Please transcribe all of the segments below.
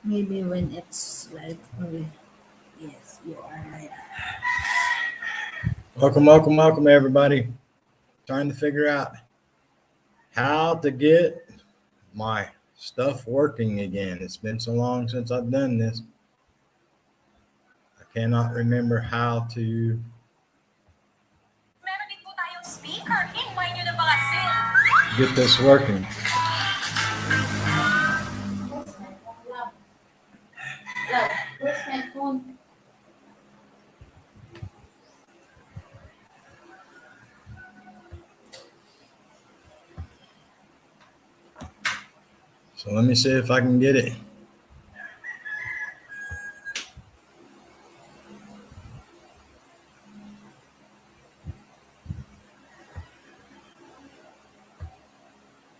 Maybe when it's like, okay, yes, you are right. Welcome, everybody. Trying to figure out how to get my stuff working again. It's been so long since I've done this. I cannot remember how to get this working. Love, where's my phone? So let me see if I can get it.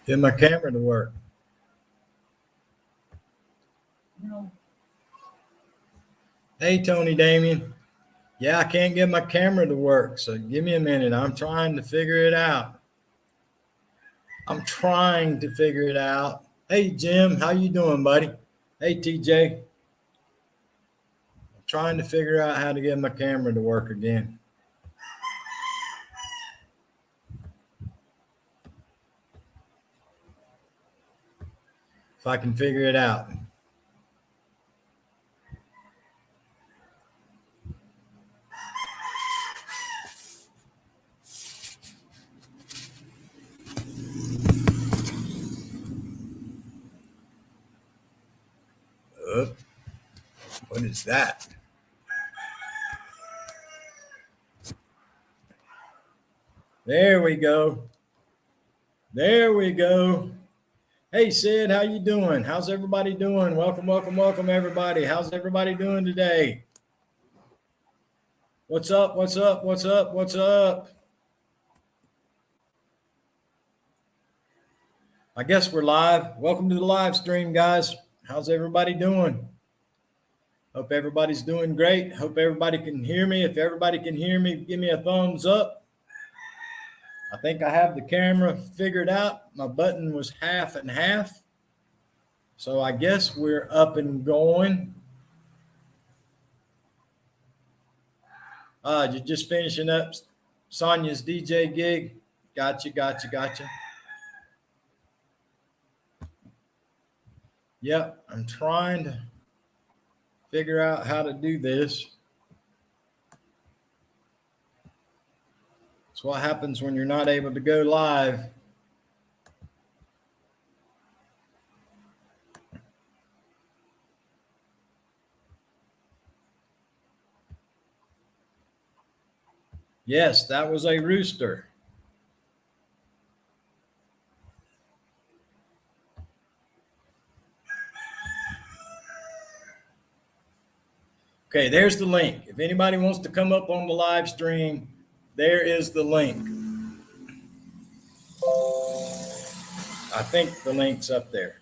Get my camera to work. No. Hey, Tony Damien. Yeah, I can't get my camera to work. So give me a minute. I'm trying to figure it out. Hey, Jim, how you doing, buddy? Hey, TJ. I'm trying to figure out how to get my camera to work again. If I can figure it out. What is that? There we go. There we go. Hey, Sid, how you doing? How's everybody doing? Welcome, everybody. How's everybody doing today? What's up? I guess we're live. Welcome to the live stream, guys. How's everybody doing? Hope everybody's doing great. Hope everybody can hear me. If everybody can hear me, give me a thumbs up. I think I have the camera figured out. My button was half and half. So I guess we're up and going. You're just finishing up Sonia's DJ gig. Gotcha. Yep, I'm trying to figure out how to do this. It's what happens when you're not able to go live. Yes, that was a rooster. Okay, there's the link. If anybody wants to come up on the live stream, there is the link. I think the link's up there.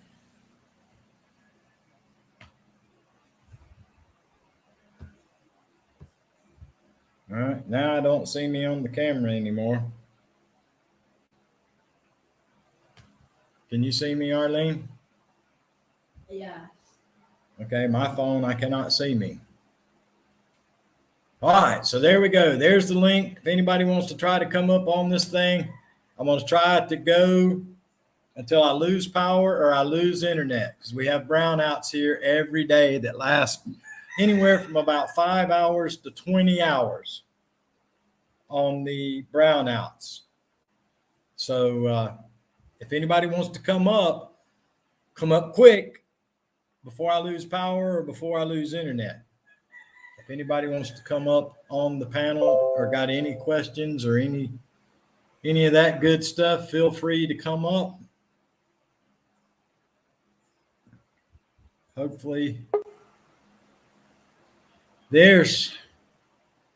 All right, now I don't see me on the camera anymore. Can you see me, Arlene? Yeah. Okay, my phone, I cannot see me. All right, so there we go. There's the link. If anybody wants to try to come up on this thing, I'm going to try to go until I lose power or I lose internet, because we have brownouts here every day that last anywhere from about 5 hours to 20 hours on the brownouts. So if anybody wants to come up quick before I lose power or before I lose internet. If anybody wants to come up on the panel or got any questions or any of that good stuff, feel free to come up. Hopefully,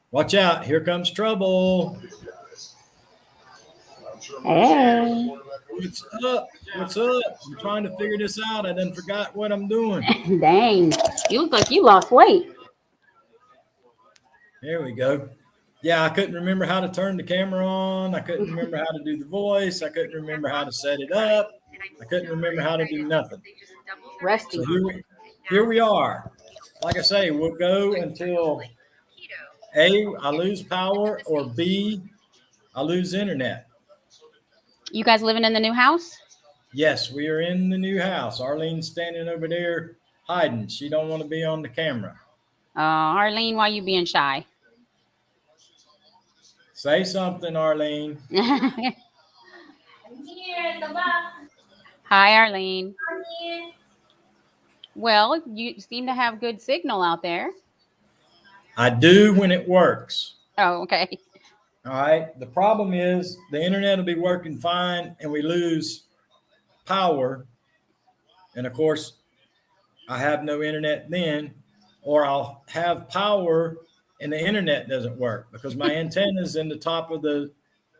watch out, here comes trouble. Hey. What's up? I'm trying to figure this out. I done forgot what I'm doing. Dang. You look like you lost weight. There we go. Yeah, I couldn't remember how to turn the camera on. I couldn't remember how to do the voice. I couldn't remember how to set it up. I couldn't remember how to do nothing. Rusty. here we are. Like I say, we'll go until A, I lose power, or B, I lose internet. You guys living in the new house? Yes, we are in the new house. Arlene's standing over there hiding. She don't want to be on the camera. Arlene, why you being shy? Say something, Arlene. Hi, I'm here, the box. Arlene. I'm here. Well, you seem to have good signal out there. I do when it works. Oh, okay. All right. The problem is the internet will be working fine and we lose power. And of course, I have no internet then, or I'll have power and the internet doesn't work because my antenna's in the top of the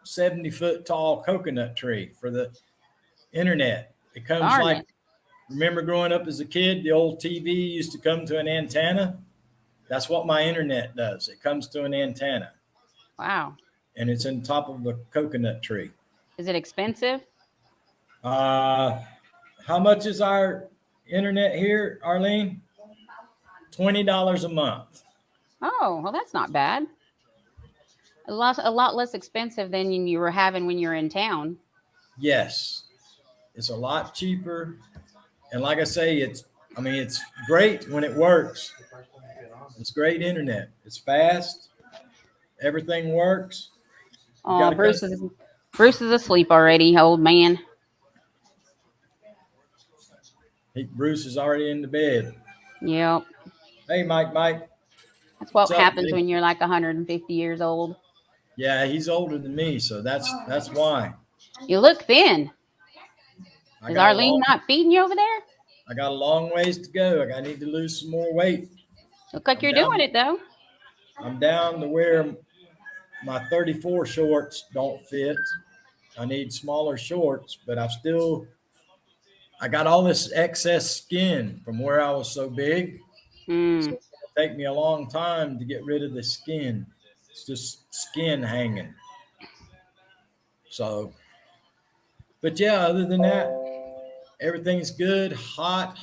70-foot tall coconut tree for the internet. It comes Darn like, it. remember growing up as a kid, the old TV used to come to an antenna. That's what my internet does. It comes to an antenna Wow. and it's in top of a coconut tree. Is it expensive? Uh, how much is our internet here, Arlene? $20 a month. Oh, well, that's not bad. A lot less expensive than you were having when you were in town. Yes, it's a lot cheaper. And like I say, it's great when it works. It's great internet. It's fast. Everything works. You Oh, got to come. Bruce is asleep already, old man. Bruce is already in the bed. Yep. Hey, Mike. That's what What's up, happens buddy? when you're like 150 years old. Yeah, he's older than me, so that's why. You look thin. I Is got a Arlene long not feeding you over there? I got a long ways to go. I need to lose some more weight. Look like I'm you're down. doing it though. I'm down to where my 34 shorts don't fit. I need smaller shorts, but I got all this excess skin from where I was so big. So Mm. it's gonna take me a long time to get rid of the skin. It's just skin hanging. So, but yeah, other than that, everything's good. Hot,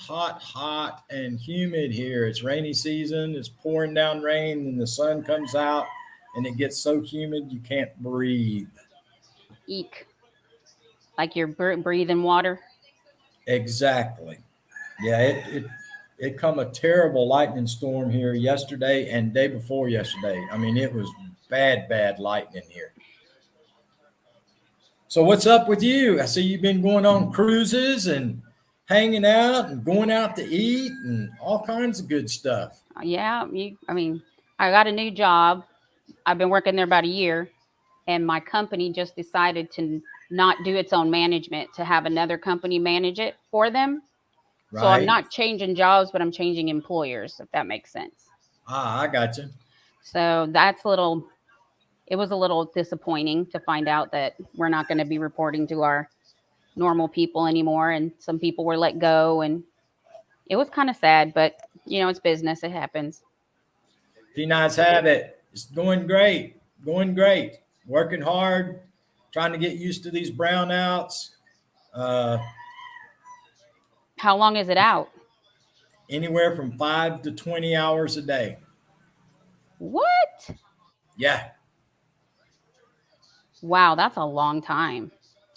and humid here. It's rainy season. It's pouring down rain, and the sun comes out, and it gets so humid you can't breathe. Eek. Like you're breathing water. Exactly. Yeah, it come a terrible lightning storm here yesterday and day before yesterday. I mean, it was bad lightning here. So what's up with you? I see you've been going on cruises and hanging out and going out to eat and all kinds of good stuff. Yeah, I got a new job. I've been working there about a year, and my company just decided to not do its own management, to have another company manage it for them. So I'm Right? not changing jobs, but I'm changing employers, if that makes sense. I got you. So it was a little disappointing to find out that we're not going to be reporting to our normal people anymore. And some people were let go, and it was kind of sad, but it's business. It happens. P9's have it. It's going great. Going great. Working hard, trying to get used to these brownouts. Uh, How long is it out? Anywhere from 5 to 20 hours a day. What? Yeah. Wow, that's a long time.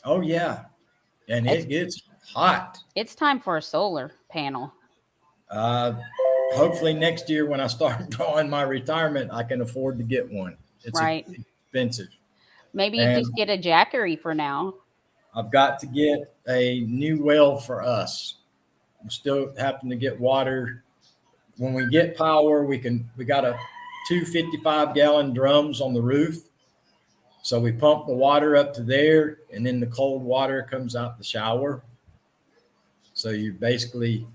Oh, yeah. And it gets hot. It's time for a solar panel. Uh, Hopefully next year when I start drawing my retirement, I can afford to get one. It's Right. expensive. Maybe you And just get a Jackery for now. I've got to get a new well for us. I'm still having to get water. When we get power, we got a 255-gallon drums on the roof. So we pump the water up to there, and then the cold water comes out the shower. So you basically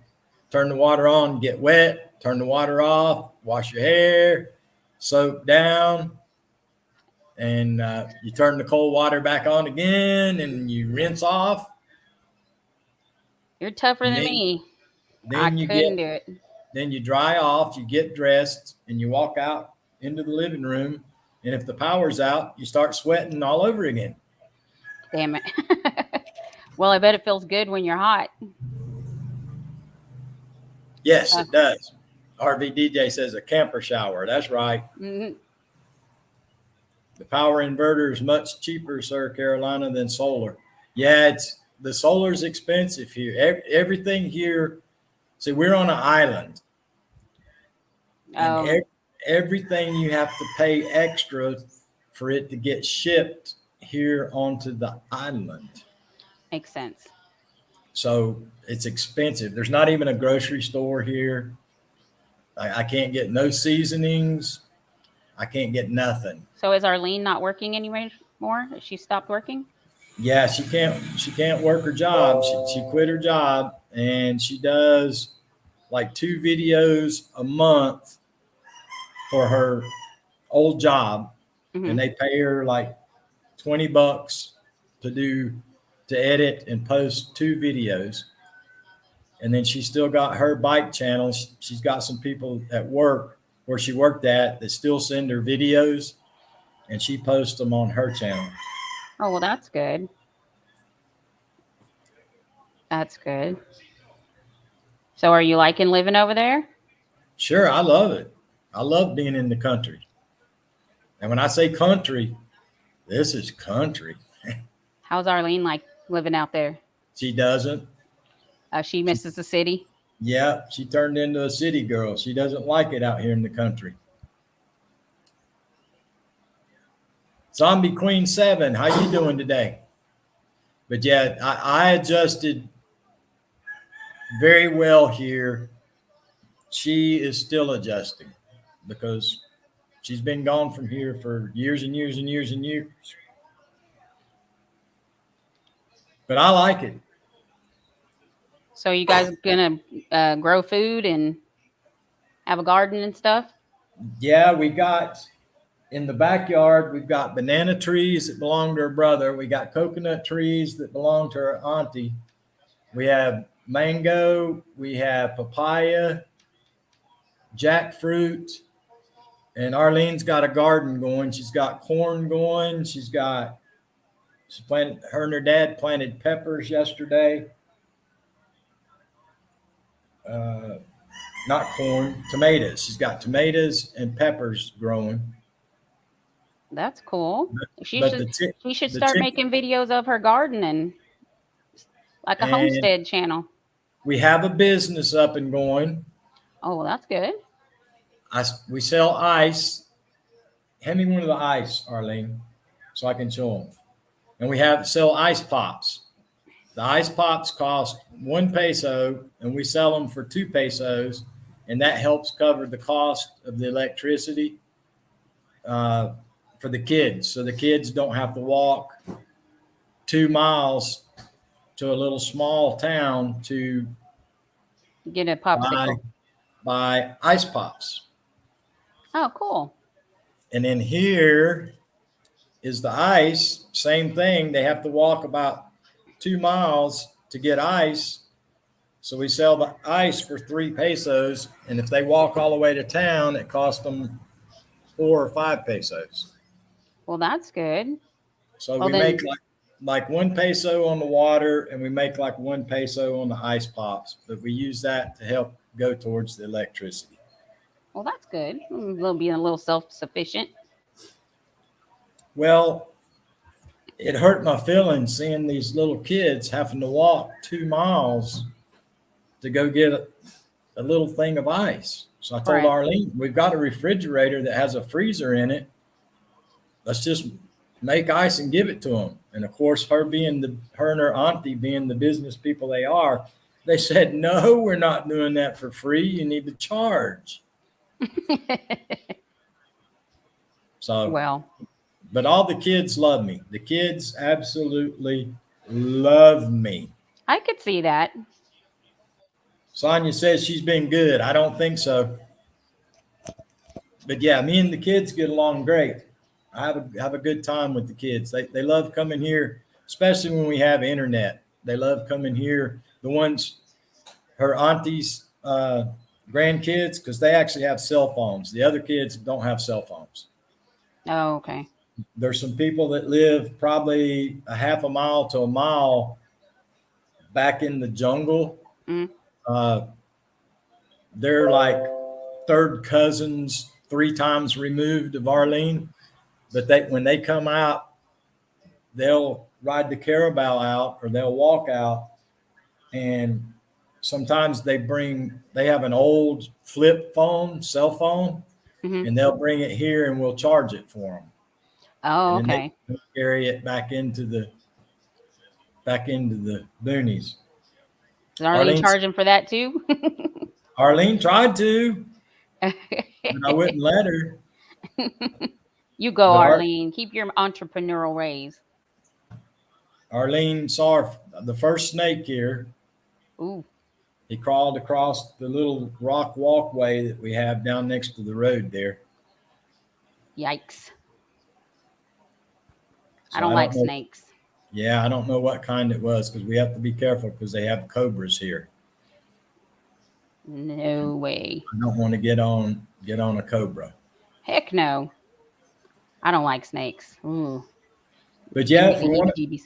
turn the water on, get wet, turn the water off, wash your hair, soak down, and you turn the cold water back on again, and you rinse off. You're tougher And than me. I then you couldn't get do it. then you dry off, you get dressed, and you walk out into the living room. And if the power's out, you start sweating all over again. Damn it. Well, I bet it feels good when you're hot. Yes, Uh, it does. RV DJ says a camper shower. That's right. mhm. The power inverter is much cheaper, sir, Carolina, than solar. Yeah, it's the solar's expensive here. Everything here. See, we're on an island, and Oh, everything you have to pay extra for it to get shipped here onto the island. makes sense. So it's expensive. There's not even a grocery store here. I can't get no seasonings. I can't get nothing. So is Arlene not working anymore? She stopped working? Yeah, she can't work her job. She quit her job and she does like 2 videos a month for her old job, Hmm. and they pay her like $20 to edit and post 2 videos. And then she still got her bike channel. She's got some people at work where she worked at that still send her videos, and she posts them on her channel. Oh, well, that's good. That's good. So are you liking living over there? Sure, I love it. I love being in the country. And when I say country, this is country. How's Arlene like living out there? She doesn't. She misses the city. Yeah, she turned into a city girl. She doesn't like it out here in the country. Zombie Queen 7, how you doing today? But yeah, I adjusted very well here. She is still adjusting because she's been gone from here for years and years and years and years. But I like it. So you guys gonna grow food and have a garden and stuff? Yeah, we got in the backyard, we've got banana trees that belong to her brother. We got coconut trees that belong to her auntie. We have mango, we have papaya, jackfruit, and Arlene's got a garden going. She's got corn going. She planted, her and her dad planted peppers yesterday. Uh, Not corn, tomatoes. She's got tomatoes and peppers growing. That's cool. She But should she should the start chick, making videos of her garden and like a and homestead channel. we have a business up and going. Oh, well, that's good. We sell ice. Hand me one of the ice, Arlene, so I can show them. And we have sell ice pops. The ice pops cost 1 peso, and we sell them for 2 pesos, and that helps cover the cost of the electricity for the kids, so the kids don't have to walk 2 miles to a little small town to Get a buy popsicle. buy ice pops. Oh, cool. And then here is the ice. Same thing. They have to walk about 2 miles to get ice. So we sell the ice for 3 pesos. And if they walk all the way to town, it costs them 4 or 5 pesos. Well, that's good. So Well, we make then, like 1 peso on the water, and we make like 1 peso on the ice pops. But we use that to help go towards the electricity. well, that's good. Being a little self-sufficient. Well, it hurt my feelings seeing these little kids having to walk 2 miles to go get a little thing of ice. So I told Right. Arlene, we've got a refrigerator that has a freezer in it. Let's just make ice and give it to them. And of course, her and her auntie being the business people they are, they said, no, we're not doing that for free. You need to charge. So, Well, but all the kids love me. The kids absolutely love me. I could see that. Sonia says she's been good. I don't think so. But yeah, me and the kids get along great. I have a good time with the kids. They love coming here, especially when we have internet. They love coming here. The ones, her auntie's grandkids, because they actually have cell phones. The other kids don't have cell phones. Oh, okay. There's some people that live probably a half a mile to a mile back in the jungle. Mm. Uh, they're like third cousins, 3 times removed of Arlene. But when they come out, they'll ride the carabao out or they'll walk out, and sometimes they have an old flip phone, cell phone, Hmm. and they'll bring it here and we'll charge it for them. Oh, And then okay. they carry it back into the boonies. Is Arlene Arlene charging for that too? Arlene tried to, but I wouldn't let her. You go, But Arlene. Keep your entrepreneurial ways. Arlene saw the first snake here. Ooh, He crawled across the little rock walkway that we have down next to the road there. yikes. I So don't I like don't know. snakes. Yeah, I don't know what kind it was because we have to be careful because they have cobras here. No way. I don't want to get on a cobra. Heck no. I don't like snakes. Ooh, But give yeah, me the heebie-jeebies.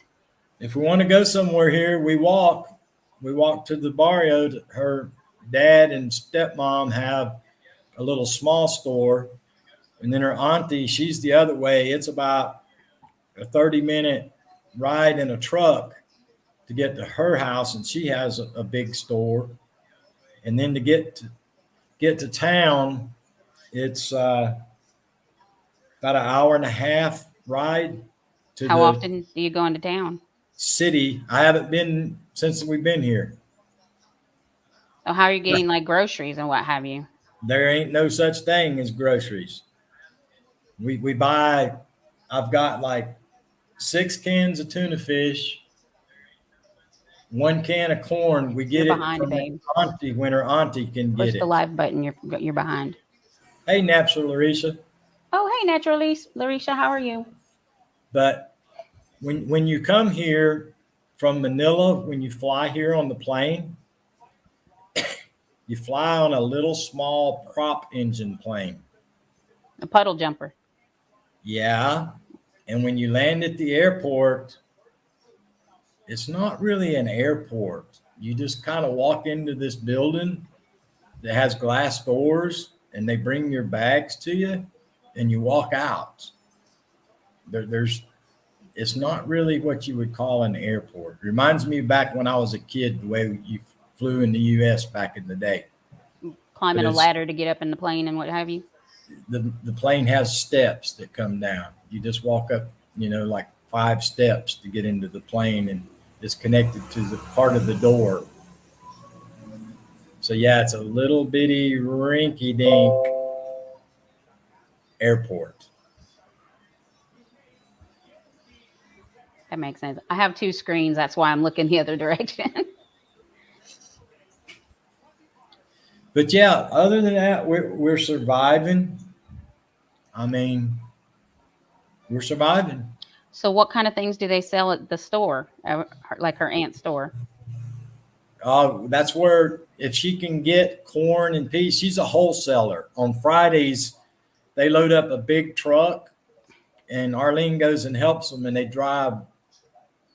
if we want to go somewhere here, we walk. We walk to the barrio. Her dad and stepmom have a little small store, and then her auntie, she's the other way. It's about a 30-minute ride in a truck to get to her house, and she has a big store. And then to get to town, it's about an hour and a half ride to How the often do you go into town? city. I haven't been since we've been here. So how are you getting like groceries and what have you? There ain't no such thing as groceries. We buy. I've got like 6 cans of tuna fish, 1 can of corn. We You're get it behind, from babe. auntie when her auntie can Push get the it. live button. You're behind. Hey, Natural Larisha. Oh, hey, naturally, Larisha, how are you? But when you come here from Manila, when you fly here on the plane, you fly on a little small prop engine plane. A puddle jumper. Yeah. And when you land at the airport, it's not really an airport. You just kind of walk into this building that has glass doors and they bring your bags to you and you walk out. There's it's not really what you would call an airport. It reminds me back when I was a kid, the way you flew in the US back in the day. But Climbing a ladder to get up in the plane and what have you. the plane has steps that come down. You just walk up, like 5 steps to get into the plane, and it's connected to the part of the door. So yeah, it's a little bitty rinky dink airport. That makes sense. I have 2 screens. That's why I'm looking the other direction. But yeah, other than that, we're surviving. I mean, we're surviving. So what kind of things do they sell at the store? Like her aunt's store? That's where if she can get corn and peas, she's a wholesaler. On Fridays, they load up a big truck, and Arlene goes and helps them, and they drive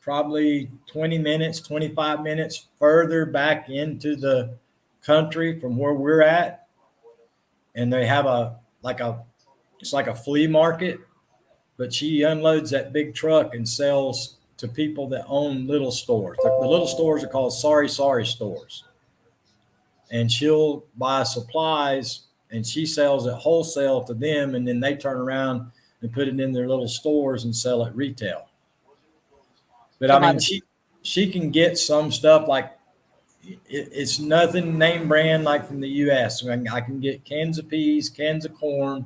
probably 20 minutes, 25 minutes further back into the country from where we're at. And they have it's like a flea market, but she unloads that big truck and sells to people that own little stores. The little stores are called sorry stores. And she'll buy supplies and she sells it wholesale to them, and then they turn around and put it in their little stores and sell it retail. But I mean, she can get some stuff like it's nothing name brand like from the US. I can get cans of peas, cans of corn.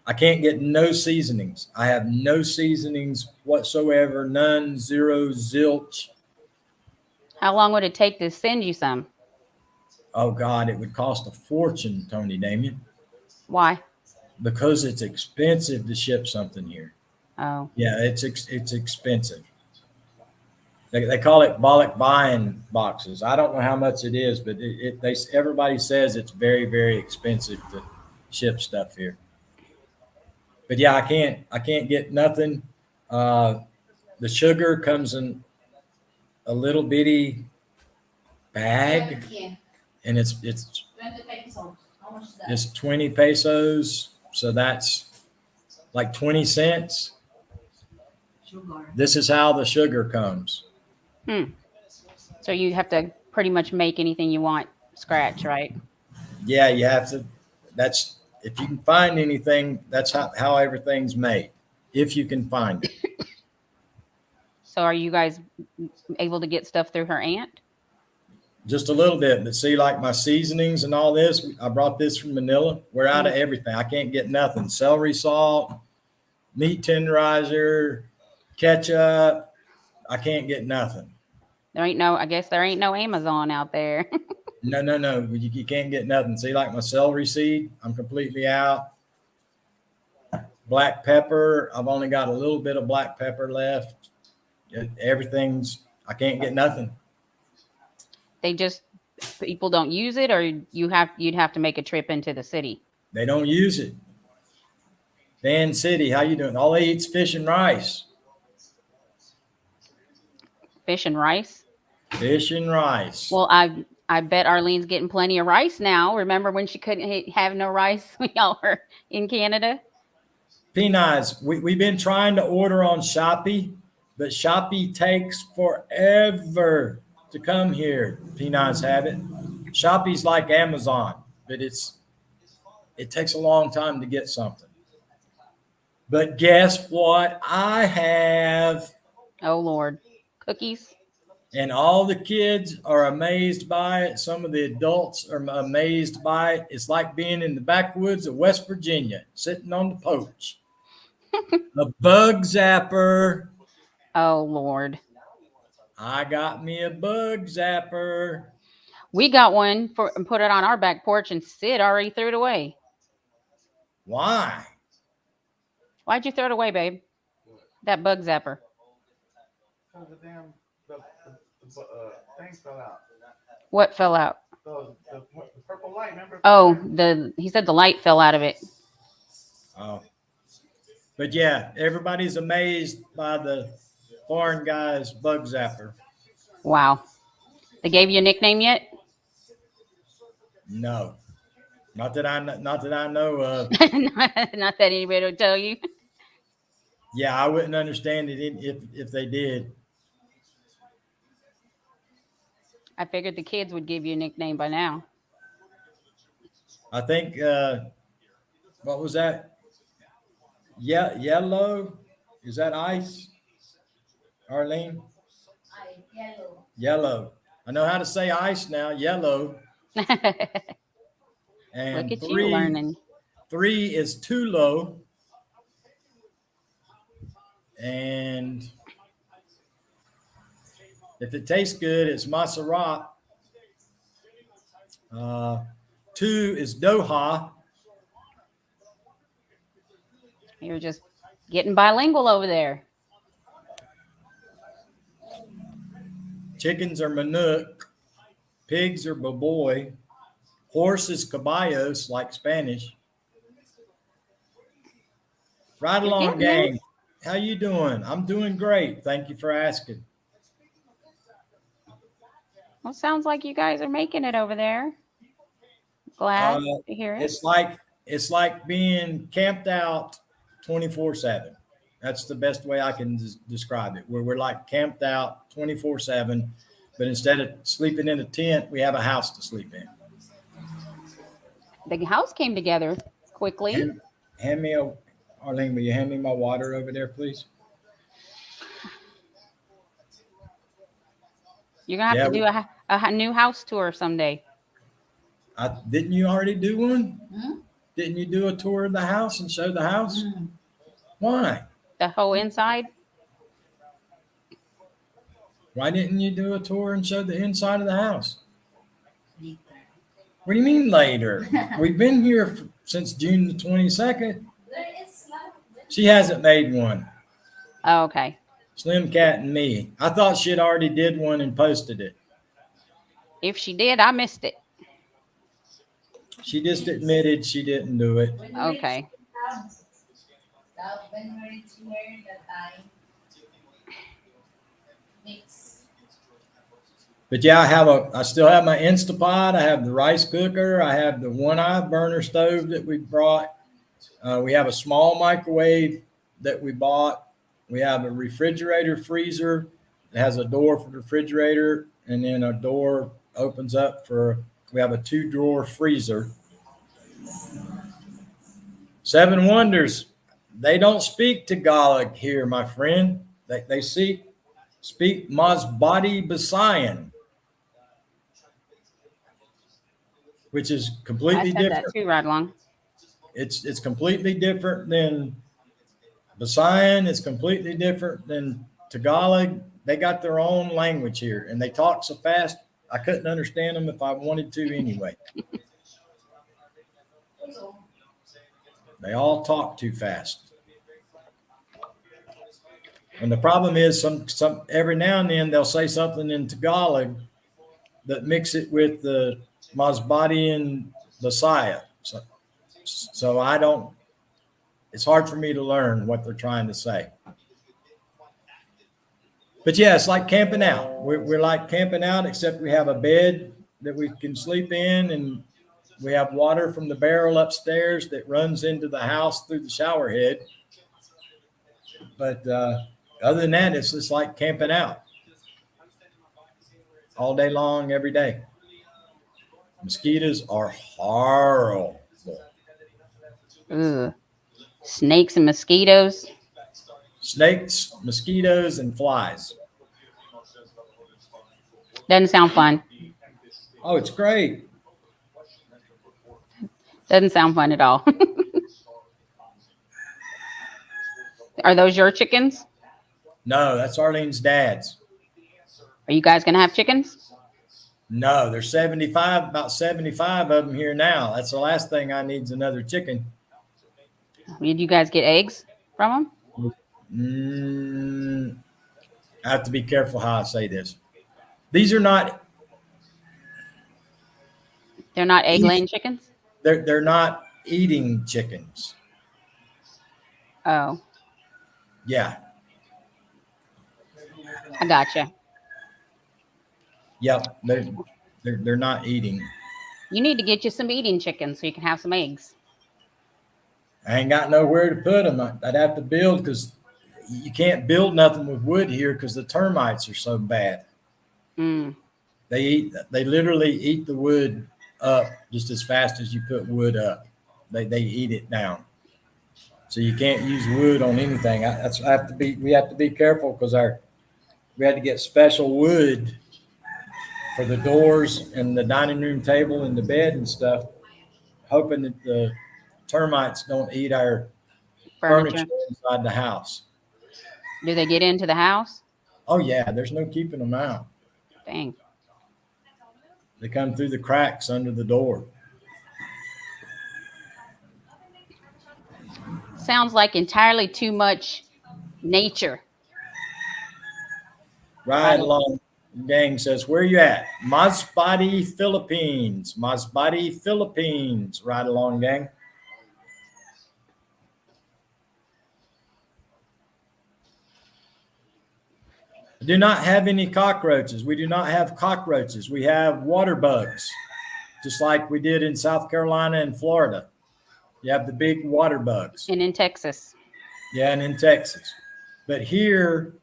I can't get no seasonings. I have no seasonings whatsoever, none, zero, zilch. How long would it take to send you some? Oh God, it would cost a fortune, Tony Damien, Why? because it's expensive to ship something here. Oh, Yeah, it's expensive. They call it bulk buying boxes. I don't know how much it is, but everybody says it's very, very expensive to ship stuff here. But yeah, I can't get nothing. The sugar comes in a little bitty bag, and it's 20 pesos. How much is that? It's 20 pesos. So that's like 20 cents. Sugar. This is how the sugar comes. Hmm. So you have to pretty much make anything you want scratch, right? Yeah, you have to. That's if you can find anything, that's how everything's made. If you can find it. So are you guys able to get stuff through her aunt? Just a little bit, but see, like my seasonings and all this, I brought this from Manila. We're out of everything. I can't get nothing. Celery salt, meat tenderizer, ketchup. I can't get nothing. There ain't no, I guess there ain't no Amazon out there. No, no, no. You can't get nothing. See, like my celery seed, I'm completely out. Black pepper, I've only got a little bit of black pepper left. Everything's, I can't get nothing. They just people don't use it, or you'd have to make a trip into the city. They don't use it. Van City, how you doing? All they eat's fish and rice. Fish and rice. Fish and rice. Well, I bet Arlene's getting plenty of rice now. Remember when she couldn't have no rice when y'all were in Canada? Peanuts. We've been trying to order on Shopee, but Shopee takes forever to come here. Peanuts have it. Shopee's like Amazon, but it takes a long time to get something. But guess what? I have, Oh Lord, cookies. and all the kids are amazed by it. Some of the adults are amazed by it. It's like being in the backwoods of West Virginia, sitting on the porch. A bug zapper. Oh Lord. I got me a bug zapper. We got one for and put it on our back porch, and Sid already threw it away. Why? Why'd you throw it away, babe? That bug zapper. Oh, the damn thing fell out. What fell out? The purple light, remember? Oh, he said the light fell out of it. Oh. But yeah, everybody's amazed by the foreign guy's bug zapper. Wow. They gave you a nickname yet? No. Not that I know of. Not that anybody will tell you. Yeah, I wouldn't understand it if they did. I figured the kids would give you a nickname by now. I think what was that? Yeah, yellow. Is that ice? Arlene? Yellow. Yellow. I know how to say ice now. Yellow. Look And at you learning. 3 is too low. And if it tastes good, it's Maserat. 2 is Doha. You're just getting bilingual over there. Chickens are Manuk. Pigs are Baboy. Horse is Caballos, like Spanish. Right You're along, getting there. gang. How you doing? I'm doing great. Thank you for asking. Well, sounds like you guys are making it over there. Glad to hear it. It's like being camped out 24/7. That's the best way I can describe it. Where we're like camped out 24/7, but instead of sleeping in a tent, we have a house to sleep in. The house came together quickly. Hand me Arlene, will you hand me my water over there, please? You're gonna have to do a new house tour someday. Didn't you already do one? Hmm? Didn't you do a tour of the house and show the house? Why? The whole inside. Why didn't you do a tour and show the inside of the house? Later. What do you mean later? We've been here since June the 22nd. There is lot. She hasn't made one. Oh, okay. Slim Cat and me. I thought she had already did one and posted it. If she did, I missed it. She just admitted she didn't do it. Okay. When we reach here, that time mix. But yeah, I still have my Instapot. I have the rice cooker. I have the one-eye burner stove that we brought. We have a small microwave that we bought. We have a refrigerator freezer. It has a door for the refrigerator, and then a door opens up for. We have a 2-drawer freezer. 7 Wonders. They don't speak Tagalog here, my friend. They speak Masbate Bisayan, which is I completely said that different. too, right along. It's completely different than Bisayan. It's completely different than Tagalog. They got their own language here, and they talk so fast I couldn't understand them if I wanted to anyway. They all talk too fast. And the problem is some every now and then they'll say something in Tagalog that mix it with the Masbate Bisaya. So I don't, it's hard for me to learn what they're trying to say. But yeah, it's like camping out. We're like camping out, except we have a bed that we can sleep in, and we have water from the barrel upstairs that runs into the house through the shower head. But other than that, it's just like camping out all day long, every day. Mosquitoes are horrible. Ugh. Snakes and mosquitoes. Snakes, mosquitoes, and flies. Doesn't sound fun. Oh, it's great. Doesn't sound fun at all. Are those your chickens? No, that's Arlene's dad's. Are you guys going to have chickens? No, there's 75, about 75 of them here now. That's the last thing I need is another chicken. Did you guys get eggs from them? I have to be careful how I say this. These are not. They're not egg-laying chickens? They're not eating chickens. Oh, Yeah. I gotcha. Yep. They're not eating. You need to get you some eating chickens so you can have some eggs. I ain't got nowhere to put them. I'd have to build, because you can't build nothing with wood here because the termites are so bad. Mm. They literally eat the wood up just as fast as you put wood up. They eat it down. So you can't use wood on anything. We have to be careful, because we had to get special wood for the doors and the dining room table and the bed and stuff, hoping that the termites don't eat our furniture inside the house. Do they get into the house? Oh yeah, there's no keeping them out. Dang. They come through the cracks under the door. Sounds like entirely too much nature. Right along. Gang says, where you at? Masbate, Philippines. Masbate, Philippines. Right along, gang. I do not have any cockroaches. We do not have cockroaches. We have water bugs, just like we did in South Carolina and Florida. You have the big water bugs. And in Texas. Yeah, and in Texas. But here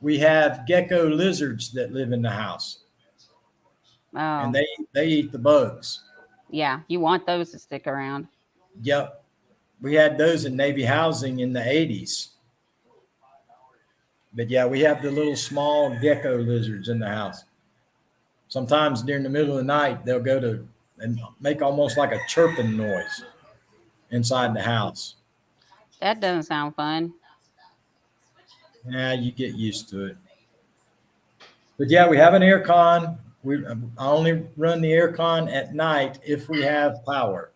we have gecko lizards that live in the house. Oh. And they eat the bugs. Yeah, you want those to stick around. Yep. We had those in Navy housing in the 80s. But yeah, we have the little small gecko lizards in the house. Sometimes during the middle of the night, they'll go to and make almost like a chirping noise inside the house. That doesn't sound fun. Yeah, you get used to it. But yeah, we have an air con. I only run the air con at night if we have power.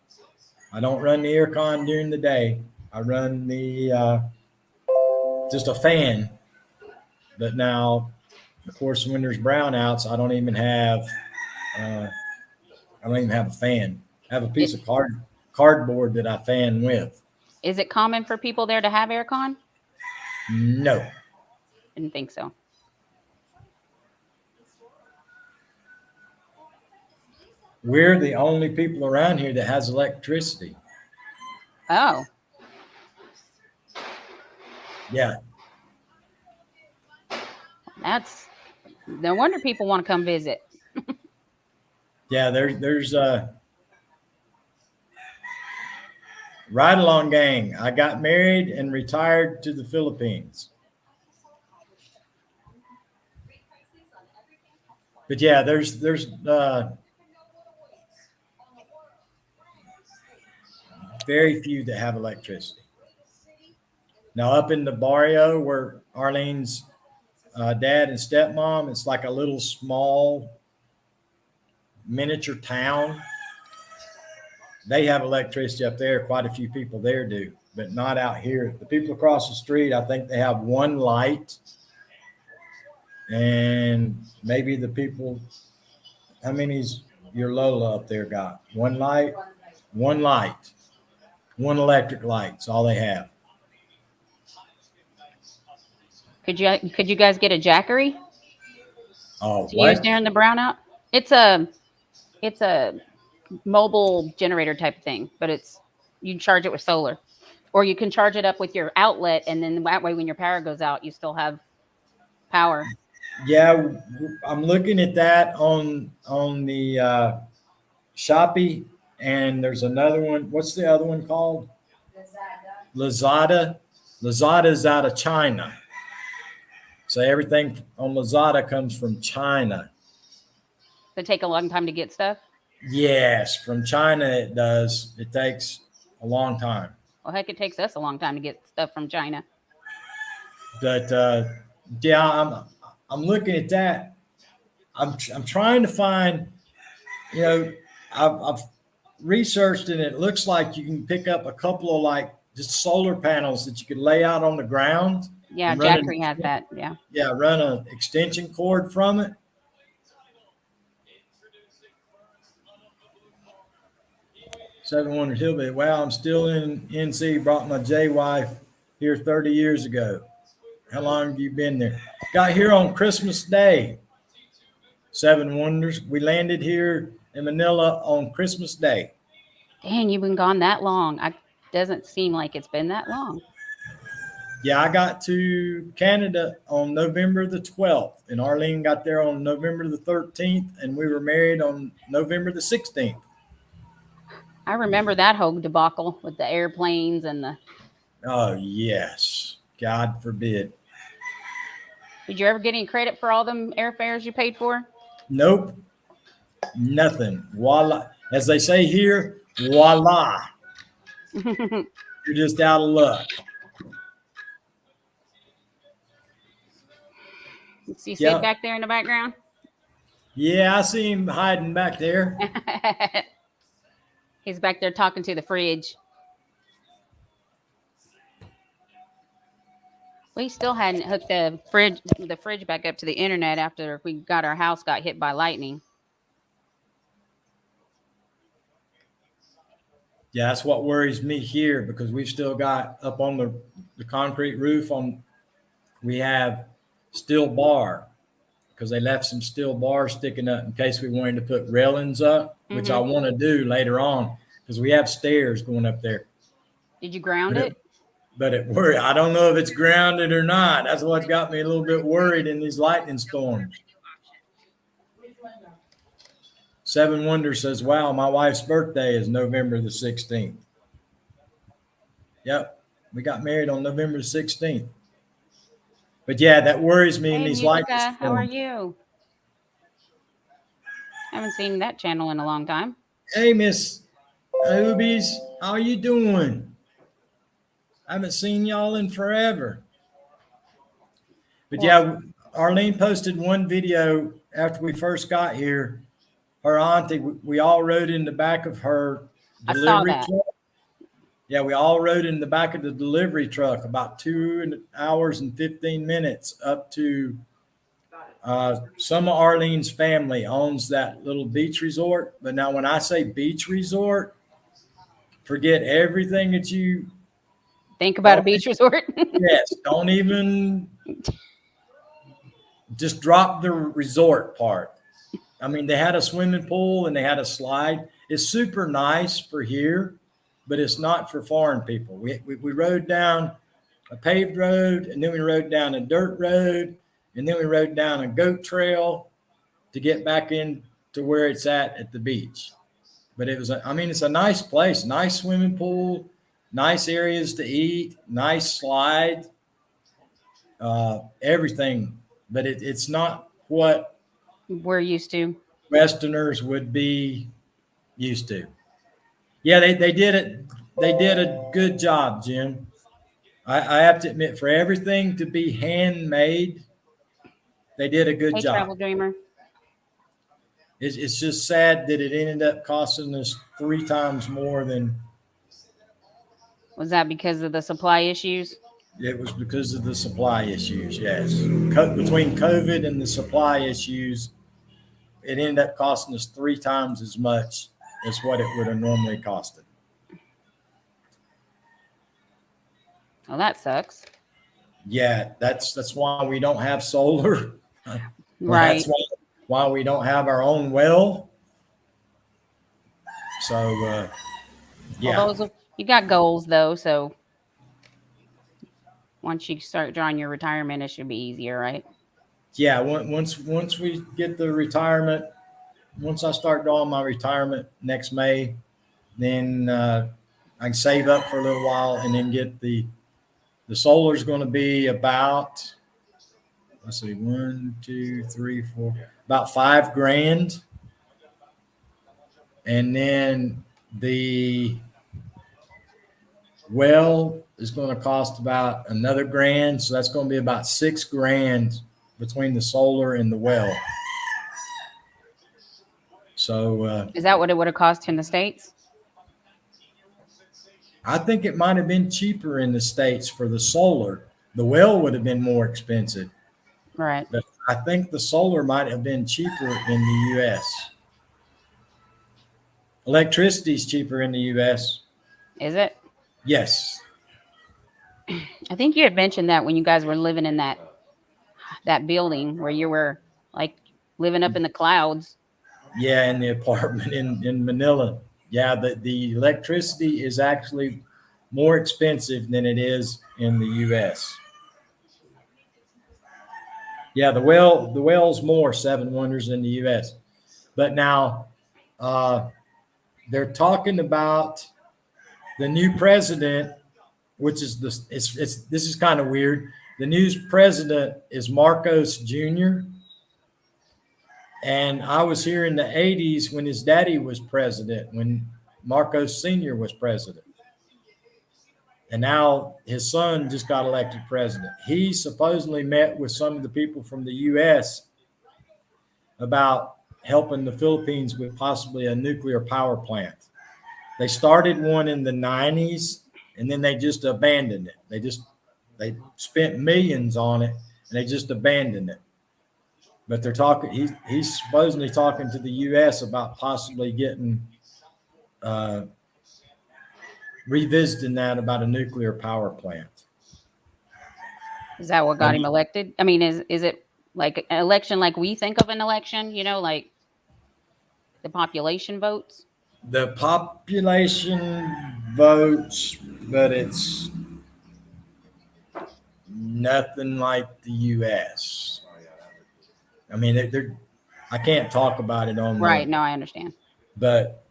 I don't run the air con during the day. I run the just a fan. But now, of course, when there's brownouts, I don't even have a fan. I have a piece of cardboard that I fan with. Is it common for people there to have aircon? No. Didn't think so. We're the only people around here that has electricity. Oh, Yeah. that's no wonder people want to come visit. Yeah, there's ride along gang. I got married and retired to the Philippines. But yeah, there's very few that have electricity. Now up in the barrio where Arlene's dad and stepmom, it's like a little small miniature town. They have electricity up there. Quite a few people there do, but not out here. The people across the street, I think they have one light, and maybe the people. How many's your Lola up there got? One light, one light, one electric light. That's all they have. Could you guys get a jackery Oh, to use what? during the brownout? It's a mobile generator type of thing, but you charge it with solar, or you can charge it up with your outlet, and then that way when your power goes out, you still have power. Yeah, I'm looking at that on the Shopee, and there's another one. What's the other one called? Lazada. Lazada is out of China, so everything on Lazada comes from China. They take a long time to get stuff. Yes, from China it does. It takes a long time, Well, heck, it takes us a long time to get stuff from China. but yeah, I'm looking at that. I'm trying to find. You know, I've researched and it looks like you can pick up a couple of like just solar panels that you could lay out on the ground. Yeah, And run Jackery has that. Yeah. Yeah, run an extension cord from it. Seven Wonders Hillbilly. Wow, I'm still in NC. Brought my J wife here 30 years ago. How long have you been there? Got here on Christmas Day. Seven Wonders. We landed here in Manila on Christmas Day. Dang, you've been gone that long. Doesn't seem like it's been that long. Yeah, I got to Canada on November the 12th, and Arlene got there on November the 13th, and we were married on November the 16th. I remember that whole debacle with the airplanes and the. Oh, yes. God forbid. Did you ever get any credit for all them airfares you paid for? Nope. Nothing. Voila. As they say here, voila. You're just out of luck. See Sid back there in the background? Yeah, I see him hiding back there. He's back there talking to the fridge. We still hadn't hooked the fridge back up to the internet after our house got hit by lightning. Yeah, that's what worries me here because we've still got up on the concrete roof we have steel bar because they left some steel bars sticking up in case we wanted to put railings up, which I want to do later on because we have stairs going up there. Did you ground it? But I don't know if it's grounded or not. That's what's got me a little bit worried in these lightning storms. Seven Wonders says, wow, my wife's birthday is November the 16th. Yep, we got married on November the 16th. But yeah, that worries me in these lightning storms. How are you? Haven't seen that channel in a long time. Hey, Miss Oobies, how are you doing? I haven't seen y'all in forever. But yeah, Arlene posted one video after we first got here. Her auntie, we all rode in the back of her delivery truck. Yeah, we all rode in the back of the delivery truck about 2 hours and 15 minutes up to some of Arlene's family owns that little beach resort. But now when I say beach resort, forget everything that you think about a beach resort. Yes, don't even just drop the resort part. I mean, they had a swimming pool and they had a slide. It's super nice for here, but it's not for foreign people. We rode down a paved road, and then we rode down a dirt road, and then we rode down a goat trail to get back in to where it's at the beach. But it was, I mean, it's a nice place, nice swimming pool, nice areas to eat, nice slide, everything. But it's not what We're used to. Westerners would be used to. Yeah, they did it. They did a good job, Jim. I have to admit, for everything to be handmade, they did a good Hey, job. Travel Dreamer. It's just sad that it ended up costing us 3 times more than Was that because of the supply issues? it was because of the supply issues. Yes, between COVID and the supply issues, it ended up costing us 3 times as much as what it would have normally costed. Well, that sucks. Yeah, that's why we don't have solar. Well, Right. that's why we don't have our own well. So yeah, Well, you got goals though, so once you start drawing your retirement, it should be easier, right? yeah. Once we get the retirement, once I start drawing my retirement next May, then I can save up for a little while and then get the solar is going to be about, let's see, 1, 2, 3, 4, about $5,000, and then the well is going to cost about another grand, so that's going to be about $6,000 between the solar and the well. So Is that what it would have cost in the States? I think it might have been cheaper in the States for the solar. The well would have been more expensive, Right. but I think the solar might have been cheaper in the U.S. Electricity is cheaper in the U.S. Is it? Yes. I think you had mentioned that when you guys were living in that building where you were like living up in the clouds. Yeah, in the apartment in Manila. Yeah, the electricity is actually more expensive than it is in the U.S. Yeah, the well's more Seven Wonders in the U.S. But now they're talking about the new president, which is this is kind of weird. The new president is Marcos Jr. And I was here in the 80s when his daddy was president, when Marcos Sr. was president. And now his son just got elected president. He supposedly met with some of the people from the U.S. about helping the Philippines with possibly a nuclear power plant. They started one in the 90s and then they just abandoned it. They spent millions on it and they just abandoned it. But they're talking. He's supposedly talking to the U.S. about possibly getting revisiting that about a nuclear power plant. Is that what got him elected? I mean, is it like an election like we think of an election? You know, like the population votes? The population votes, but it's nothing like the U.S. I mean, I can't talk about it on Right. No, I understand. but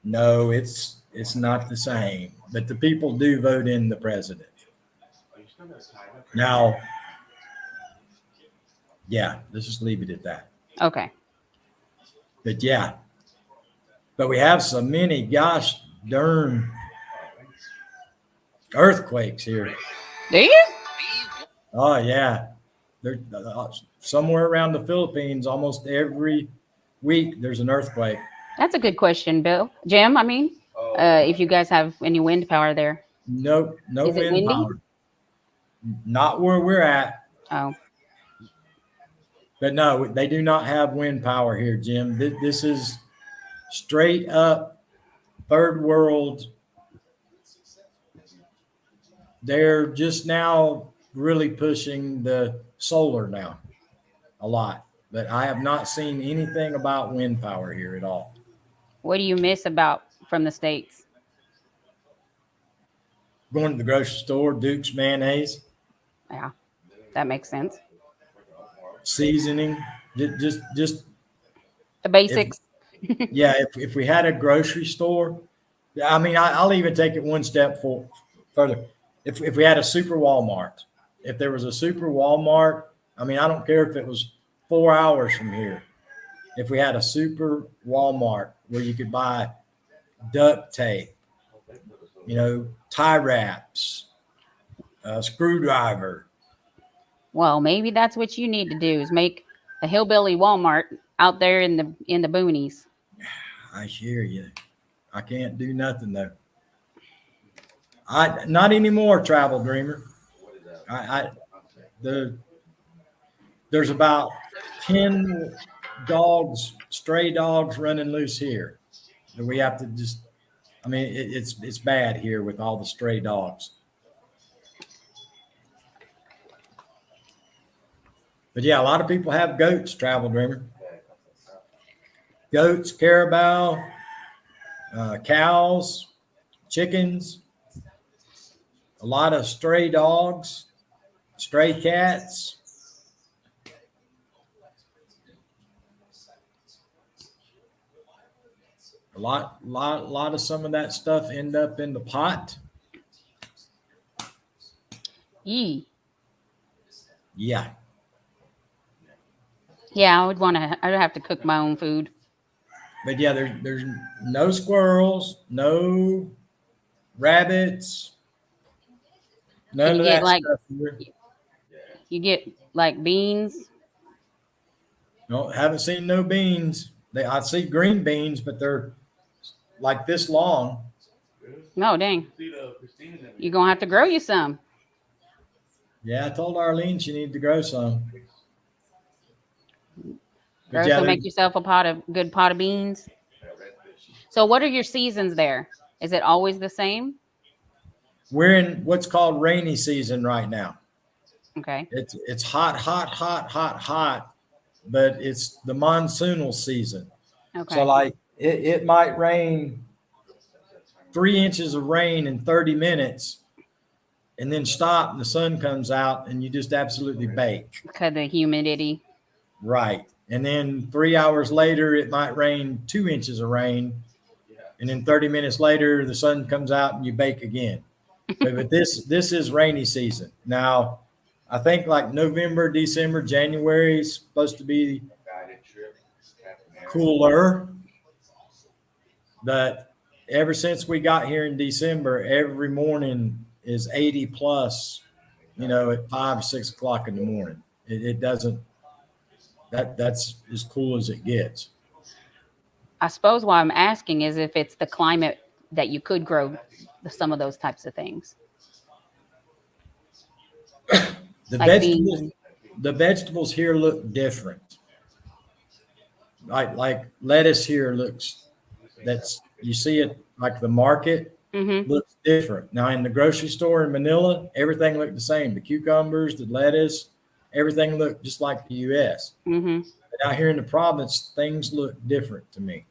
no, it's not the same. But the people do vote in the president. Now, yeah, let's just leave it at that. Okay. But yeah, but we have so many gosh darn earthquakes here. Do you? Oh yeah, they're somewhere around the Philippines. Almost every week there's an earthquake. That's a good question, Jim. I mean, if you guys have any wind power there. Nope, no Is it wind windy? power. Not where we're at. Oh, But no, they do not have wind power here, Jim. This is straight up third world. They're just now really pushing the solar now a lot. but I have not seen anything about wind power here at all. What do you miss about from the States? Going to the grocery store, Duke's mayonnaise, Yeah, that makes sense. seasoning, just The if basics. yeah, if we had a grocery store, I mean, I'll even take it one step further. If we had a super Walmart, if there was a super Walmart, I mean, I don't care if it was 4 hours from here. If we had a super Walmart where you could buy duct tape, tie wraps, a screwdriver. Well, maybe that's what you need to do is make a hillbilly Walmart out there in the boonies. I hear you. I can't do nothing though. I not anymore, travel dreamer. I there's about 10 dogs, stray dogs running loose here. And we have to just, I mean, it's bad here with all the stray dogs. But yeah, a lot of people have goats, travel dreamer. Goats, carabao, cows, chickens, a lot of stray dogs, stray cats. A lot of some of that stuff end up in the pot. Yee. Yeah. Yeah, I'd have to cook my own food. But yeah, there's no squirrels, no rabbits, So none you of get that like stuff here. you get like beans. No, haven't seen no beans. I see green beans, but they're like this long. No, dang. You're gonna have to grow you some. Yeah, I told Arlene she needed to grow some. But Grow yeah, some, make yourself a good pot of beans. So what are your seasons there? Is it always the same? we're in what's called rainy season right now. Okay. It's hot, hot, hot, hot, hot, but it's the monsoonal season. So Okay. like it might rain 3 inches of rain in 30 minutes and then stop and the sun comes out and you just absolutely bake. Because of the humidity. Right. And then 3 hours later, it might rain 2 inches of rain. And then 30 minutes later, the sun comes out and you bake again. But this is rainy season. Now, I think like November, December, January is supposed to be cooler. But ever since we got here in December, every morning is 80 plus, at 5 or 6 o'clock in the morning. It doesn't, that's as cool as it gets. I suppose why I'm asking is if it's the climate that you could grow some of those types of things. The Like vegetables, beans. the vegetables here look different. Like lettuce here looks, you see it like the market Mm-hmm. looks different. Now in the grocery store in Manila, everything looked the same. The cucumbers, the lettuce, everything looked just like the US. Mm-hmm. But out here in the province, things look different to me.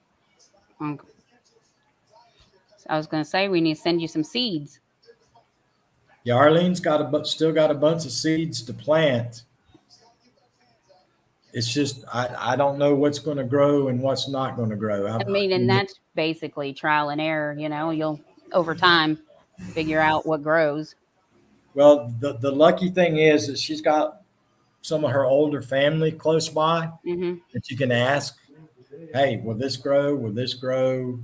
Okay. So I was going to say we need to send you some seeds. Yeah, Arlene's still got a bunch of seeds to plant. It's just I don't know what's going to grow and what's not going to grow. I mean, and that's basically trial and error. You'll over time figure out what grows. Well, the lucky thing is that she's got some of her older family close by Mm-hmm. that you can ask, hey, will this grow? Will this grow?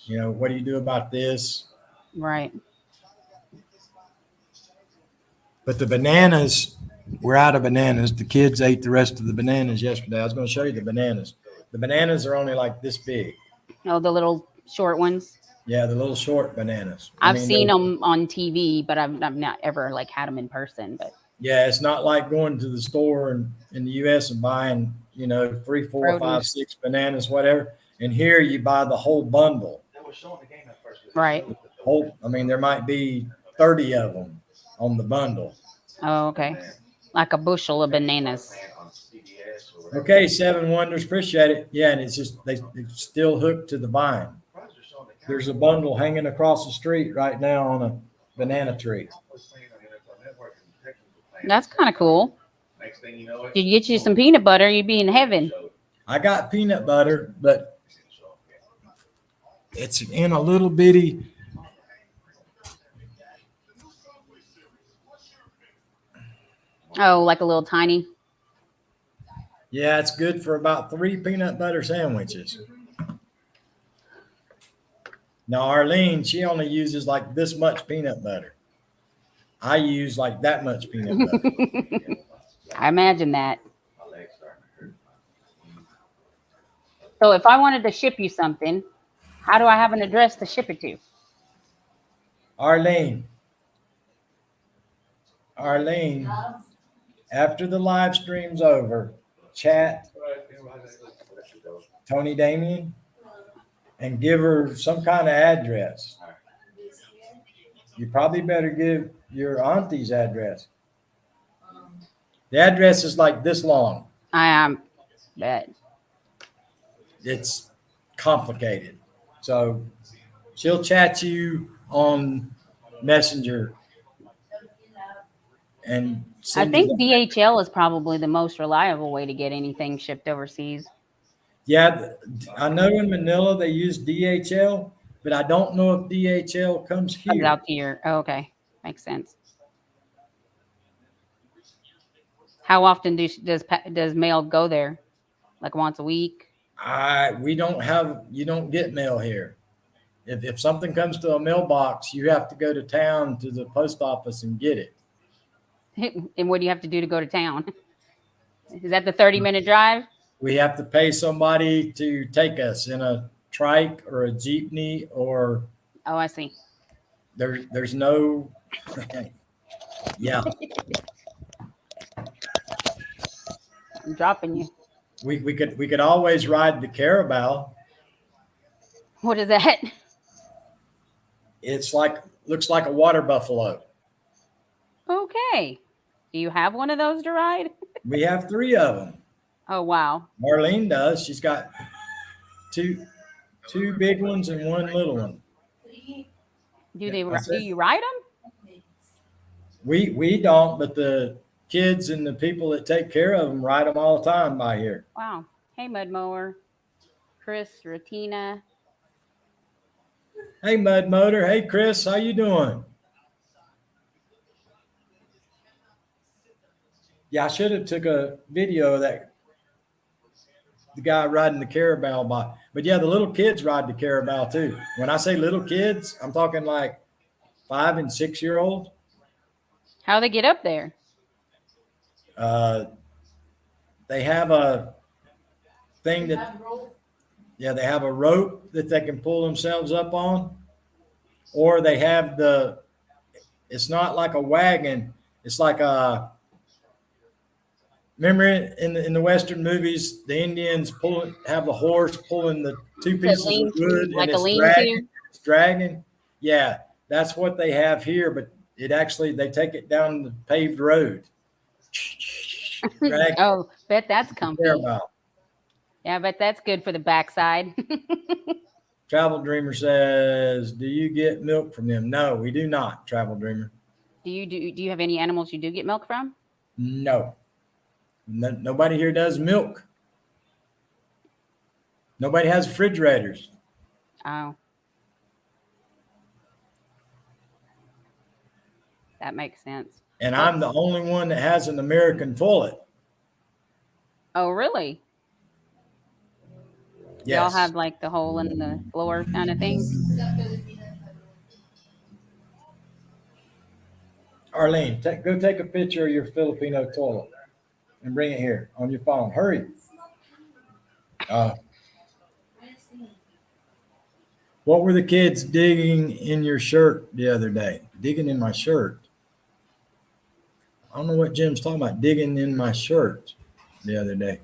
What do you do about this? Right. But the bananas, we're out of bananas. The kids ate the rest of the bananas yesterday. I was going to show you the bananas. The bananas are only like this big. Oh, the little short ones. Yeah, the little short bananas. I've seen them on TV, but I've not ever had them in person. But yeah, it's not like going to the store in the U.S. and buying, 3, 4, 5, Produce. 6 bananas, whatever. And here you buy the whole bundle. right. There might be 30 of them on the bundle. Oh, okay. Like a bushel of bananas. Okay, Seven Wonders, appreciate it. Yeah, and it's just it's still hooked to the vine. There's a bundle hanging across the street right now on a banana tree. That's kind of cool. Next thing you know, If you get you some peanut butter, you'd be in heaven. I got peanut butter, but it's in a little bitty. Oh, like a little tiny. Yeah, it's good for about 3 peanut butter sandwiches. Now, Arlene, she only uses like this much peanut butter. I use like that much peanut butter. I imagine that. So if I wanted to ship you something, how do I have an address to ship it to? Arlene, after the live stream's over, chat Tony Damien and give her some kind of address. You probably better give your auntie's address. The address is like this long. I am bet. It's complicated. So she'll chat you on Messenger and I send think you the, DHL is probably the most reliable way to get anything shipped overseas. yeah, I know in Manila they use DHL, but I don't know if DHL comes Comes here. out to your. Oh, okay, makes sense. How often does mail go there? Like once a week? We don't have, you don't get mail here. If something comes to a mailbox, you have to go to town to the post office and get it. And what do you have to do to go to town? Is that the 30-minute drive? We have to pay somebody to take us in a trike or a jeepney, or Oh, I see. there's no, yeah. I'm dropping you. We could always ride the Carabao. What is that? It's like, looks like a water buffalo. Okay. Do you have one of those to ride? We have 3 of them. Oh, wow. Marlene does. She's got two big ones and 1 little one. Do That's it. you ride them? We don't, but the kids and the people that take care of them ride them all the time by here. Wow. Hey, Mud Mower. Chris, Ratina. Hey, Mud Motor. Hey, Chris. How you doing? Yeah, I should have took a video of that. The guy riding the Carabao by. But yeah, the little kids ride the Carabao too. When I say little kids, I'm talking like 5 and 6 year old. How they get up there? They have a thing that, yeah, they have a rope that they can pull themselves up on, or they have it's not like a wagon. It's like remember in the Western movies, the Indians have the horse pulling the 2 pieces of wood, like and a lean-to? it's dragging. Yeah, that's what they have here, but it actually, they take it down the paved road. Oh, bet that's comfy. Carabao. Yeah, I bet that's good for the backside. Travel Dreamer says, do you get milk from them? No, we do not, Travel Dreamer. Do you have any animals you do get milk from? No. Nobody here does milk. Nobody has refrigerators. Oh. That makes sense. And I'm the only one that has an American toilet. Oh, really? Yes. Y'all have like the hole in the floor kind of thing? Arlene, go take a picture of your Filipino toilet and bring it here on your phone. Hurry. What were the kids digging in your shirt the other day? Digging in my shirt. I don't know what Jim's talking about, digging in my shirt the other day.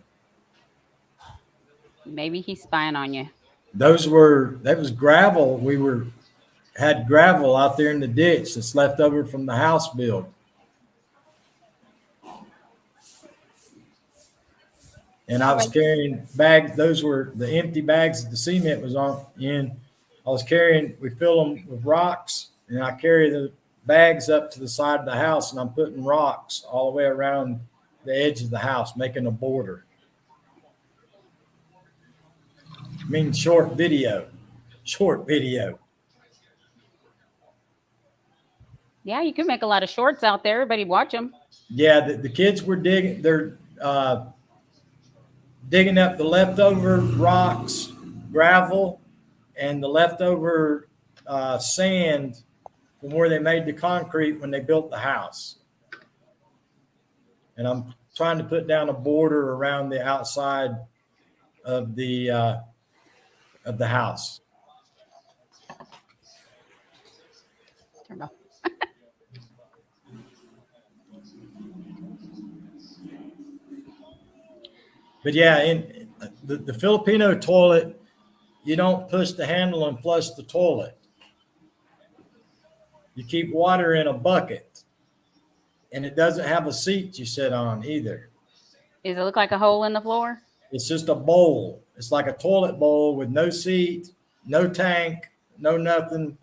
Maybe he's spying on you. That was gravel. Had gravel out there in the ditch that's left over from the house build. And I All was right. carrying bags. Those were the empty bags that the cement was on in. I was carrying, we fill them with rocks, and I carry the bags up to the side of the house, and I'm putting rocks all the way around the edge of the house, making a border. I mean, short video. Yeah, you can make a lot of shorts out there. Everybody watch them. Yeah, the kids were digging. They're digging up the leftover rocks, gravel, and the leftover sand from where they made the concrete when they built the house. And I'm trying to put down a border around the outside of the house. Turn off. But yeah, in the Filipino toilet, you don't push the handle and flush the toilet. You keep water in a bucket, and it doesn't have a seat you sit on either. Does it look like a hole in the floor? It's just a bowl. It's like a toilet bowl with no seat, no tank, no nothing.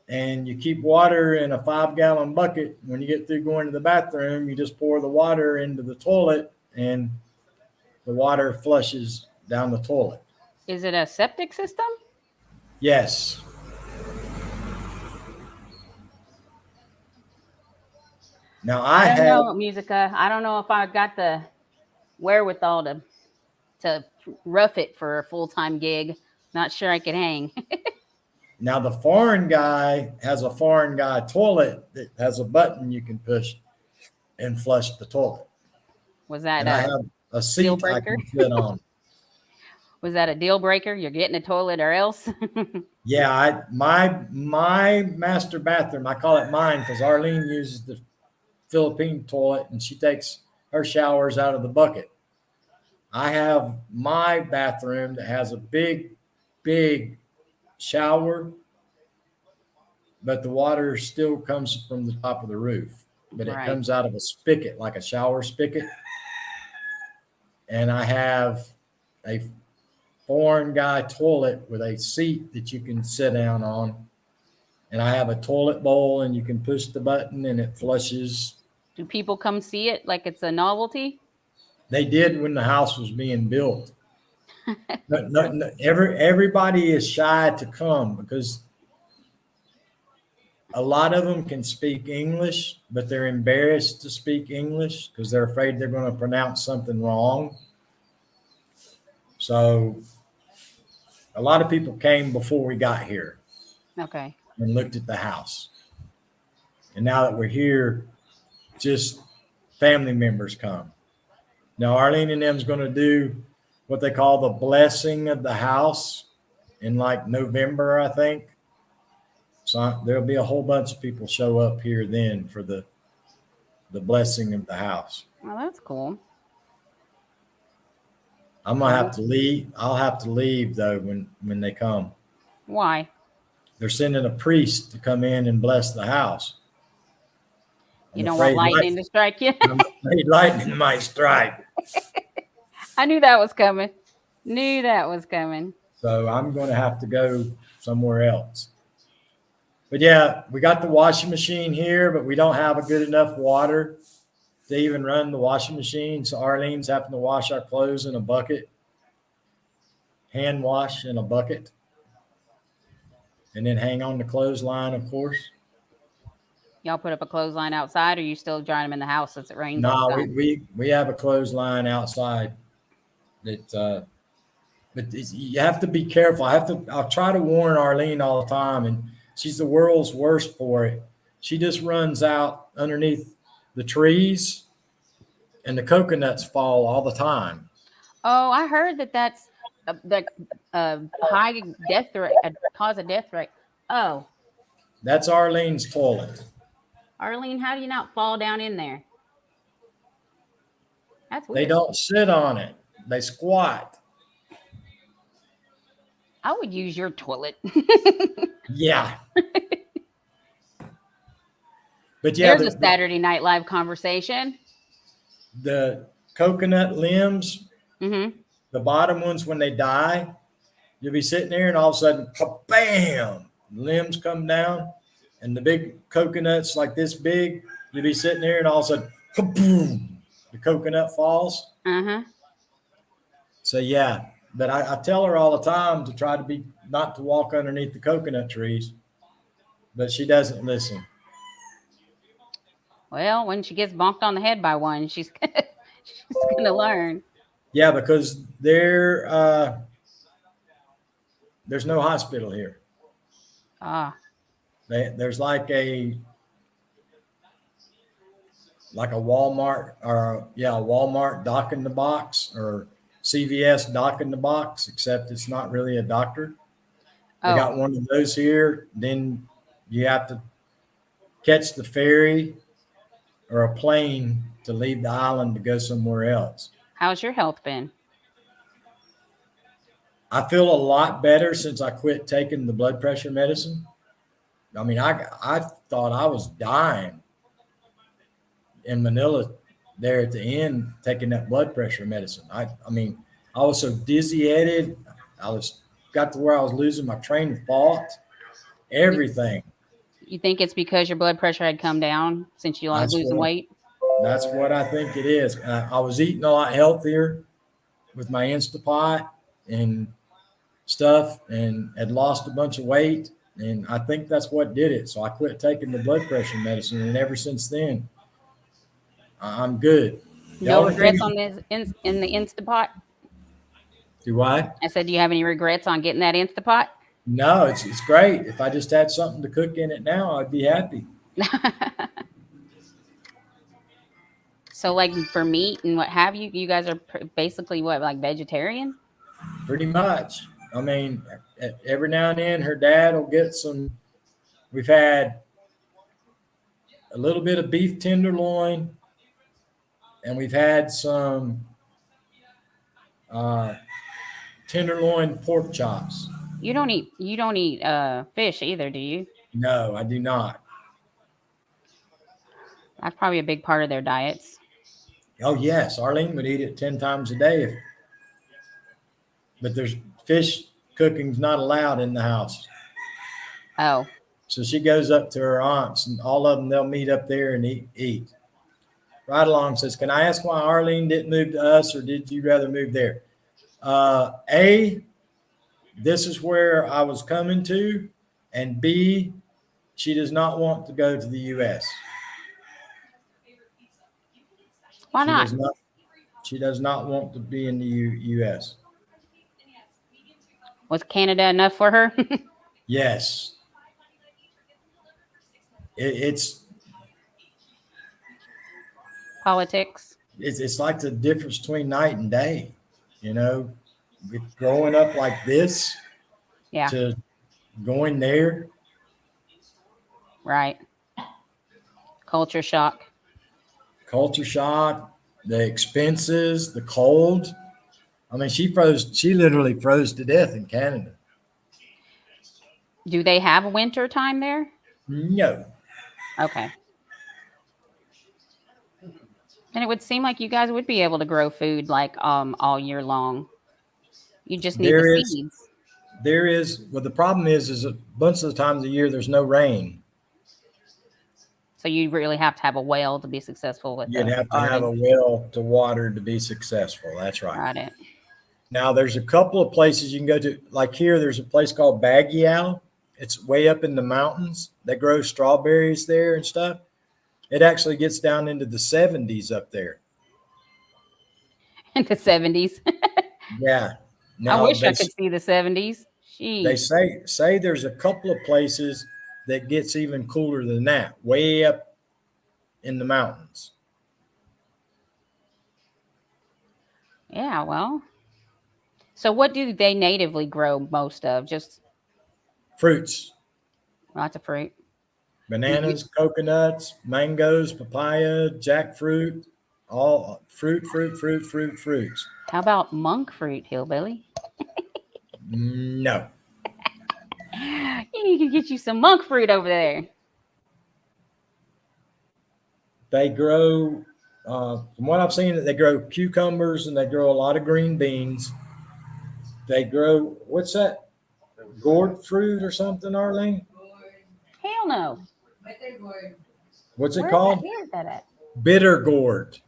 And you keep water in a 5-gallon bucket. When you get through going to the bathroom, you just pour the water into the toilet, and the water flushes down the toilet. Is it a septic system? Yes. Now I don't have know, Musica. I don't know if I got the wherewithal to rough it for a full-time gig. Not sure I could hang. now the foreign guy has a foreign guy toilet that has a button you can push and flush the toilet. Was that And I a have a deal seat I breaker? can sit on. Was that a deal breaker? You're getting a toilet or else? Yeah, my master bathroom, I call it mine because Arlene uses the Philippine toilet and she takes her showers out of the bucket. I have my bathroom that has a big shower, but the water still comes from the top of the roof, but it Right. comes out of a spigot, like a shower spigot. And I have a foreign guy toilet with a seat that you can sit down on. And I have a toilet bowl and you can push the button and it flushes. Do people come see it like it's a novelty? They did when the house was being built. Everybody is shy to come because a lot of them can speak English, but they're embarrassed to speak English because they're afraid they're going to pronounce something wrong. So a lot of people came before we got here Okay. and looked at the house. And now that we're here, just family members come. Now, Arlene and them's going to do what they call the blessing of the house in like November, I think. So there'll be a whole bunch of people show up here then for the blessing of the house. Well, that's cool. I'm gonna have to leave. I'll have to leave though when they come. Why? They're sending a priest to come in and bless the house. You don't want lightning to strike you? I'm afraid lightning might strike. I knew that was coming. Knew that was coming. So I'm going to have to go somewhere else. But yeah, we got the washing machine here, but we don't have a good enough water to even run the washing machine. So Arlene's having to wash our clothes in a bucket, hand wash in a bucket, and then hang on the clothesline, of course. Y'all put up a clothesline outside, or you still drying them in the house since it rains? No, we have a clothesline outside. That, but you have to be careful. I'll try to warn Arlene all the time, and she's the world's worst for it. She just runs out underneath the trees, and the coconuts fall all the time. Oh, I heard that's the high death rate, cause of death rate. Oh, That's Arlene's toilet. Arlene, how do you not fall down in there? That's weird. They don't sit on it. They squat. I would use your toilet. Yeah. But yeah, There's a Saturday Night Live conversation. the coconut limbs Mm-hmm. The bottom ones, when they die, you'll be sitting there and all of a sudden, bam, limbs come down. And the big coconuts like this big, you'll be sitting there and all of a sudden, boom, the coconut falls. Uh-huh. So yeah, but I tell her all the time to try to be not to walk underneath the coconut trees, but she doesn't listen. Well, when she gets bonked on the head by one, she's gonna learn. Yeah, because there's no hospital here. Ah, There's like a Walmart or yeah, a Walmart doc in the box or CVS doc in the box, except it's not really a doctor. They oh, got one of those here. Then you have to catch the ferry or a plane to leave the island to go somewhere else. how's your health been? I feel a lot better since I quit taking the blood pressure medicine. I mean, I thought I was dying in Manila there at the end taking that blood pressure medicine. I mean, I was so dizzy headed. I was got to where I was losing my train of thought. You, Everything. you think it's because your blood pressure had come down since you like That's losing what weight? that's what I think it is. I was eating a lot healthier with my Instapot and stuff, and had lost a bunch of weight. And I think that's what did it. So I quit taking the blood pressure medicine, and ever since then, I'm good. The No only thing regrets on this in the Instapot? do I? I said, do you have any regrets on getting that Instapot? No, it's great. If I just had something to cook in it now, I'd be happy. So, like for meat and what have you, you guys are basically what, like vegetarian? Pretty much. I mean, every now and then, her dad will get some. We've had a little bit of beef tenderloin, and we've had some uh, tenderloin pork chops. You don't eat fish either, do you? No, I do not. That's probably a big part of their diets. Oh yes, Arlene would eat it 10 times a day, but there's fish cooking's not allowed in the house. Oh, So she goes up to her aunts, and all of them they'll meet up there and eat. Right along says, "Can I ask why Arlene didn't move to us, or did you rather move there?" A, this is where I was coming to, and B, she does not want to go to the U.S. why She not? does not. She does not want to be in the U.S. Was Canada enough for her? Yes, it's Politics. it's like the difference between night and day, you know, with growing up like this Yeah, to going there. right. Culture shock. Culture shock, the expenses, the cold. I mean, she literally froze to death in Canada. Do they have winter time there? No, Okay. Then it would seem like you guys would be able to grow food like all year long. You just need the there is, seeds. well, the problem is a bunch of the times of the year there's no rain. So you really have to have a well to be successful with You'd the have to have a garden. well to water to be successful. That's right. Got it. Now, there's a couple of places you can go to. Like here, there's a place called Baguio. It's way up in the mountains. They grow strawberries there and stuff. It actually gets down into the 70s up there. In the 70s. Yeah. I Now wish I could see the 70s. they Jeez. say there's a couple of places that gets even cooler than that, way up in the mountains. Yeah, well. So what do they natively grow most of? Just Fruits, lots of fruit. bananas, coconuts, mangoes, papaya, jackfruit, all fruits. How about monk fruit, hillbilly? No. You need to get you some monk fruit over there. They grow From what I've seen, they grow cucumbers and they grow a lot of green beans. They grow, what's that? Gourd fruit or something, Arlene? Hell no. What's it Where is that? called? Where is that at? Bitter gourd.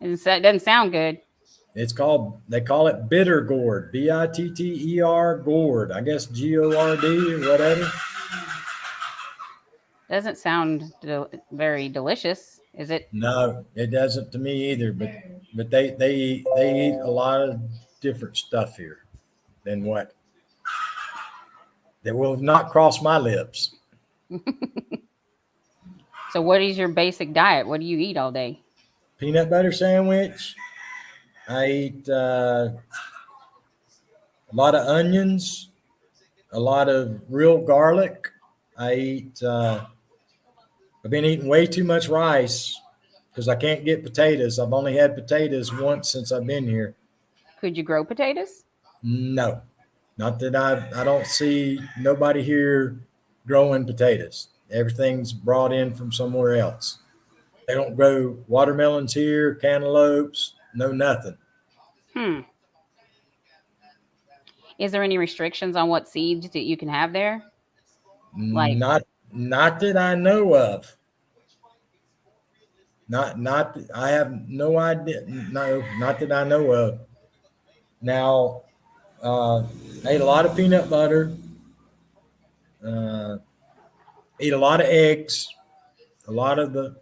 It doesn't sound good. It's called, they call it bitter gourd, Bitter gourd. I guess GORD or whatever. Doesn't sound very delicious. Is it? No, it doesn't to me either. But they eat a lot of different stuff here than what that will not cross my lips. So what is your basic diet? What do you eat all day? Peanut butter sandwich. I eat a lot of onions, a lot of real garlic. I eat. I've been eating way too much rice because I can't get potatoes. I've only had potatoes once since I've been here. Could you grow potatoes? No, not that I don't see nobody here growing potatoes. Everything's brought in from somewhere else. They don't grow watermelons here, cantaloupes, no nothing. Hmm. Is there any restrictions on what seeds that you can have there? Like, Not that I know of. I have no idea. No, not that I know of. Now, I ate a lot of peanut butter. Uh, Eat a lot of eggs. A lot of the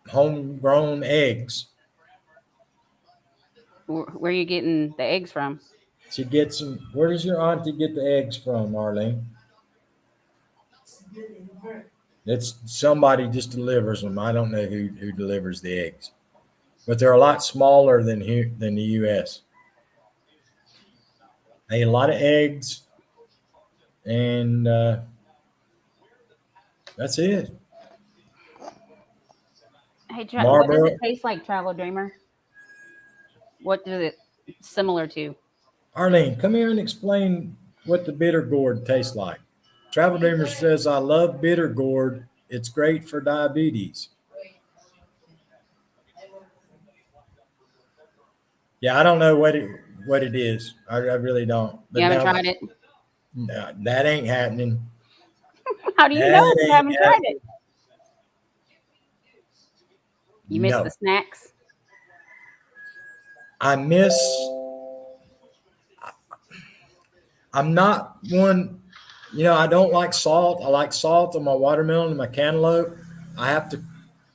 homegrown eggs. where are you getting the eggs from? She gets them. Where does your auntie get the eggs from, Arlene? It's somebody just delivers them. I don't know who delivers the eggs, but they're a lot smaller than here than the U.S. I ate a lot of eggs, and that's it. Hey, what does it Marlboro. taste like, Travel Dreamer? What does it similar to? Arlene, come here and explain what the bitter gourd tastes like. Travel Dreamer says, I love bitter gourd. It's great for diabetes. Yeah, I don't know what it is. I really don't. You But haven't now tried it? no, that ain't happening. How do you know That if you ain't haven't tried it? happening. You miss the No. snacks? I miss I'm not one, I don't like salt. I like salt on my watermelon and my cantaloupe. I have to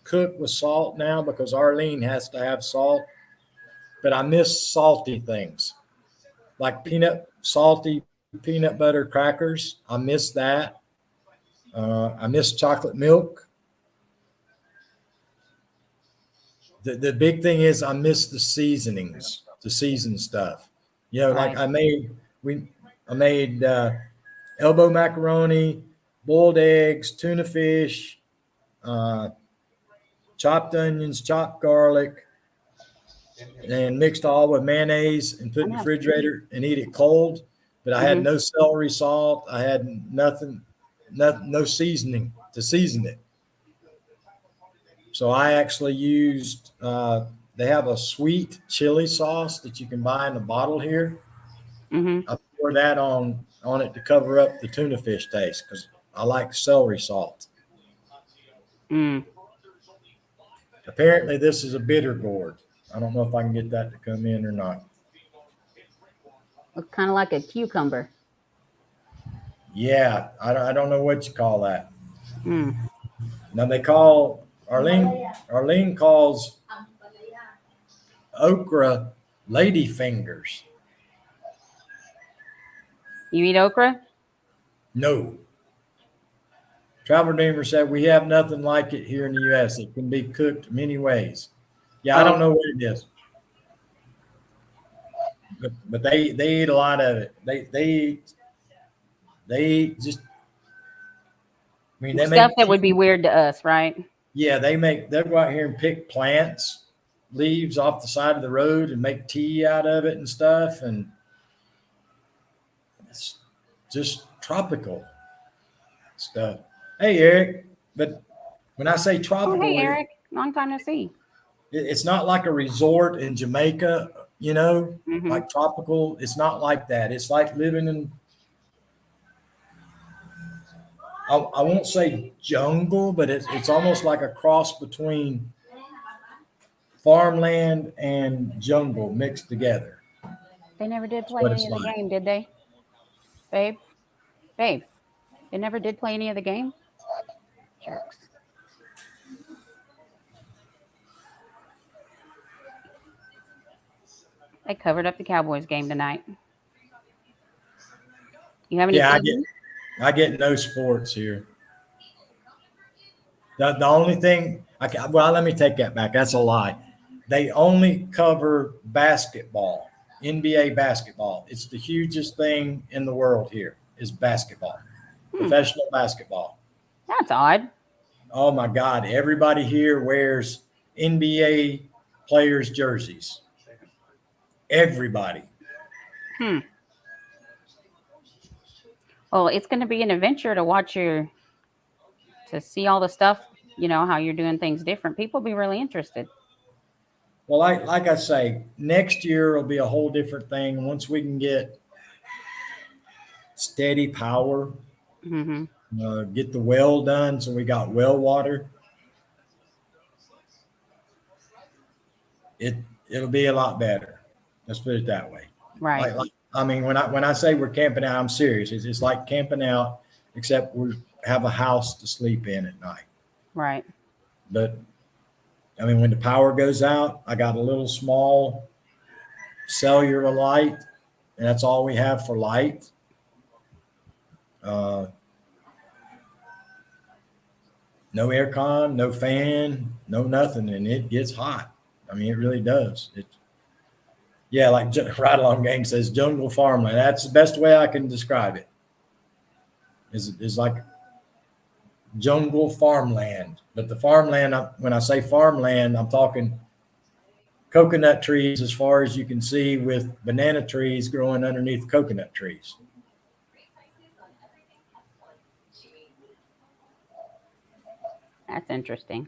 cook with salt now because Arlene has to have salt. But I miss salty things like salty peanut butter crackers. I miss that. I miss chocolate milk. The big thing is I miss the seasonings, the seasoned stuff. Like Right. I made elbow macaroni, boiled eggs, tuna fish, uh, chopped onions, chopped garlic, and mixed all with mayonnaise and put in I'm the having, refrigerator and eat it cold. But I had hmm no celery salt. I had nothing, no seasoning to season it. So I actually used. They have a sweet chili sauce that you can buy in a bottle here. hmm I pour that on it to cover up the tuna fish taste because I like celery salt. Mm. Apparently, this is a bitter gourd. I don't know if I can get that to come in or not. Looks kind of like a cucumber. Yeah, I don't know what you call that. Mm. Now they call Arlene calls okra lady fingers. You eat okra? No. Travel Dreamer said we have nothing like it here in the US. It can be cooked many ways. Yeah, I don't Oh, know what it is. But they eat a lot of it. They eat just they stuff make that would be weird to us, right? they'll go out here and pick plants, leaves off the side of the road and make tea out of it and stuff. And it's just tropical stuff. Hey, Eric. But when I say Oh, hey, tropical, Eric. Long time to see. It's not like a resort in Jamaica, Mm-hmm. like tropical. It's not like that. It's like living in, I won't say jungle, but it's almost like a cross between farmland and jungle mixed together. They never did That's play what any it's of the like. game, did they? Babe? Babe, they never did play any of the game? Jerks. They covered up the Cowboys game tonight. You have any Yeah, TV? I get no sports here. The only thing well, let me take that back. That's a lie. They only cover basketball, NBA basketball. It's the hugest thing in the world here is basketball, Hmm, professional basketball. that's odd. Oh my God. Everybody here wears NBA players' jerseys. Everybody. Hmm. Well, it's going to be an adventure to watch to see all the stuff, how you're doing things different. People will be really interested. Well, like I say, next year will be a whole different thing once we can get steady power, Mm-hmm. get the well done. So we got well water. It it'll be a lot better. Let's put it that way. Right, Like I mean, when I say we're camping out, I'm serious. It's like camping out, except we have a house to sleep in at night. right. But I mean, when the power goes out, I got a little small cellular light, and that's all we have for light. Uh, no aircon, no fan, no nothing, and it gets hot. I mean, it really does. Yeah, like Ride Along Gang says, jungle farmland. That's the best way I can describe it. Is like jungle farmland. But the farmland, when I say farmland, I'm talking coconut trees as far as you can see, with banana trees growing underneath coconut trees. That's interesting.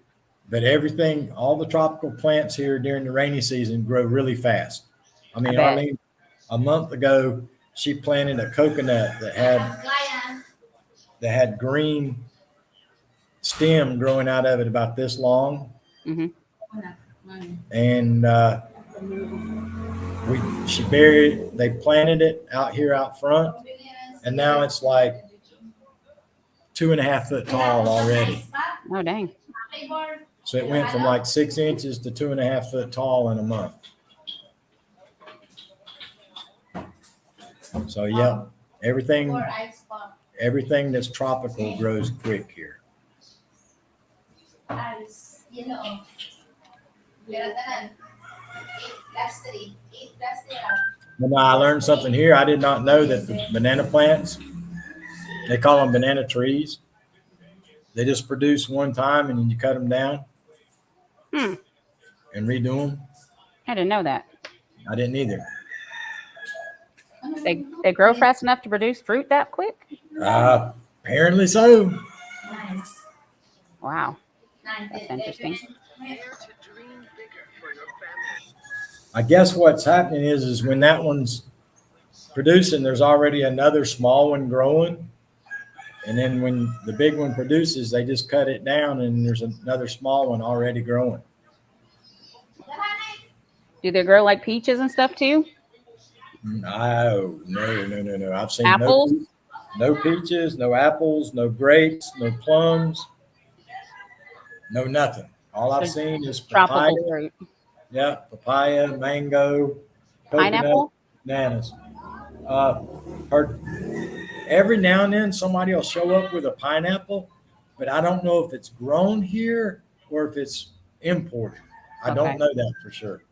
But everything, all the tropical plants here during the rainy season grow really fast. I I mean, bet. Arlene, a month ago, she planted a coconut that had green stem growing out of it about this long, Mm-hmm. and she buried. They planted it out here out front, and now it's like 2.5 foot tall already. Oh, dang. So it went from like 6 inches to 2.5 foot tall in a month. So yeah, everything that's tropical grows quick here. Well, now I learned something here. I did not know that the banana plants, they call them banana trees. They just produce one time and then you cut them down Hmm. and redo them. I didn't know that. I didn't either. They grow fast enough to produce fruit that quick? Apparently so. Wow. That's interesting. I guess what's happening is when that one's producing, there's already another small one growing. And then when the big one produces, they just cut it down and there's another small one already growing. Do they grow like peaches and stuff too? No. I've seen Apples? no peaches, no apples, no grapes, no plums, no nothing. All I've seen is papaya. Tropical fruit. Yeah, papaya, mango, coconut, Pineapple? bananas. Heard every now and then somebody will show up with a pineapple, but I don't know if it's grown here or if it's imported. I don't Okay. know that for sure.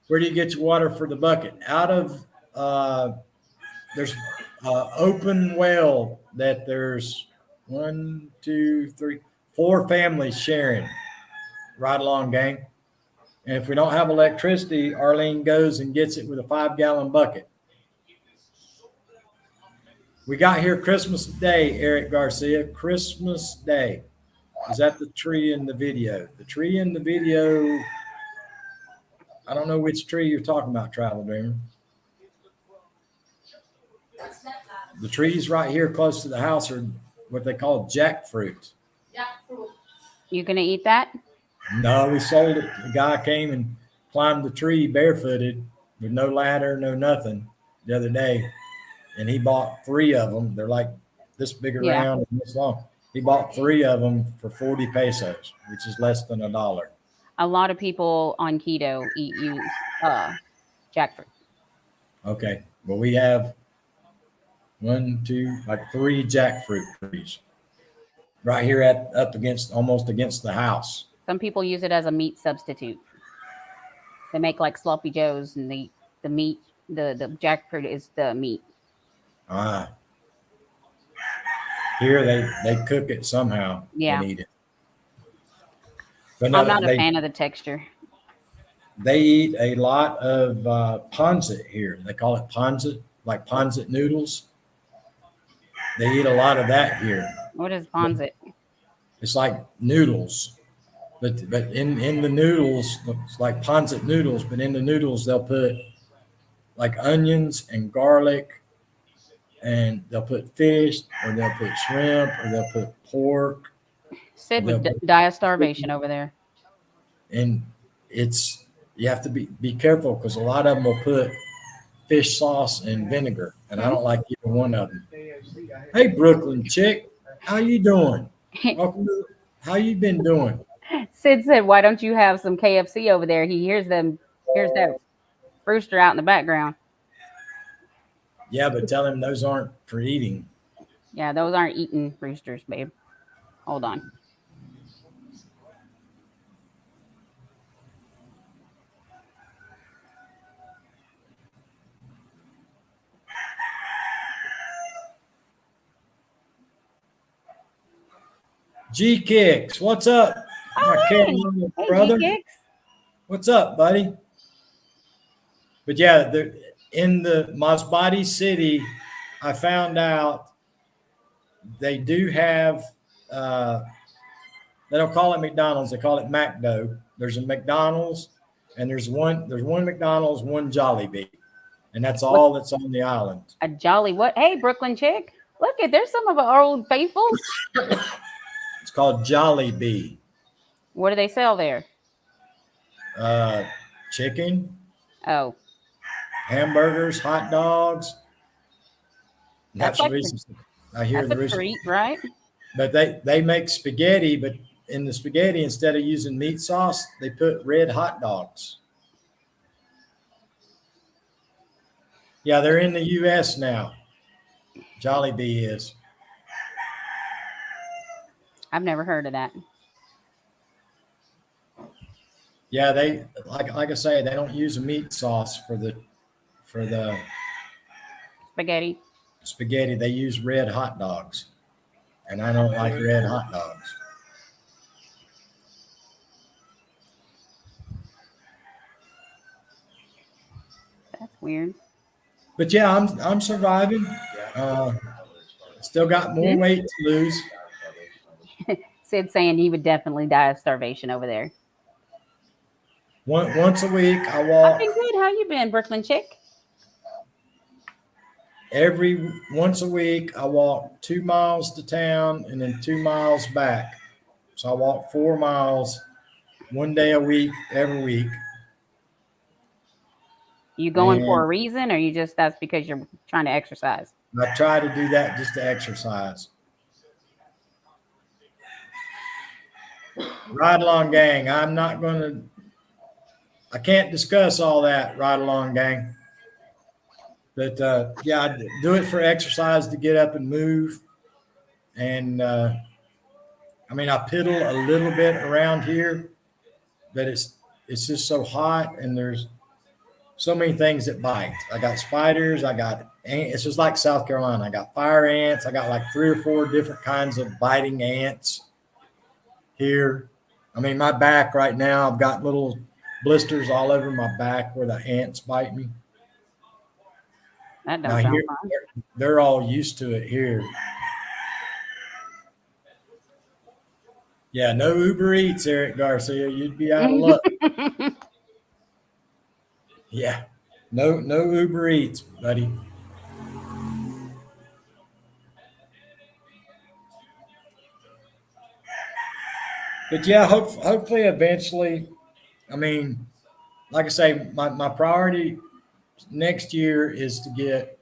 Where do you get your water for the bucket? Out of there's open well that there's 1, 2, 3, 4 families sharing. Ride Along Gang. And if we don't have electricity, Arlene goes and gets it with a 5-gallon bucket. We got here Christmas Day, Eric Garcia, Christmas Day. Is that the tree in the video? The tree in the video, I don't know which tree you're talking about, Travel Dreamer. The trees right here close to the house are what they call jackfruit. You gonna eat that? No, we sold it. The guy came and climbed the tree barefooted with no ladder, no nothing the other day. And he bought 3 of them. They're like this big Yeah. around and this long. He bought 3 of them for 40 pesos, which is less than $1. A lot of people on keto use jackfruit. Okay. Well, we have 1, 2, like 3 jackfruit trees right here at up against almost against the house. Some people use it as a meat substitute. They make like sloppy joes, and the meat, the jackfruit is the meat. Here they cook it somehow Yeah. and eat it. But I'm no, not a fan of the texture. they eat a lot of pancit here. They call it pancit, like pancit noodles. They eat a lot of that here. What is pancit? It's like noodles, but in the noodles, it's like pancit noodles. But in the noodles, they'll put like onions and garlic, and they'll put fish, or they'll put shrimp, or they'll put pork. Sid would die of starvation over there. And it's you have to be careful because a lot of them will put fish sauce and vinegar, and I don't like either one of them. Hey, Brooklyn chick, how you doing? Welcome to, how you been doing? Sid said, "Why don't you have some KFC over there?" He hears that rooster out in the background. Yeah, but tell him those aren't for eating. Yeah, those aren't eating roosters, babe. Hold on. G Kicks, what's up? Oh, My hey, Carolina hey, brother. G-Kicks. What's up, buddy? But yeah, in the Masbate city, I found out they do have. They don't call it McDonald's; they call it MacDo. There's a McDonald's, and there's one McDonald's, one Jollibee, and that's all that's on the island. A jolly what? Hey, Brooklyn chick. Look there's some of our old faithfuls. It's called Jollibee. What do they sell there? Chicken, Oh, hamburgers, hot dogs. That's That's the like reason I hear that's the a reason. treat, right? But they make spaghetti, but in the spaghetti, instead of using meat sauce, they put red hot dogs. Yeah, they're in the U.S. now. Jollibee is. I've never heard of that. Yeah, they like I say, they don't use a meat sauce for the Spaghetti. spaghetti. They use red hot dogs, and I don't like red hot dogs. That's weird. But yeah, I'm surviving. Still got more weight to lose. Sid saying he would definitely die of starvation over there. Once a week, I I've walk. been good. How you been, Brooklyn chick? Once a week, I walk 2 miles to town and then 2 miles back. So I walk 4 miles 1 day a week, every week. You going for a And reason, or you just that's because you're trying to exercise? I try to do that just to exercise. Ride along gang. I can't discuss all that, ride along gang. But yeah, I do it for exercise to get up and move. And I piddle a little bit around here, but it's just so hot and there's so many things that bite. I got spiders. I got ants. It's just like South Carolina. I got fire ants. I got like 3 or 4 different kinds of biting ants here. I mean, my back right now, I've got little blisters all over my back where the ants bite me. That Now don't sound here, fun. they're all used to it here. Yeah, no Uber Eats, Eric Garcia. You'd be out of luck. Yeah, no Uber Eats, buddy. But yeah, hopefully eventually. I mean, like I say, my priority next year is to get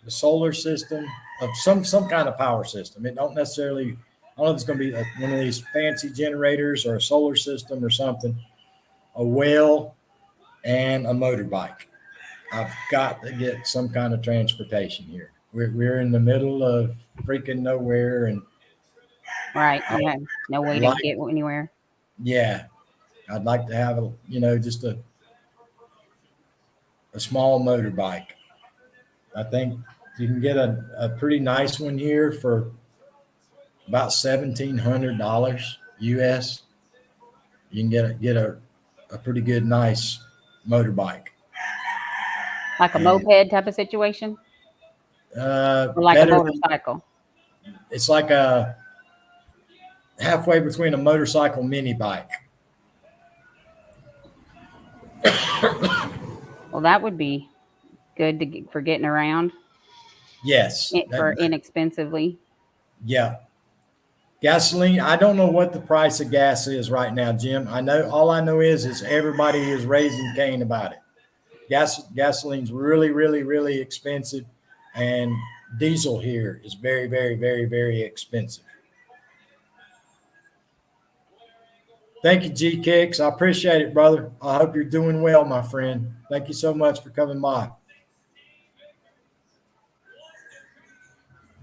the solar system of some kind of power system. It don't necessarily. I don't know if it's going to be one of these fancy generators or a solar system or something. A well and a motorbike. I've got to get some kind of transportation here. We're in the middle of freaking nowhere, and Right. I Yeah. No way to like, get anywhere. yeah, I'd like to have just a small motorbike. I think you can get a pretty nice one here for about $1,700 US. You can get a pretty good, nice motorbike. Like a And moped type of situation, or like a better, motorcycle. it's like a halfway between a motorcycle mini bike. Well, that would be good to get, for getting around Yes. for inexpensively. Yeah. Gasoline. I don't know what the price of gas is right now, Jim. All I know is everybody is raising Cain about it. Gasoline's really, really, really expensive, and diesel here is very, very, very, very expensive. Thank you, G Kicks. I appreciate it, brother. I hope you're doing well, my friend. Thank you so much for coming by.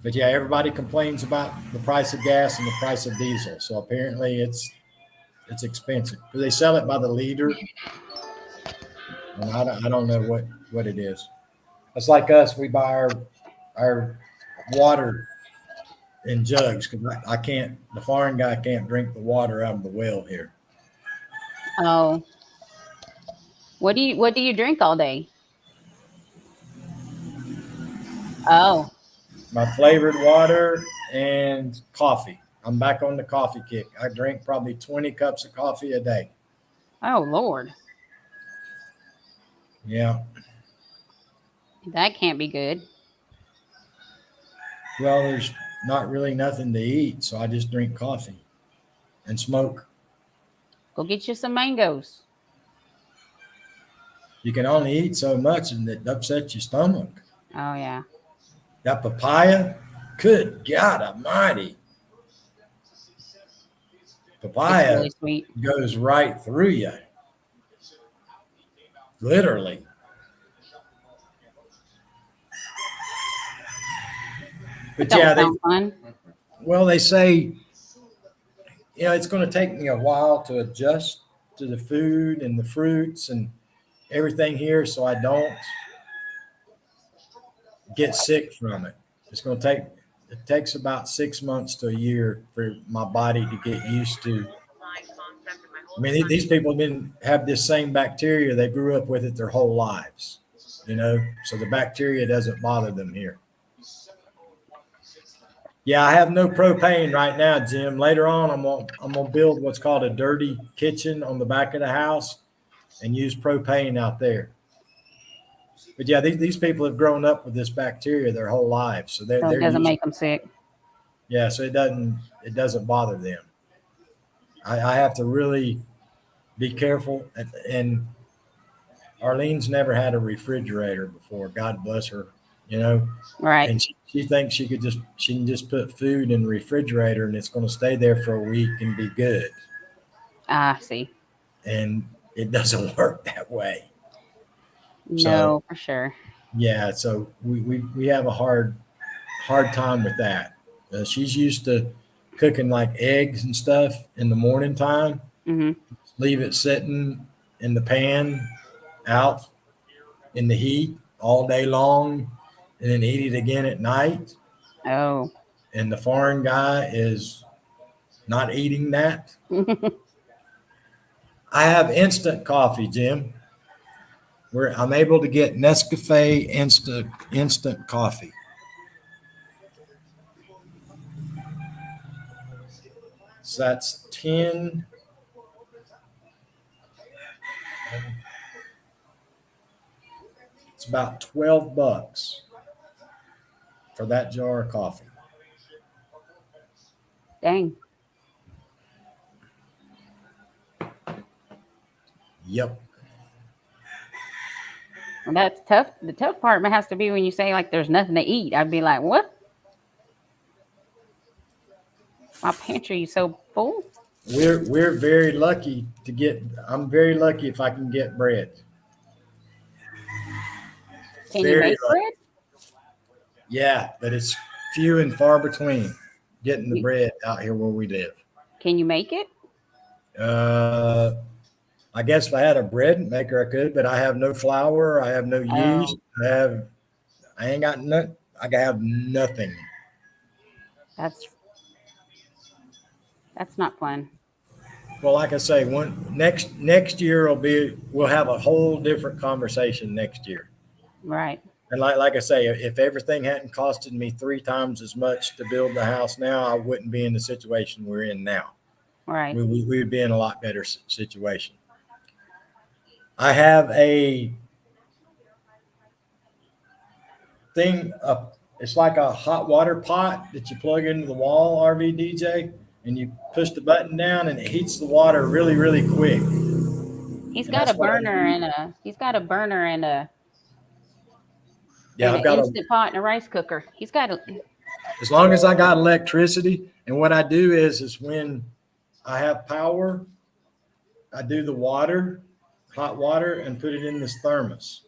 But yeah, everybody complains about the price of gas and the price of diesel. So apparently it's expensive. Do they sell it by the liter? And I don't know what it is. It's like us. We buy our water in jugs because I can't. The foreign guy can't drink the water out of the well here. Oh, what do you drink all day? Oh, My flavored water and coffee. I'm back on the coffee kick. I drink probably 20 cups of coffee a day. oh Lord, Yeah. that can't be good. Well, there's not really nothing to eat, so I just drink coffee and smoke. Go get you some mangoes. You can only eat so much and it upsets your stomach. Oh yeah. That papaya, good God Almighty. It's Papaya really sweet. goes right through you. Literally. But Don't yeah, sound fun. they say, it's going to take me a while to adjust to the food and the fruits and everything here so I don't get sick from it. It takes about 6 months to a year for my body to get used to. I mean, these people have this same bacteria. They grew up with it their whole lives, so the bacteria doesn't bother them here. Yeah, I have no propane right now, Jim. Later on, I'm gonna build what's called a dirty kitchen on the back of the house and use propane out there. But yeah, these people have grown up with this bacteria their whole lives, so So it they're doesn't used. make them sick. Yeah, so it doesn't bother them. I have to really be careful, and Arlene's never had a refrigerator before. God bless her, Right. and she thinks she can just put food in the refrigerator and it's going to stay there for a week and be good, Ah, see. and it doesn't work that way. So No, for sure. yeah, so we have a hard time with that. She's used to cooking like eggs and stuff in the morning time, Hmm. leave it sitting in the pan out in the heat all day long, and then eat it again at night. Oh. And the foreign guy is not eating that. I have instant coffee, Jim, where I'm able to get Nescafe instant coffee. So that's 10. It's about $12 for that jar of coffee. Dang. Yep. Well, that's tough. The tough part has to be when you say like there's nothing to eat. I'd be like, what? My pantry is so full. We're very lucky to get. I'm very lucky if I can get bread. Can you Very make lucky. bread? Yeah, but it's few and far between getting the You- bread out here where we live. Can you make it? Uh, I guess if I had a bread maker, I could, but I have no flour. I have no yeast. Oh, I ain't got nothing. I have nothing. that's not fun. Well, like I say, next year we'll have a whole different conversation next year. Right. And like I say, if everything hadn't costed me 3 times as much to build the house now, I wouldn't be in the situation we're in now. Right. We would be in a lot better situation. I have a thing, it's like a hot water pot that you plug into the wall, RV DJ, and you push the button down and it heats the water really, really quick. He's And got a that's what I burner use. and Yeah, an I've got instant pot and a rice cooker. He's got a as long as I got electricity. And what I do is when I have power, I do the water, hot water, and put it in this thermos.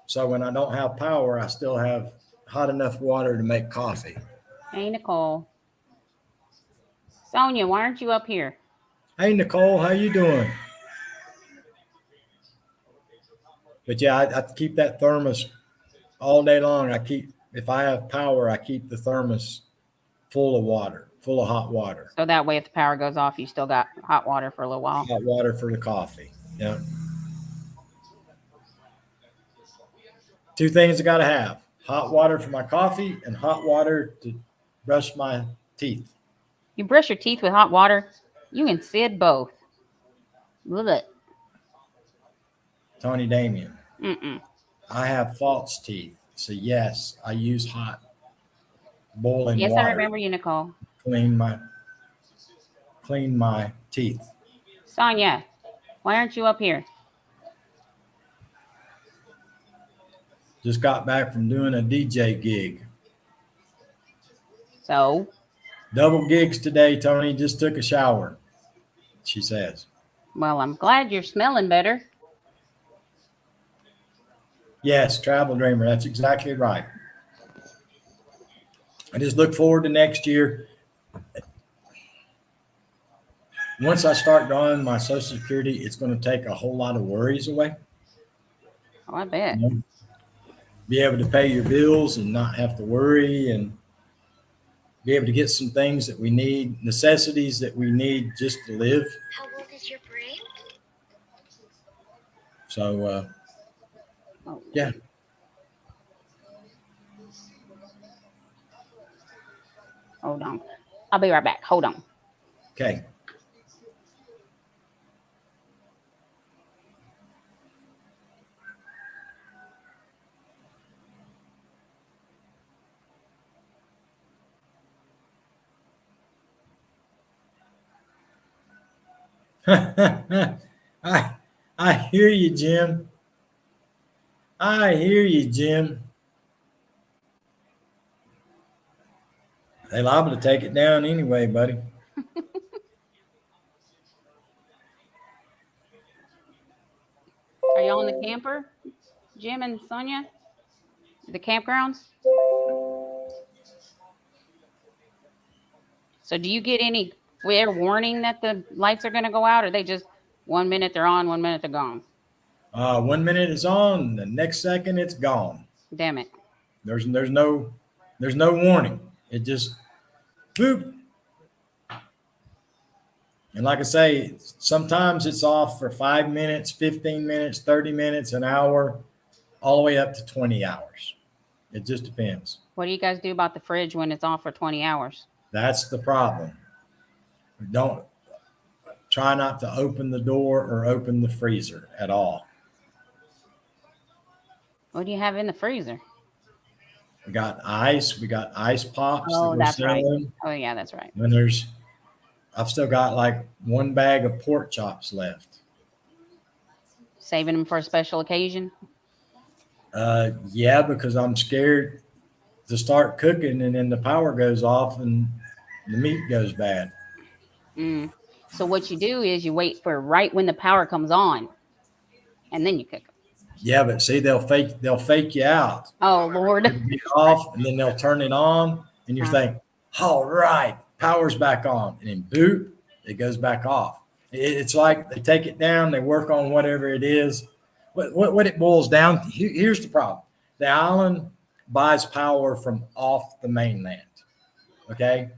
So when I don't have power, I still have hot enough water to make coffee. Hey Nicole. Sonia, why aren't you up here? Hey, Nicole, how you doing? But yeah, I keep that thermos all day long. If I have power, I keep the thermos full of water, full of hot water. So that way if the power goes off, you still got hot water for a little while. Hot water for the coffee. Yeah. 2 things I got to have: hot water for my coffee and hot water to brush my teeth. You brush your teeth with hot water, you can sit both. Look. Tony Damien, Mm-mm. I have false teeth. So yes, I use hot boiling Yes, I water remember you, Nicole. to clean my teeth. Sonia, why aren't you up here? Just got back from doing a DJ gig. So, Double gigs today, Tony. Just took a shower, she says. well, I'm glad you're smelling better. Yes, travel dreamer. That's exactly right. I just look forward to next year. Once I start drawing my Social Security, it's going to take a whole lot of worries away. Oh, I bet. You know? Be able to pay your bills and not have to worry, and be able to get some things that we need, necessities that we need just to live. How old is your brain? So, Oh, yeah. hold on. I'll be right back. Hold on. Okay. I hear you, Jim. I hear you, Jim. They liable to take it down anyway, buddy. Are y'all in the camper? Jim and Sonia? The campgrounds? So do you get any clear warning that the lights are going to go out, or they just 1 minute they're on, 1 minute they're gone? 1 minute it's on, the next second it's gone. Damn it. There's no warning. It just boop. And like I say, sometimes it's off for 5 minutes, 15 minutes, 30 minutes, an hour, all the way up to 20 hours. It just depends. What do you guys do about the fridge when it's off for 20 hours? That's the problem. Don't try not to open the door or open the freezer at all. What do you have in the freezer? We got ice. We got ice pops that Oh, we're that's right. selling. Oh, yeah, that's right. And I've still got like one bag of pork chops left. Saving them for a special occasion. Yeah, because I'm scared to start cooking and then the power goes off and the meat goes bad. Mm. So what you do is you wait for right when the power comes on, and then you cook them. Yeah, but see, they'll fake you out. Oh Lord. It'll be off, and then they'll turn it on, and you're thinking, "All right, power's back on," and then boop, it goes back off. It's like they take it down, they work on whatever it is. What it boils down. Here's the problem: the island buys power from off the mainland. Okay,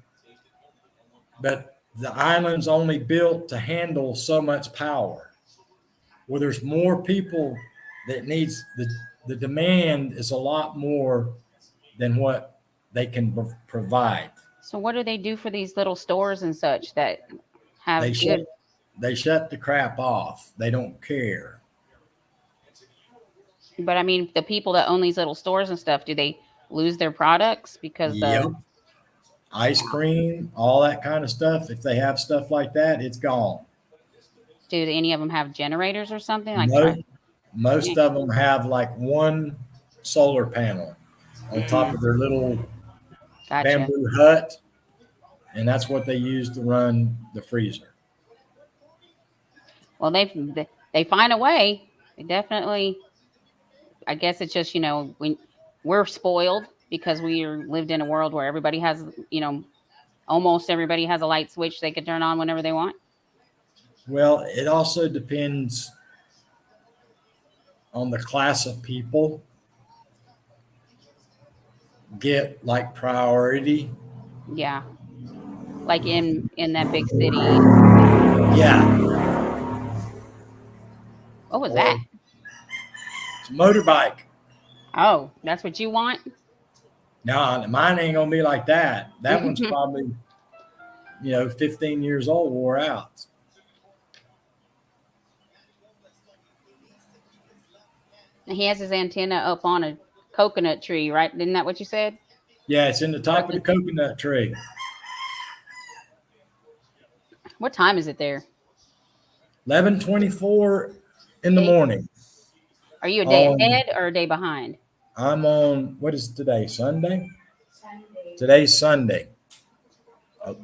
but the island's only built to handle so much power. Well, there's more people that needs the demand is a lot more than what they can provide. So what do they do for these little stores and such that have They good? shut the crap off. They don't care. But I mean, the people that own these little stores and stuff, do they lose their products because Yep. the? Ice cream, all that kind of stuff. If they have stuff like that, it's gone. Do any of them have generators or something like? Most of them have like one solar panel on top of their little Gotcha. bamboo hut, and that's what they use to run the freezer. Well, they find a way. They definitely. I guess it's just we're spoiled because we lived in a world where everybody has almost everybody has a light switch they can turn on whenever they want. Well, it also depends on the class of people get like priority. Yeah, like in that big city. Yeah. What was Or that? it's a motorbike. Oh, that's what you want? No, mine ain't gonna be like that. That one's probably 15 years old, wore out. He has his antenna up on a coconut tree, right? Isn't that what you said? Yeah, it's in the top of the coconut tree. What time is it there? 11:24 in the morning. Are you a day ahead or a day behind? I'm on, what is today? Sunday? Today's Sunday. Oh,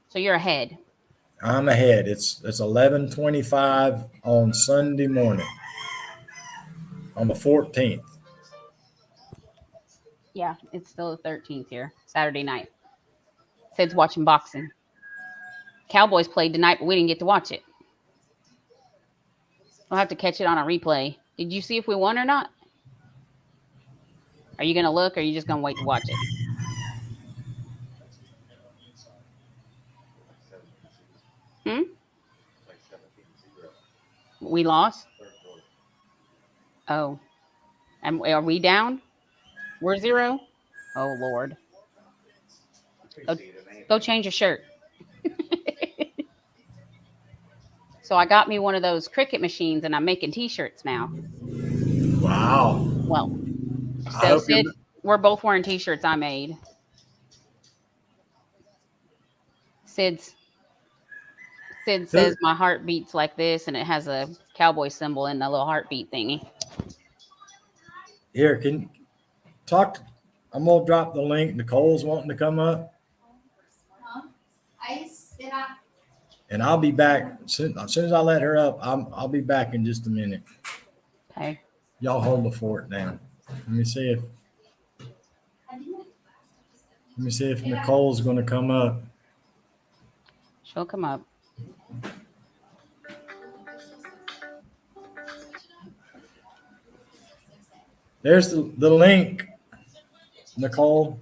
So you're ahead. I'm ahead. It's 11:25 on Sunday morning, on the 14th. Yeah, it's still the 13th here, Saturday night. Sid's watching boxing. Cowboys played tonight, but we didn't get to watch it. We'll have to catch it on a replay. Did you see if we won or not? Are you going to look or are you just going to wait to watch it? We lost? Oh. And are we down? We're 0? Oh, Lord. Go change your shirt. So I got me one of those Cricut machines and I'm making t-shirts now. Wow. Well, so Sid, we're both wearing t-shirts I made. Sid says my heart beats like this and it has a cowboy symbol and a little heartbeat thingy. Here, can you talk? I'm going to drop the link. Nicole's wanting to come up. And I'll be back as soon as I let her up. I'll be back in just a minute. Okay. Y'all hold the fort down. Let me see if Nicole's going to come up. She'll come up. There's the link, Nicole.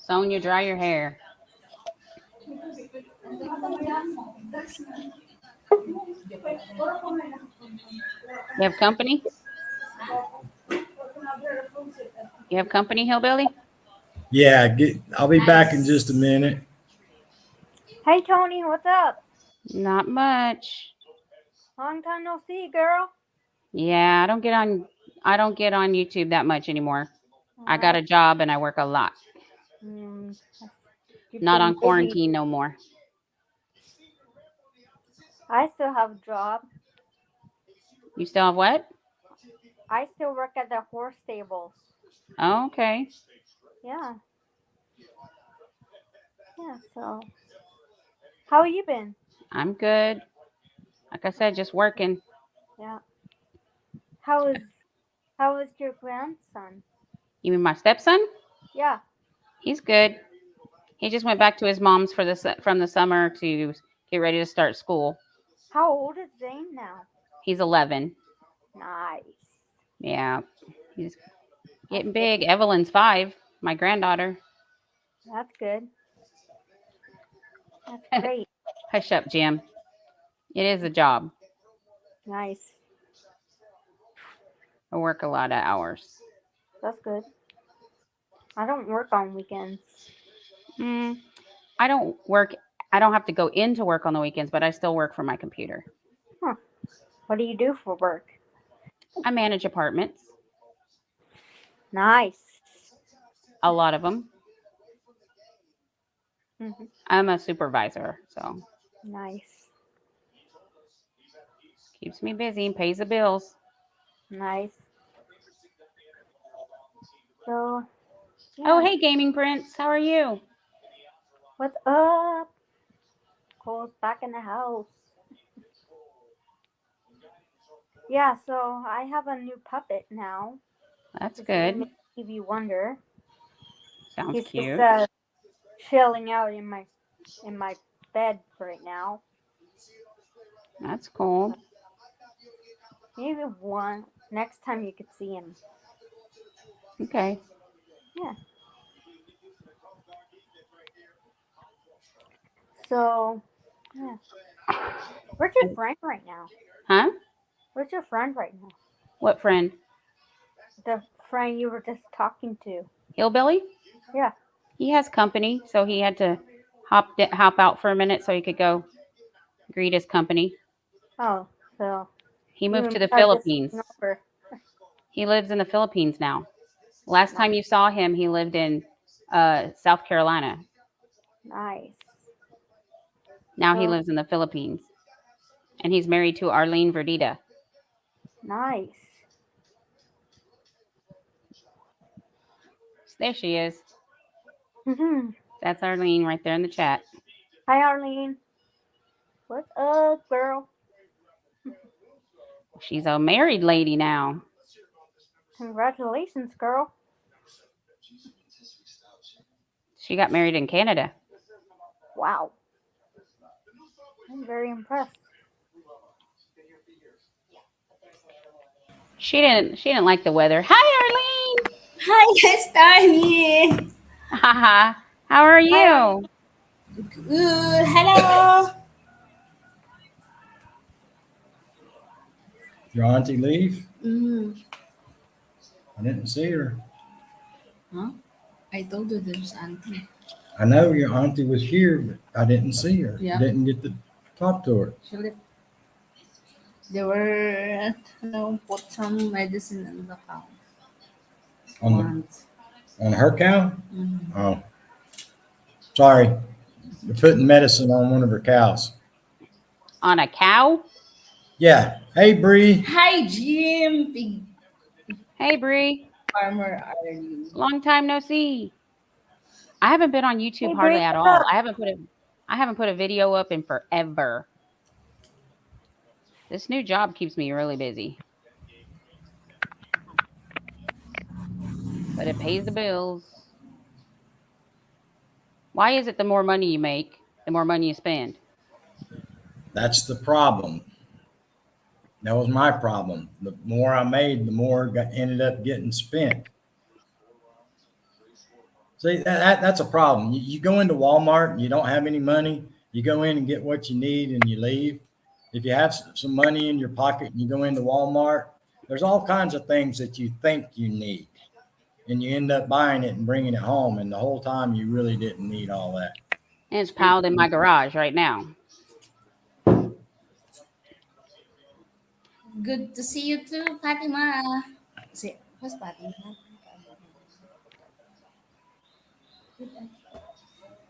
Sonia, dry your hair. You have company? You have company, Hillbilly? Yeah, I'll be back in just a minute. Hey Tony, what's up? Not much. Long time no see, girl. Yeah, I don't get on YouTube that much anymore. I got a Alright. job and I work a lot. Mm, you've Not been on busy. quarantine no more. I still have a job. You still have what? I still work at the horse stables. Oh, okay. Yeah. Yeah, so how you been? I'm good. Like I said, just working. Yeah. How is your grandson? You mean my stepson? Yeah. He's good. He just went back to his mom's from the summer to get ready to start school. How old is Zane now? He's 11. Nice. Yeah, he's That's getting good. big. Evelyn's 5, my granddaughter. That's good. That's great. Hush up, Jim. It is a job. Nice. I work a lot of hours. That's good. I don't work on weekends. Mm, I don't work. I don't have to go into work on the weekends, but I still work for my computer. Huh. What do you do for work? I manage apartments, Nice. a lot of them. Hmm. I'm a supervisor, so Nice. keeps me busy and pays the bills. Nice. So, Oh, yeah. hey, Gaming Prince, how are you? What's up? Cole's back in the house. Yeah, so I have a new puppet now. That's His good. name is Stevie Wonder. Sounds He's cute. just chilling out in my bed right now. That's cool. Maybe one next time you could see him. Okay. Yeah. So, yeah. Where's your friend right now? Huh? Where's your friend right now? What friend? The friend you were just talking to. Hillbilly? Yeah. He has company, so he had to hop out for a minute so he could go greet his company. Oh, so He you moved and to me the are just Philippines. sitting over. He lives in the Philippines now. Last Nice. time you saw him, he lived in South Carolina. Nice. Now he So lives in the Philippines. And he's married to Arlene Verdita. nice. There she is. Hi, That's Arlene right there in the chat. Arlene. What's up, girl? She's a married lady now. Congratulations, girl. She got married in Canada. Wow. I'm very impressed. She didn't like the weather. Hi, Arlene. Hi, yes, Tanya. Haha. How are Hi, Arlene. you? Good. Hello. Your auntie leave? Mm. I didn't see her. Huh? I told you there's auntie. I know your auntie was here, but I didn't see her. Yeah. Didn't get to talk to her. She left. They were, put some medicine in the house. On Once. on her cow? Mhm. Oh, sorry. You're putting medicine on one of her cows. On a cow? Yeah. Hey, Bree. Hi, Jim. Big Hey, Bree. farmer are you? Long time no see. I haven't been on YouTube Hey, hardly Bree, at what's all. up? I haven't put a video up in forever. This new job keeps me really busy. But it pays the bills. Why is it the more money you make, the more money you spend? That's the problem. That was my problem. The more I made, the more ended up getting spent. See, that's a problem. You go into Walmart and you don't have any money. You go in and get what you need and you leave. If you have some money in your pocket and you go into Walmart, there's all kinds of things that you think you need, and you end up buying it and bringing it home, and the whole time you really didn't need all that. And it's piled in my garage right now. Good to see you too, Fatima. Say, who's Fatima?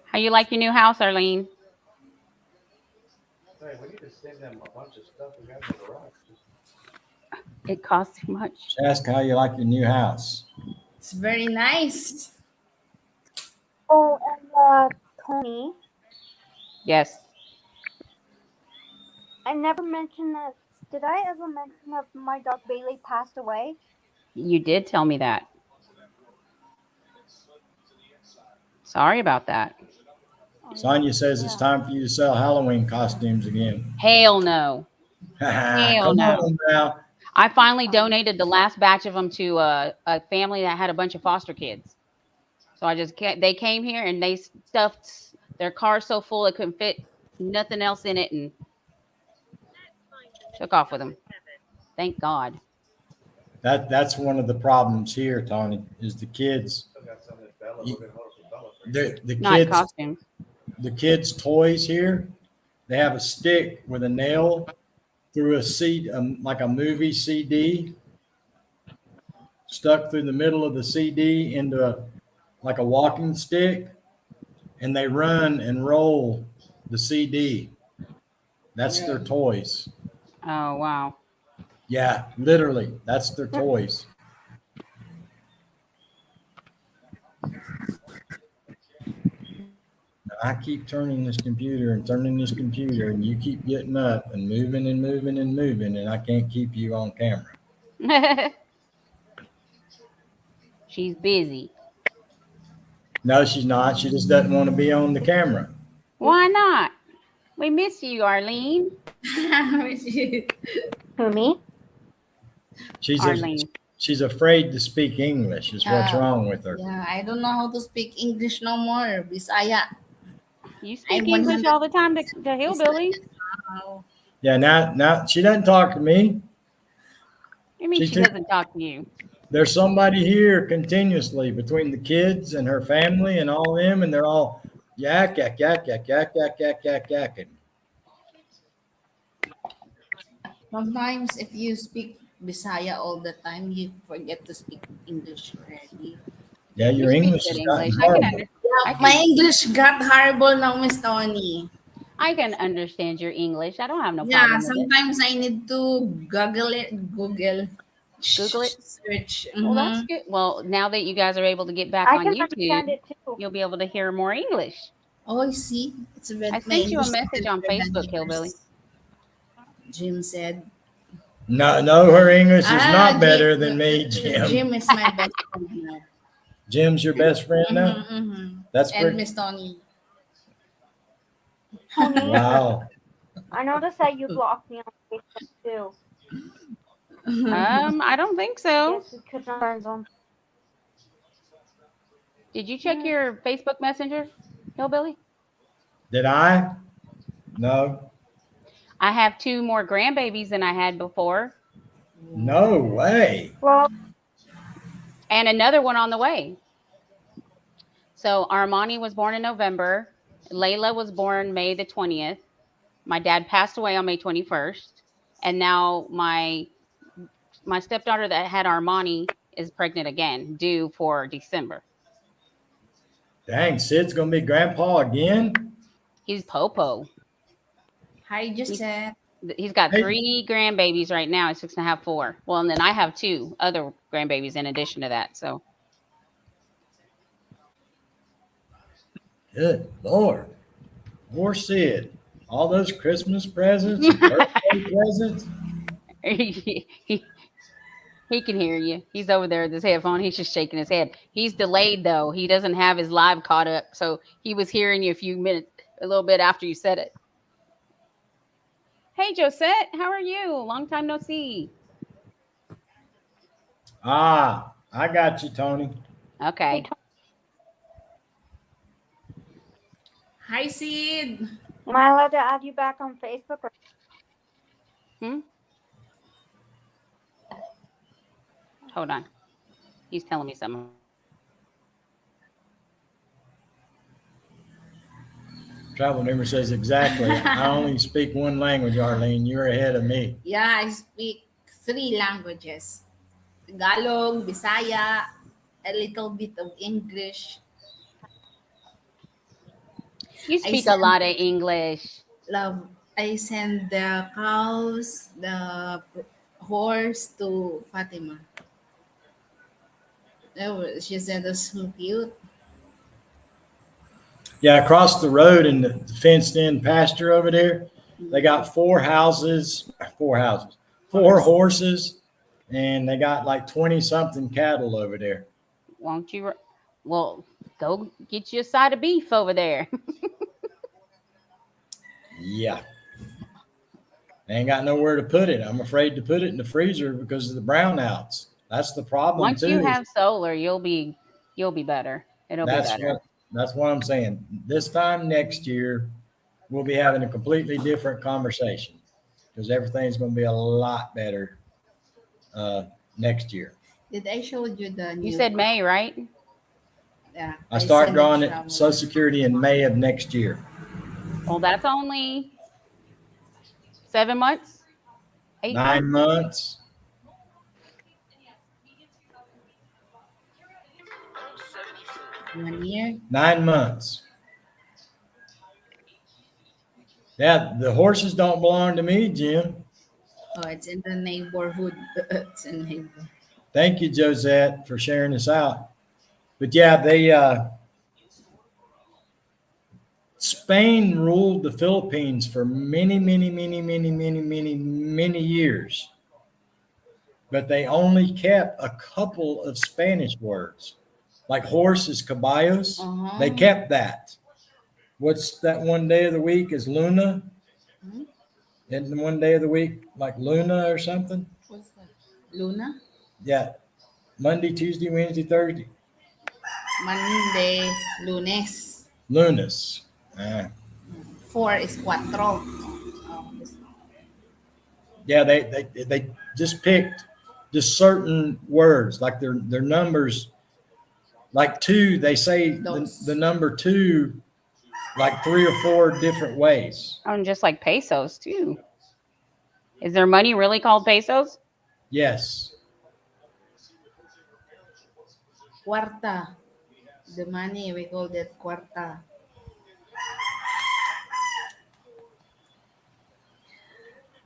How you like your new house, Arlene? Hey, we need to send them a bunch of stuff we got in the garage. It costs too much. Just ask how you like your new house. It's very nice. Oh, and Tony, Yes, I never mentioned that. Did I ever mention that my dog Bailey passed away? you did tell me that. Sorry about that. Oh, Sonia says it's yeah. time for you to sell Halloween costumes again. Hell no. Hell Come no. on now. I finally donated the last batch of them to a family that had a bunch of foster kids. So they came here and they stuffed their car so full it couldn't fit nothing else in it and took off with them. Thank God. That's one of the problems here, Tony, is the kids. Still got some of this Bella. You- We're gonna hold some Bella for you. The Not kids costumes. the kids' toys here, they have a stick with a nail through a seat, like a movie CD, stuck through the middle of the CD into like a walking stick, and they run and roll the CD. That's their toys. Oh wow. Yeah, literally, that's their toys. I keep turning this computer and turning this computer, and you keep getting up and moving and moving and moving, and I can't keep you on camera. She's busy. No, she's not. She just doesn't want to be on the camera. Why not? We miss you, Arlene. Who, me? She's Arlene. she's afraid to speak English. Is what's Uh, wrong with her. Yeah, I don't know how to speak English no more. Bisaya. You speak I'm English 100 all the time to hillbilly. now. Yeah, now she doesn't talk to me. I mean, She she took- doesn't talk to you. There's somebody here continuously between the kids and her family and all them, and they're all yak yak yak yak yak yak yak yak yakking. Sometimes if you speak Bisaya all the time, you forget to speak English already. Yeah, You your speak English good has gotten English. horrible. My English got horrible now, Miss Tony. I can understand your English. I don't have no Yeah, problem with it. sometimes I need to Google it. Google it. Search. Well, that's good. Well, now that you guys are able to get back I on can YouTube, understand it too. you'll be able to hear more English. Oh, I see. It's a bit. I My sent you a English is message on better than Facebook, Hillbilly. yours. Jim said. No, her English is not better Jim, than me, Jim. Jim is my best friend now. Jim's your best friend now. That's And pretty. Miss Tony. Tony, Wow. I noticed that you blocked me on Facebook too. I don't think so. Guess we could not friends on. Did you check your Facebook Messenger, Hillbilly? Did I? No. I have 2 more grandbabies than I had before, No way. Well, and another one on the way. So Armani was born in November. Layla was born May the 20th. My dad passed away on May 21st. And now my stepdaughter that had Armani is pregnant again, due for December. Dang, Sid's gonna be grandpa again. He's Popo. Hi, Josette. He's got Hey. 3 grandbabies right now. He's 6.5, 4. Well, and then I have 2 other grandbabies in addition to that. So Good Lord. Poor Sid. All those Christmas presents, birthday presents. he can hear you. He's over there with his headphone. He's just shaking his head. He's delayed though. He doesn't have his live caught up. So he was hearing you a little bit after you said it. Hey Josette, how are you? Long time no see. Ah, I got you, Tony. Okay. Hi, Sid. am I allowed to add you back on Facebook? Or Hold on. He's telling me something. Travel Neighbor says exactly. I only speak one language, Arlene. You're ahead of me. Yeah, I speak 3 languages. Tagalog, Bisaya, a little bit of English. You I speak a send lot of English. love. I send the cows, the horse to Fatima. Oh, she said it's so cute. Yeah, across the road in the fenced in pasture over there, they got 4 Horse. horses, and they got like 20 something cattle over there. Won't you? Well, go get you a side of beef over there. Yeah. I ain't got nowhere to put it. I'm afraid to put it in the freezer because of the brownouts. That's the problem Once you too. have solar, you'll be better. It'll be That's better. what I'm saying. This time next year, we'll be having a completely different conversation because everything's going to be a lot better next year. Did I show you the new? You said May, right? Yeah, I start send drawing the it travel. Social Security in May of next year. Well, that's only 7 months, 8 9 months. months. One year. 9 months. Yeah, the horses don't belong to me, Jim. Oh, it's in the neighborhood. It's in neighbor. Thank you, Josette, for sharing this out. But yeah, they Spain ruled the Philippines for many, many, many, many, many, many, many years. But they only kept a couple of Spanish words, like horse is caballos. Uh-huh. They kept that. What's that one day of the week is Luna? Hmm? Isn't one day of the week like Luna or something? What's that? Luna? Yeah. Monday, Tuesday, Wednesday, Thursday. Monday, Lunes. Lunas. 4 is cuatro. Oh, Yeah, they just picked just certain words, like their numbers. Like 2, they say the number 2 like 3 or 4 different ways. Oh, and just like pesos too. Is their money really called pesos? Yes. Cuarta. The money, we call that cuarta.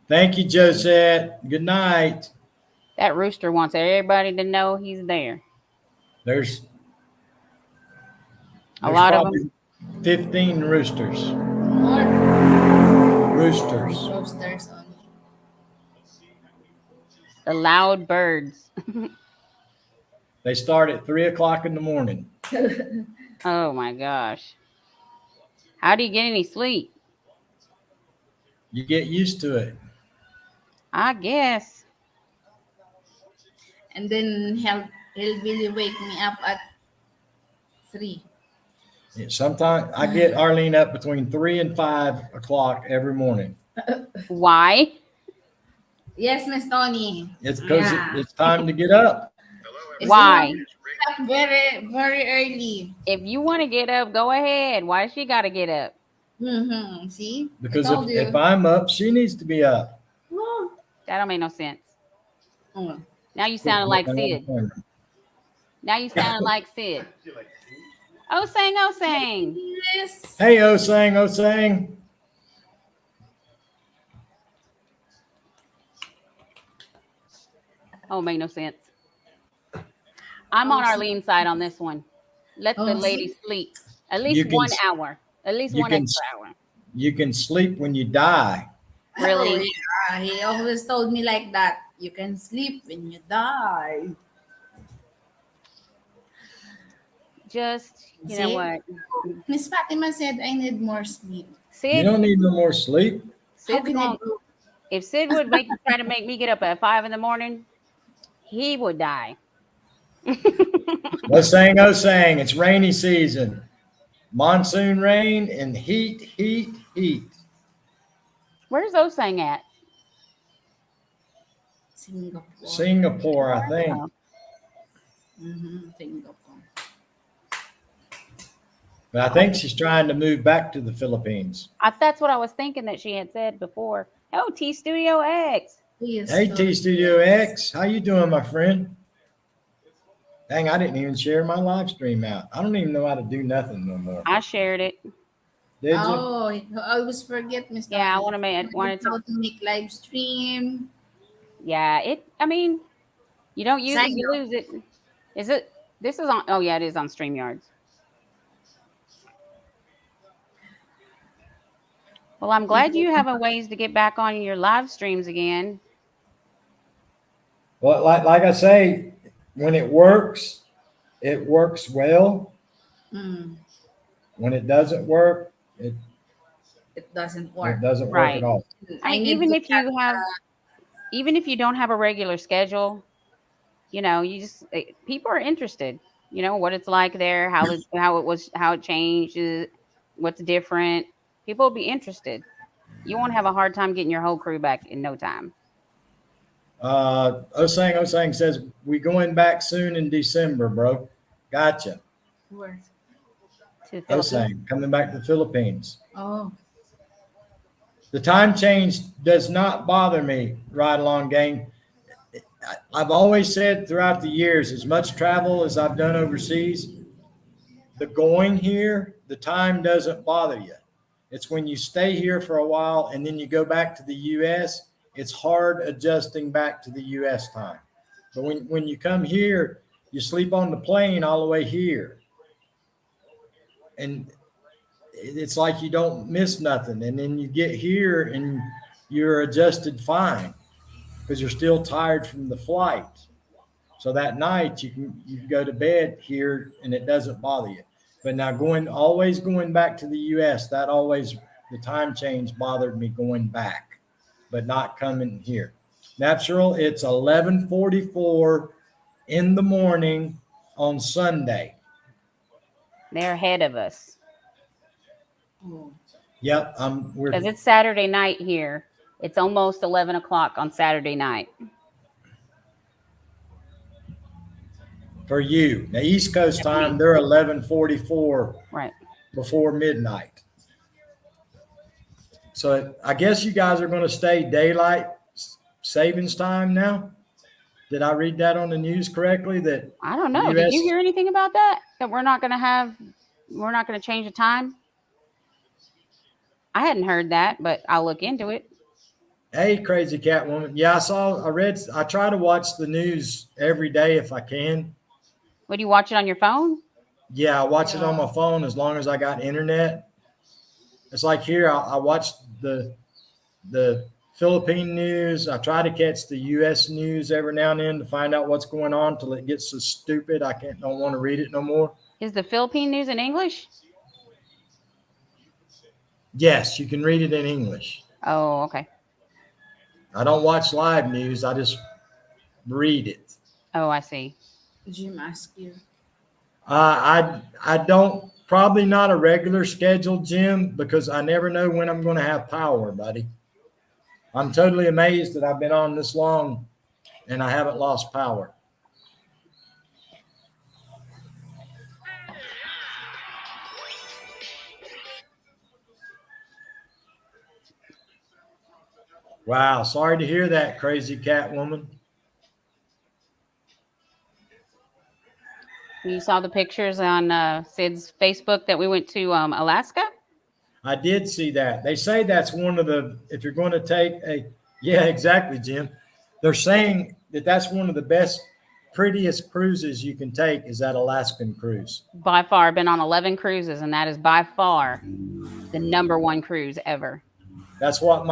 Thank you, Josette. Good night. That rooster wants everybody to know he's there. There's A lot of probably 15 roosters. More Roosters. roasters on. The loud birds. They start at 3 o'clock in the morning. Oh my gosh. How do you get any sleep? You get used to it. I guess. And then he'll really wake me up at 3. Sometimes I get Arlene up between 3 and 5 o'clock every morning. Why? Yes, Miss Tony. It's because Yeah. it's time to get up. If Why? you wake up very, very early. If you want to get up, go ahead. Why she got to get up? Mm-hmm. See? Because I told you. if I'm up, she needs to be up. Oh. That don't make no sense. Oh. Now you sounded like Sid. Now you sounded like Sid. Oh, sang. Yes. Hey, Osang. Oh, make no sense. I'm on Arlene's side on this one. Let the lady sleep. At least 1 hour. At least one extra hour. You can sleep when you die. Really? Oh, yeah. He always told me like that. You can sleep when you die. Just, you know See? what? Miss Fatima said I need more sleep. You don't need no more sleep. How can I do? If Sid would try to make me get up at 5 in the morning, he would die. Osang. It's rainy season. Monsoon rain and heat. Where's Osang at? Singapore. Singapore, I think. Oh, Singapore. But I think she's trying to move back to the Philippines. that's what I was thinking that she had said before. Oh, T Studio X. Yes, Hey, so T Studio X, how you doing, my friend? Dang, I didn't even share my live stream out. I don't even know how to do nothing no more. I shared it. Did you? Oh, I always forget, Miss Yeah, I Dottie. want to make wanted to. How to make live stream. Yeah, I mean, you don't use it, Sign you up. lose it. Is it? This is on. Oh yeah, it is on StreamYards. Well, I'm glad you have a ways to get back on your live streams again. Well, like I say, when it works well. Mm, When it doesn't work, it doesn't it work. doesn't work at Right. all. I I mean, need to check. even if you don't have a regular schedule, you just people are interested. You know what it's like there, how it changes, what's different. People will be interested. You won't have a hard time getting your whole crew back in no time. Osang says we going back soon in December, bro. Gotcha. Where? To the Philippines. Osang coming back to the Philippines. Oh, The time change does not bother me, right along gang. I've always said throughout the years, as much travel as I've done overseas, the going here, the time doesn't bother you. It's when you stay here for a while and then you go back to the US, it's hard adjusting back to the US time. But when you come here, you sleep on the plane all the way here. And it's like you don't miss nothing. And then you get here and you're adjusted fine because you're still tired from the flight. So that night you can go to bed here and it doesn't bother you. But now always going back to the US, the time change bothered me going back, but not coming here. Natural, it's 11:44 in the morning on Sunday. They're ahead of us oh. Yep, because it's Saturday night here. It's almost 11 o'clock on Saturday night. for you. Now East Coast time, they're 11:44 Right. before midnight. So I guess you guys are going to stay daylight savings time now. Did I read that on the news correctly? That I don't know. the Did US you hear anything about that? That we're not going to change the time? I hadn't heard that, but I'll look into it. Hey, crazy cat woman. Yeah, I try to watch the news every day if I can. Would you watch it on your phone? Yeah, I watch it on my phone as long as I got internet. It's like here, I watch the Philippine news. I try to catch the U.S. news every now and then to find out what's going on till it gets so stupid don't want to read it no more. Is the Philippine news in English? Yes, you can read it in English. Oh, okay. I don't watch live news. I just read it. Oh, I see. Jim asked you. I don't, probably not a regular schedule, Jim, because I never know when I'm going to have power, buddy. I'm totally amazed that I've been on this long and I haven't lost power. Wow, sorry to hear that, crazy cat woman. You saw the pictures on Sid's Facebook that we went to Alaska? I did see that. They say that's one of if you're going to yeah, exactly, Jim. They're saying that's one of the best, prettiest cruises you can take is that Alaskan cruise. By far, I've been on 11 cruises, and that is by far the #1 cruise ever. That's what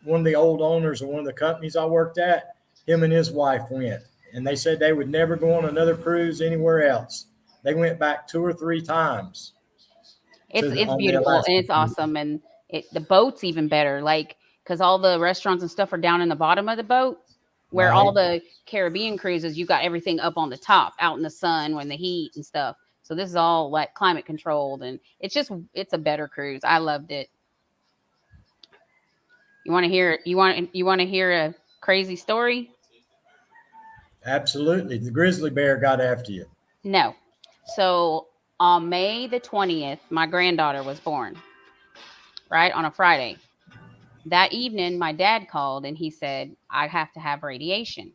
one of the old owners of one of the companies I worked at, him and his wife went. And they said they would never go on another cruise anywhere else. They went back 2 or 3 times. It's beautiful and it's awesome, and the boat's even better. Like, because all the restaurants and stuff are down in the bottom of the boat, where all the Caribbean cruises, you got everything up on the top, out in the sun when the heat and stuff. So this is all like climate controlled, and it's a better cruise. I loved it. You want to hear a crazy story? Absolutely. The grizzly bear got after you. No. So on May the 20th, my granddaughter was born, right? On a Friday. That evening, my dad called and he said, I have to have radiation.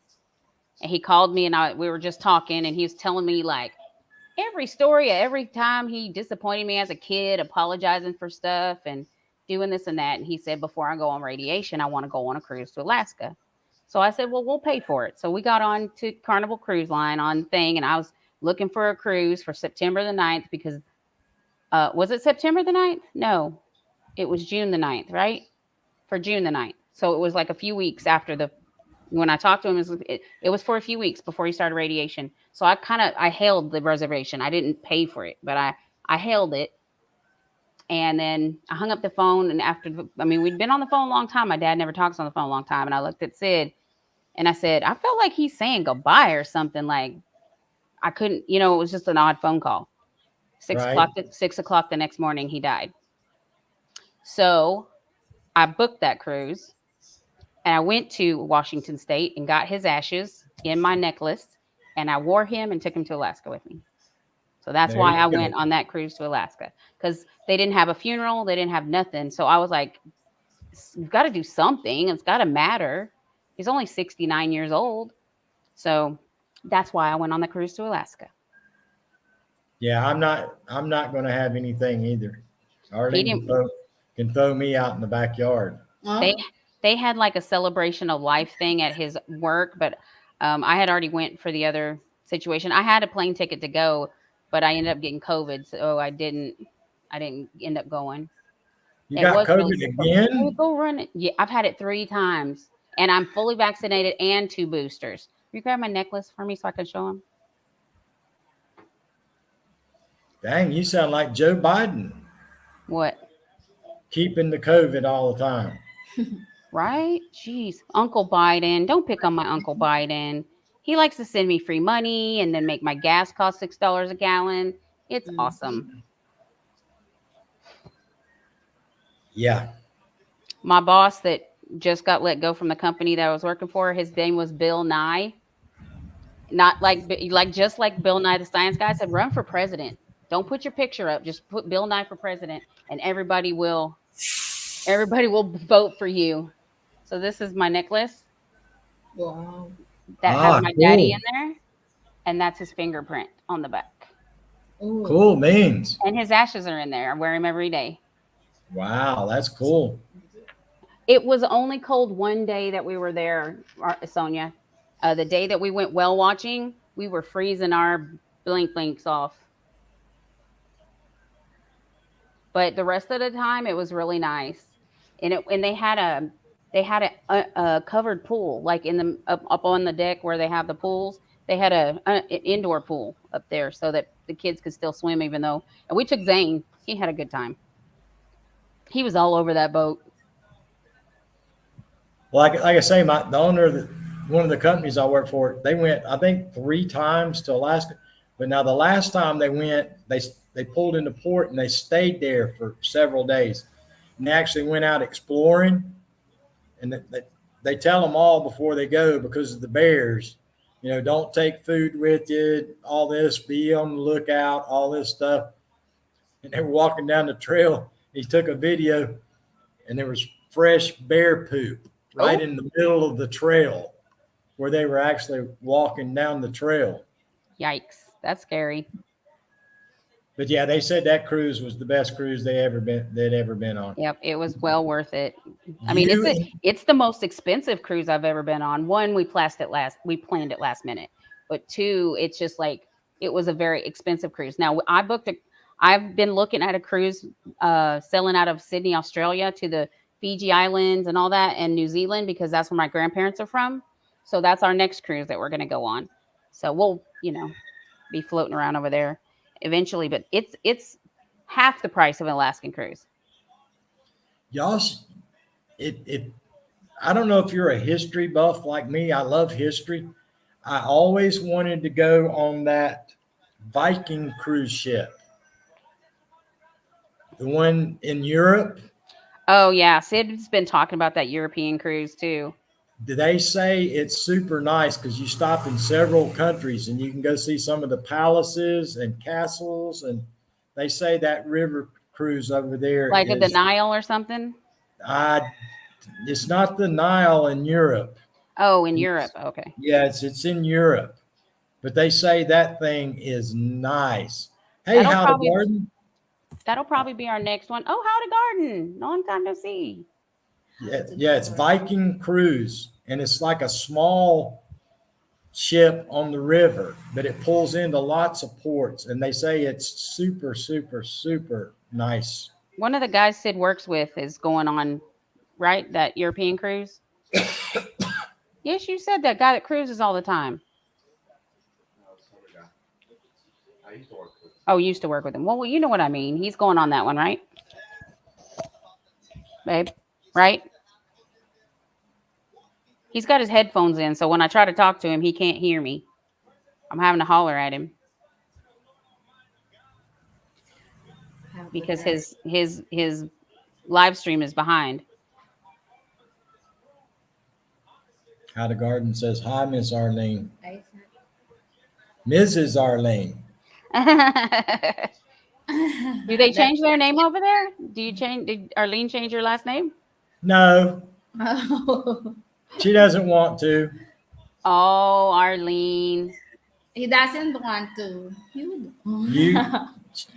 And he called me and we were just talking and he was telling me like every story, every time he disappointed me as a kid, apologizing for stuff and doing this and that. And he said, before I go on radiation, I want to go on a cruise to Alaska. So I said, well, we'll pay for it. So we got on to Carnival Cruise Line on thing. And I was looking for a cruise for September the 9th because, was it September the 9th? No, it was June the 9th, right? For June the 9th. So it was like a few weeks after when I talked to him, it was for a few weeks before he started radiation. So I hailed the reservation. I didn't pay for it, but I hailed it. And then I hung up the phone. And we'd been on the phone a long time. My dad never talks on the phone a long time. And I looked at Sid and I said, I felt like he's saying goodbye or something. Like I couldn't, it was just an odd phone call. 6 Right. o'clock, 6 o'clock the next morning, he died. So I booked that cruise. And I went to Washington State and got his ashes in my necklace, and I wore him and took him to Alaska with me. So that's There why I you went go. on that cruise to Alaska, because they didn't have a funeral, they didn't have nothing. So I was like, you've got to do something. It's got to matter. He's only 69 years old. So that's why I went on the cruise to Alaska. Yeah, I'm not going to have anything either. He Arlene didn't. can throw me out in the backyard. They Oh, they had like a celebration of life thing at his work, but I had already went for the other situation. I had a plane ticket to go, but I ended up getting COVID, so I didn't end up going. You It got was really COVID good. Hey, again? go run it. Yeah, I've had it 3 times, and I'm fully vaccinated and 2 boosters. Will you grab my necklace for me so I can show him? Dang, you sound like Joe Biden, What? keeping the COVID all the time. Right? Jeez, Uncle Biden. Don't pick on my Uncle Biden. He likes to send me free money and then make my gas cost $6 a gallon. It's awesome. Yeah. My boss that just got let go from the company that I was working for, his name was Bill Nye. Not like just like Bill Nye the Science Guy. I said, run for president. Don't put your picture up. Just put Bill Nye for president, and everybody will vote for you. So this is my necklace wow. that has Ah, my daddy in cool. there, and that's his fingerprint on the back. Oh, Cool means. And his ashes are in there. I wear him every day. Wow, that's cool. It was only cold one day that we were there, Sonia. The day that we went whale watching, we were freezing our blinks off. But the rest of the time, it was really nice. And they had a covered pool, like in the up on the deck where they have the pools. They had an indoor pool up there so that the kids could still swim, even though. And we took Zane. He had a good time. He was all over that boat. Well, like I say, the owner of one of the companies I work for, they went, I think, 3 times to Alaska. But now the last time they went, they pulled into port and they stayed there for several days. And they actually went out exploring. And they tell them all before they go because of the bears. Don't take food with you, all this, be on the lookout, all this stuff. And they were walking down the trail. He took a video and there was fresh bear poop right Oh, in the middle of the trail where they were actually walking down the trail. yikes. That's scary. But yeah, they said that cruise was the best cruise they'd ever been on. Yep, it was well worth it. I mean, You it's the most expensive cruise I've ever been on. One, we planned it last minute. But two, it's just like it was a very expensive cruise. Now, I've been looking at a cruise sailing out of Sydney, Australia to the Fiji Islands and all that and New Zealand because that's where my grandparents are from. So that's our next cruise that we're going to go on. So we'll, be floating around over there eventually, but it's half the price of an Alaskan cruise. y'all, it. I don't know if you're a history buff like me. I love history. I always wanted to go on that Viking cruise ship, the one in Europe. Oh yeah, Sid's been talking about that European cruise too. they say it's super nice because you stop in several countries and you can go see some of the palaces and castles. And they say that river cruise over there Like the is, Nile or something? I, it's not the Nile in Europe. Oh, in Europe. Okay. Yeah, it's in Europe, but they say that thing is nice. Hey, That'll how to probably garden? that'll probably be our next one. Oh, how to garden. Long time no see. Yeah, it's Viking cruise, and it's like a small ship on the river, but it pulls into lots of ports, and they say it's super, super, super nice. One of the guys Sid works with is going on, right? That European cruise. Yes, you said that guy that cruises all the time. No, it's another guy. I used to work with. Oh, used to work with him. Well, you know what I mean. He's going on that one, right? Babe, right? He's got his headphones in, so when I try to talk to him, he can't hear me. I'm having to holler at him because his live stream is behind. How to garden says, "Hi, Miss Arlene, Mrs. Arlene." Do they change their name over there? Did Arlene change your last name? No, Oh, she doesn't want to. Oh, Arlene. he doesn't want to. You. You,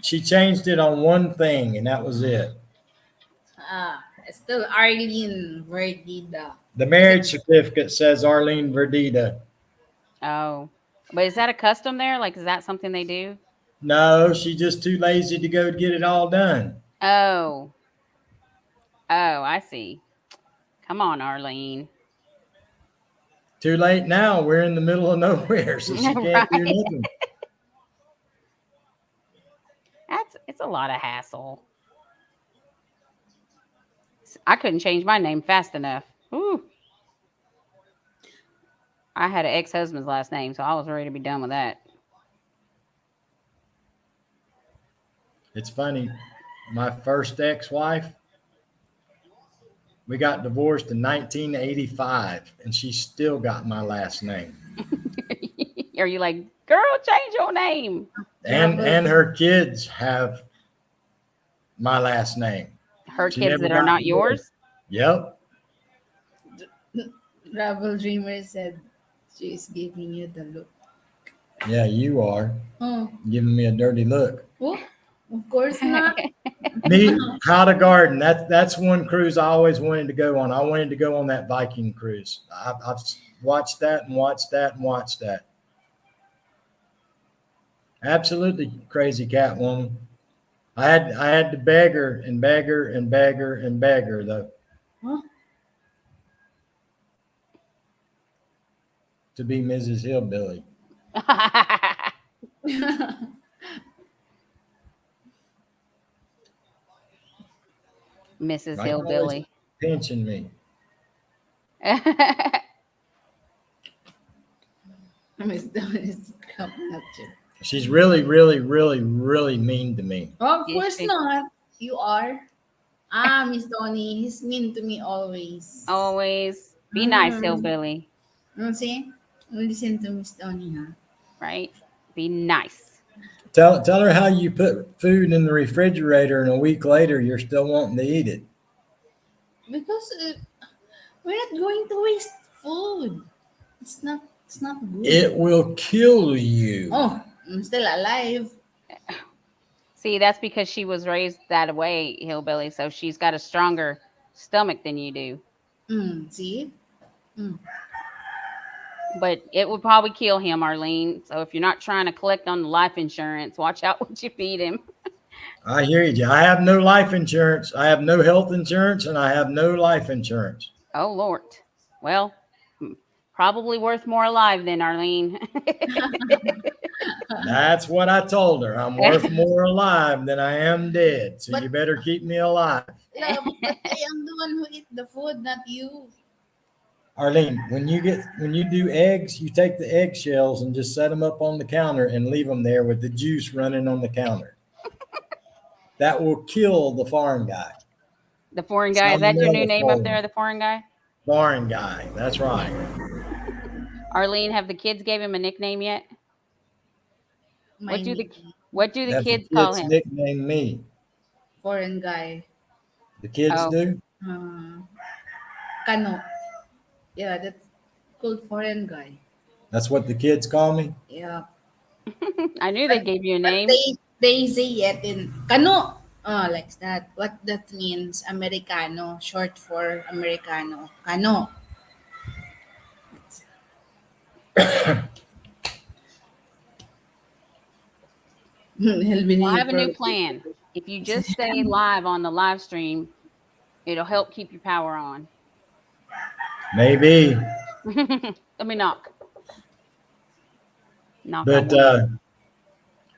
she changed it on one thing, and that was it. Still Arlene Verdida. The marriage certificate says Arlene Verdita. Oh. But is that a custom there? Like, is that something they do? No, she's just too lazy to go get it all done. Oh. Oh, I see. Come on, Arlene. Too late now. We're in the middle of nowhere, so she can't do Right. nothing. It's a lot of hassle. I couldn't change my name fast enough. Ooh. I had an ex-husband's last name, so I was ready to be done with that. It's funny. My first ex-wife, we got divorced in 1985, and she still got my last name. Are you like, girl, change your name? And her kids have my last name. Her She kids never that are got not divorced. yours? Yep. Rebel Dreamer said she's giving you the look. Yeah, you are Oh, giving me a dirty look. oh of course not. Me, how to garden. That's one cruise I always wanted to go on. I wanted to go on that Viking cruise. I've watched that and watched that and watched that. Absolutely crazy Catwoman. I had to beg her and beg her and beg her and beg her though Huh? to be Mrs. Hillbilly. Mrs. I can always Hillbilly. pension me. Miss Dawn is coming at you. She's really, really, really, really mean to me. Oh, of Is course she? not. You are. Miss Tony, he's mean to me always. Always be nice, Mm. Hillbilly. See? Listen to Miss Tony, huh? Right? Be nice. Tell her how you put food in the refrigerator and a week later you're still wanting to eat it. Because we're not going to waste food. It's not good. It will kill you. Oh, I'm still alive. See, that's because she was raised that way, Hillbilly. So she's got a stronger stomach than you do. See? But it would probably kill him, Arlene. So if you're not trying to collect on the life insurance, watch out what you feed him. I hear you. I have no life insurance. I have no health insurance and I have no life insurance. Oh, Lord. Well, probably worth more alive than Arlene. That's what I told her. I'm worth more alive than I am dead. So But- you better keep me alive. Yeah, but I am the one who eat the food, not you. Arlene, when you do eggs, you take the eggshells and just set them up on the counter and leave them there with the juice running on the counter. That will kill the foreign guy. The foreign guy. Is that your new name up there, the foreign guy? Foreign guy. That's right. Arlene, have the kids gave him a nickname yet? My What do the nickname, what do the Have the kids call kids him? nickname me? foreign guy. The kids Oh, do? Uh, Kano. Yeah, that's called foreign guy. That's what the kids call me? Yeah. I knew But they gave you a but name. they say it in Kano. Like that. What that means, Americano, short for Americano. Kano. He'll Well, I be have a new probably. plan. If you just stay live on the live stream, it'll help keep your power on. Maybe. Let me knock. Knock on But wood.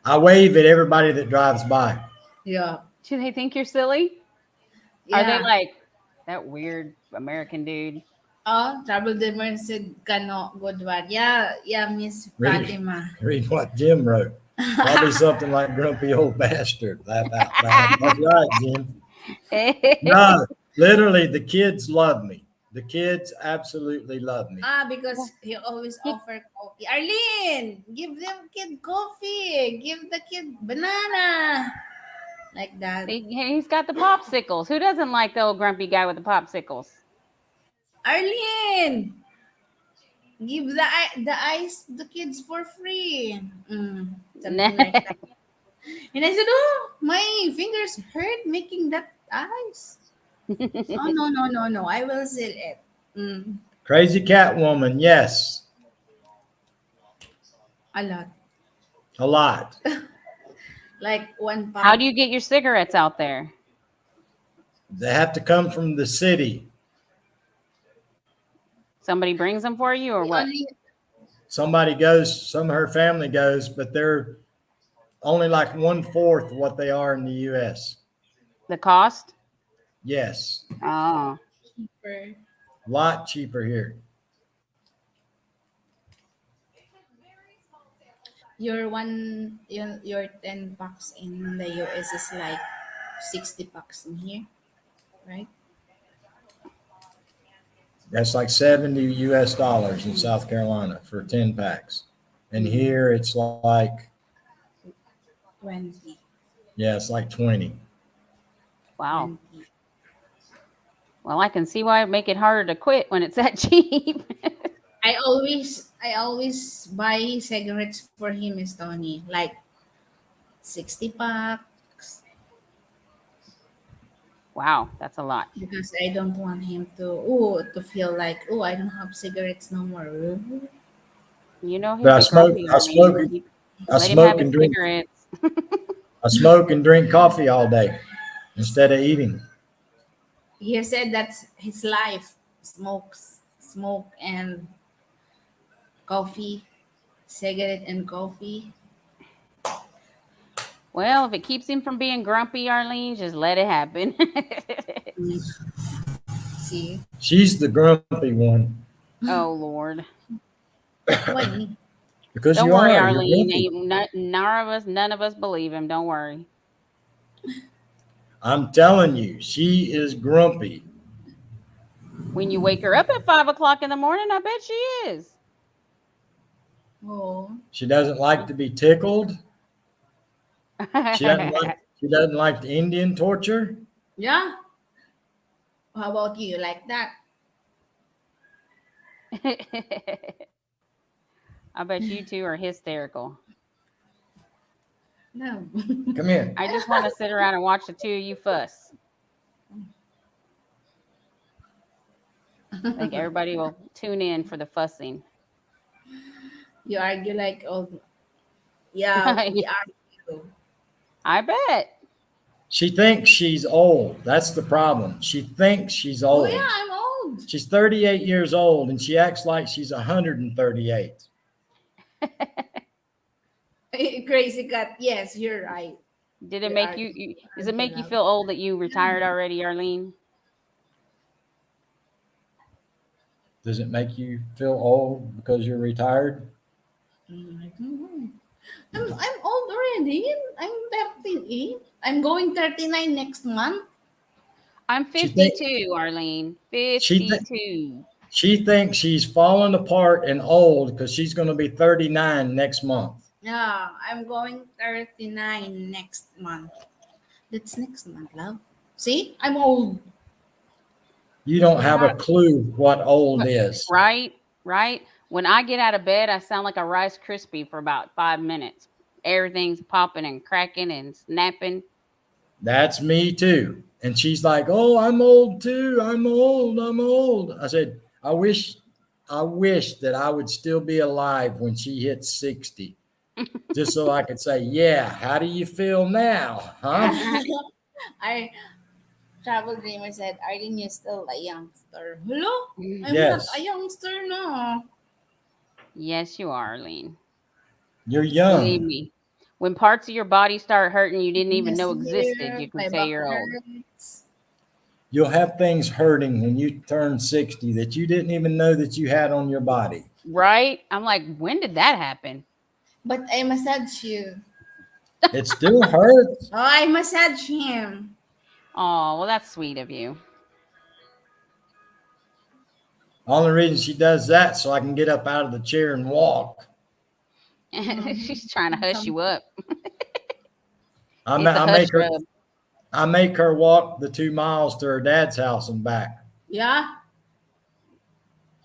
I wave at everybody that drives by. Yeah. Do they think you're silly? Are they Yeah. like that weird American dude? Oh, Trouble Dimmer said Kano, good one. Yeah, yeah, Miss Read, Fatima. read what Jim wrote. Probably something like grumpy old bastard. Laugh out loud. That's right, Jim. No, literally, the kids love me. The kids absolutely love me. Because he always He- offer coffee. Arlene, give them kid coffee. Give the kid banana. Like that. He's got the popsicles. Who doesn't like the old grumpy guy with the popsicles? Arlene, give the ice the kids for free. Something like that. And I said, oh, my fingers hurt making that ice. Oh, no, no, no, no. I will sell it. Mm, Crazy cat woman, yes, a lot. a lot. Like one How pack. do you get your cigarettes out there? They have to come from the city. Somebody brings them for you or We what? only, Somebody goes, some of her family goes, but they're only like 1/4 what they are in the US. The cost? Yes, Oh. cheaper. a lot cheaper here. Your 10 bucks in the US is like 60 bucks in here, right? That's like 70 US dollars in South Carolina for 10 packs. And here it's like, 20. yeah, it's like 20. Wow. 20. Well, I can see why it make it harder to quit when it's that cheap. I always buy cigarettes for him, Miss Tony. Like 60 packs Wow, that's a lot. because I don't want him to feel like, oh, I don't have cigarettes no more. You know he'll But be grumpy, Arlene. I Let him have smoke his and drink, cigarettes. I smoke and drink coffee all day instead of eating. He said that's his life. Smoke and coffee, cigarette and coffee. Well, if it keeps him from being grumpy, Arlene, just let it happen. Mm, see, She's the grumpy one Oh Lord. why me? because Don't you worry, are. You're Arlene. grumpy. None of us believe him. Don't worry. I'm telling you, she is grumpy. When you wake her up at 5 o'clock in the morning, I bet she is. Oh, She doesn't like to be tickled. She doesn't like the Indian torture. yeah. How about you? Like that? I bet you two are hysterical. No. Come here. I just want to sit around and watch the two of you fuss. I think everybody will tune in for the fussing. You argue like, oh, yeah, we argue. I bet. She thinks she's old. That's the problem. She thinks she's Oh, old. yeah, I'm old. She's 38 years old and she acts like she's 138. Crazy cat. Yes, you're right. Did it We make argue. does it make you Argue feel old that you retired already, Arlene? Does it make you feel old because you're retired? I don't know. I'm old already. I'm 38. I'm going 39 next month. I'm She think 52, Arlene. she th- 52. she thinks she's falling apart and old because she's going to be 39 next month. Yeah, I'm going 39 next month. That's next month, love. See, I'm old. You don't have Yeah. a clue what old But- is. Right? Right? When I get out of bed, I sound like a Rice Krispie for about 5 minutes. Everything's popping and cracking and snapping. That's me too. And she's like, "Oh, I'm old too. I'm old. I'm old." I said, I wish that I would still be alive when she hits 60, just so I could say, "Yeah, how do you feel now, huh?" I travel dreamer said, Arlene, you're still a youngster. Hello? I'm not a Yes, youngster no. Yes, you are, Arlene. you're Believe young. me. When parts of your body start hurting you didn't even Yes, know existed, here, you can my say back you're old. hurts. You'll have things hurting when you turn 60 that you didn't even know that you had on your body. Right? I'm like, when did that happen? But I massage you. It still hurts. Oh, I massage him. Oh, well, that's sweet of you. Only reason she does that so I can get up out of the chair and walk. She's trying to hush you up. I, ma- It's a I hush make her rub. I make her walk the 2 miles to her dad's house and back. Yeah.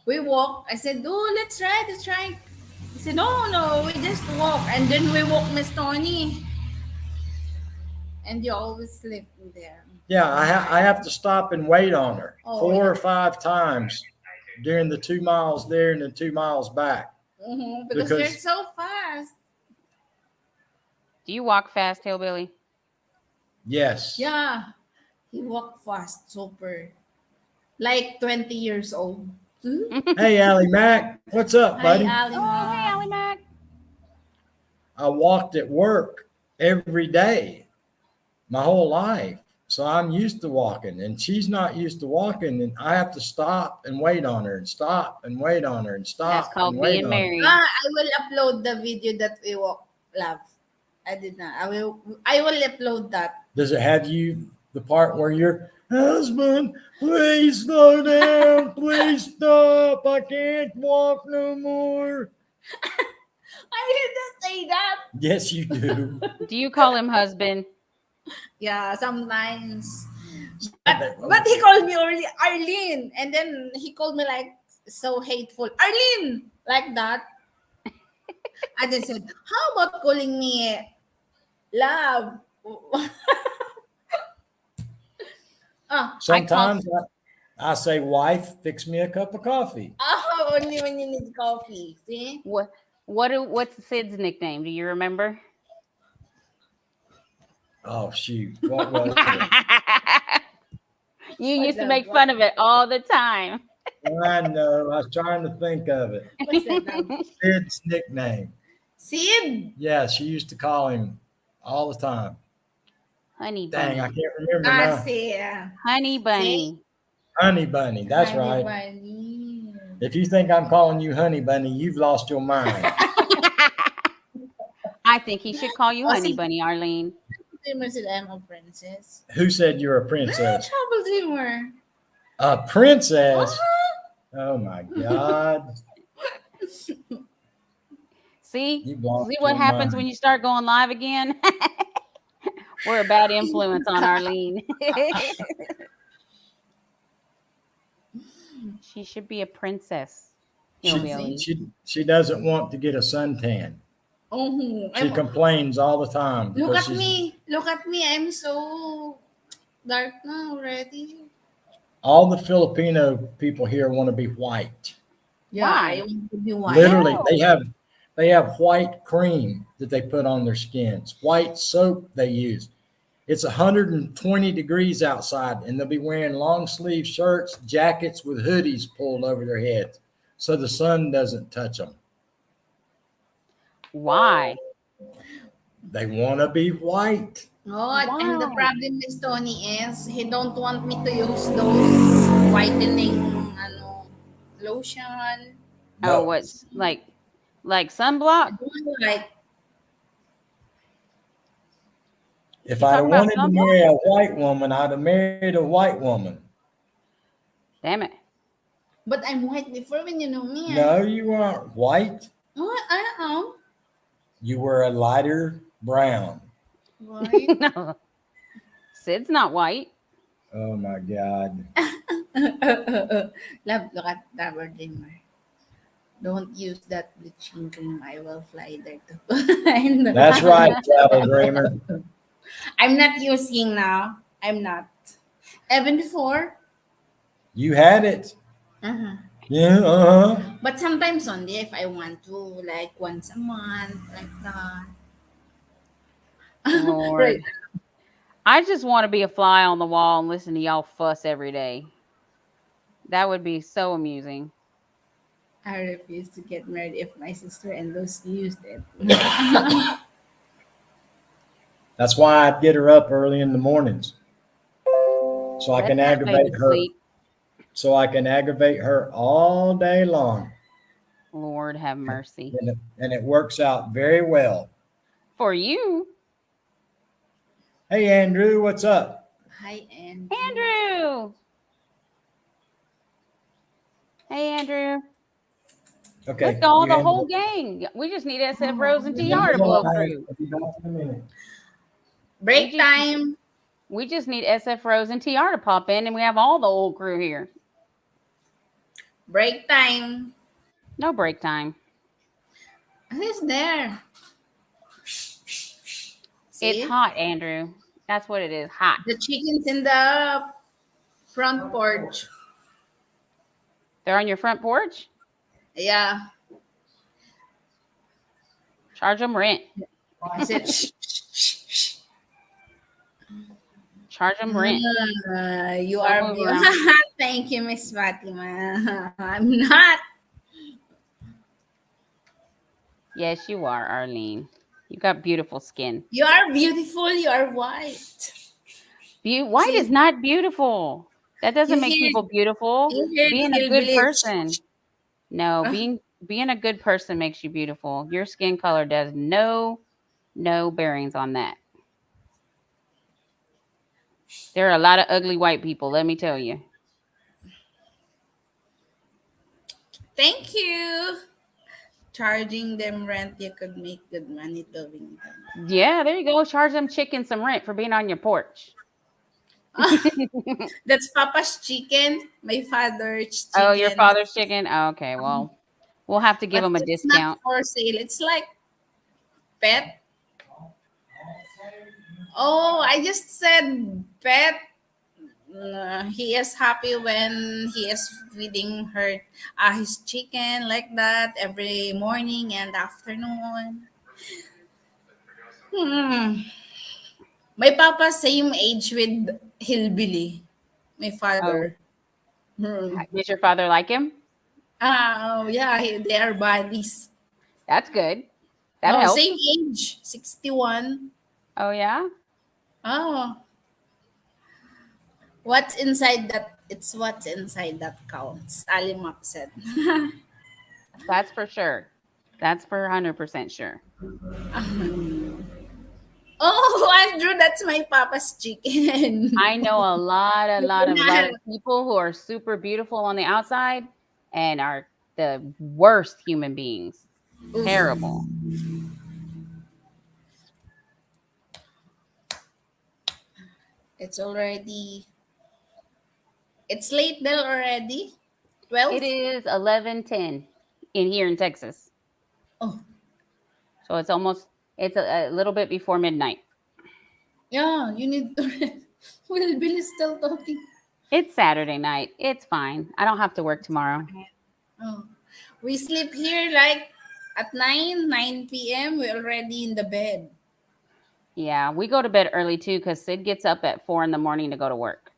We walk. I said, oh, let's try, let's try. He said, no, no, we just walk. And then we walk, Miss Tony. And you always sleep there. Yeah, I have to stop and wait on her Oh, 4 or 5 times during the 2 miles there and the 2 miles back. Because you're Because so fast. Do you walk fast, Hillbilly? yes, Yeah. He walked fast, super. Like 20 years old. Hmm? hey Allie Mac, what's up, Hi, buddy? Oh, hey, Alima. Allie Mac. I walked at work every day my whole life. So I'm used to walking and she's not used to walking and I have to stop and wait on her and stop and wait on her and That's stop and called wait being on her. married. I will upload the video that we walk, love. I did not. I will upload that. Does it have you the part where you're husband, please slow down, please stop. I can't walk no more. I didn't say that. Yes, you do. Do you call him husband? Yeah, sometimes. But he called me Arlene. And then he called me like so hateful. Arlene! Like that. I just said, how about calling me love? I call. Sometimes I say, wife, fix me a cup of coffee. Oh, only when you need coffee. See? What's Sid's nickname? Do you remember? Oh, shoot. What was it? You What's used to that? make fun of it all the time. I know. I was trying to think of it. What's that now? Sid's nickname. Sid. Yeah, she used to call him all the time. Honey Dang, I bunny. can't remember Ah, now. Sid. Honey bunny. Honey Bunny. That's Honey right. bunny. If you think I'm calling you Honey Bunny, you've lost your mind. I think he should call you Oh, Honey see, Bunny, Arlene. dreamer said I'm a princess. Who said you're a Ah, princess? trouble dreamer. A princess? Ah. Oh my God. See? You've lost See what your happens when mind. you start going live again? We're a bad influence on Arlene. She should be a princess. Hillbilly. She doesn't want to get a suntan. Oh, She complains all the time look because at me. Look at me. I'm so dark now already. all the Filipino people here want to be white. Yeah, Why? I want to be white. Literally, No. they have white cream that they put on their skins, white soap they use. It's 120 degrees outside, and they'll be wearing long sleeve shirts, jackets with hoodies pulled over their heads so the sun doesn't touch them. Why? They want to be white. Oh, and the Why? problem with Tony is he don't want me to use those whitening lotion. Oh, No, what's like I sunblock? don't like. If You I'd have talking about wanted to stumble? marry a white woman, I'd have married a white woman. Damn it. But I'm white before when you know me. No, you weren't white. Oh, I am. You were a lighter brown. White. No. Sid's not white. Oh my God. Love, look at that word dimmer. Don't use that bleaching cream. I will fly there to find the That's one. right, travel dreamer. I'm not using now. I'm not. Even before. You had it. Uh-huh. Yeah, uh-huh. But sometimes only if I want to, like once a month, like that. Right. Lord. I just want to be a fly on the wall and listen to y'all fuss every day. That would be so amusing. I refuse to get married if my sister and those used it. That's why I'd get her up early in the mornings so I That's can that baby aggravate her. sleep. So I can aggravate her all day long. Lord have mercy. And it works out very well. For you, Hey, Andrew, what's up? Hi, Andrew. Andrew. Hey, Andrew. Let's Okay, go, you the handle whole it. gang. We just need SF Rose and Handle TR to it blow all right. through. I'll be back in a minute. We Break just time. we just need SF Rose and TR to pop in, and we have all the old crew here. Break time. No break time. Who's there? It's See? hot, Andrew. That's what it is. Hot. The chicken's in the front porch. They're on your front porch. Yeah. Charge them rent. I said, shh, shh, shh, shh. Charge them rent. You Don't are move beautiful. around. Thank you, Miss Fatima. I'm not. Yes, you are, Arlene. You got beautiful skin. You are beautiful. You are white. White is See, not beautiful. That you doesn't make hear, people beautiful. you hear Being a good hillbilly. person. No, being a good person makes you beautiful. Your skin color does no bearings on that. There are a lot of ugly white people, let me tell you. Thank you. Charging them rent, you could make good money doing Yeah, there you go. Charge them chicken some rent for being on your porch. that. That's Papa's chicken, my father's Oh, your chicken. father's chicken? Oh, okay, well, we'll have to give But him a it's not discount. for sale. It's like pet. Oh, I just said pet. He is happy when he is feeding her his chicken like that every morning and afternoon. Hmm. My papa same age with hillbilly. My Oh, father. Hmm. does your father like him? Oh yeah, they are buddies. That's good. That Oh, helps. same age, 61. Oh, yeah? Oh, what's inside that? It's what's inside that counts. Alimap said. That's for sure. That's for 100% sure. Oh, Andrew, that's my papa's chicken. I know a You lot of can people who are super beautiful on the outside and are the worst human beings. Oof. Terrible. It's already. It's late there already. It 12. is 11:10 in here in Texas. Oh, So it's a little bit before midnight. yeah. You need to. Will Bill is still talking. It's Saturday night. It's fine. I don't have to work tomorrow. Oh, we sleep here like at 9 p.m. We're already in the bed. Yeah, we go to bed early too because Sid gets up at 4 in the morning to go to work.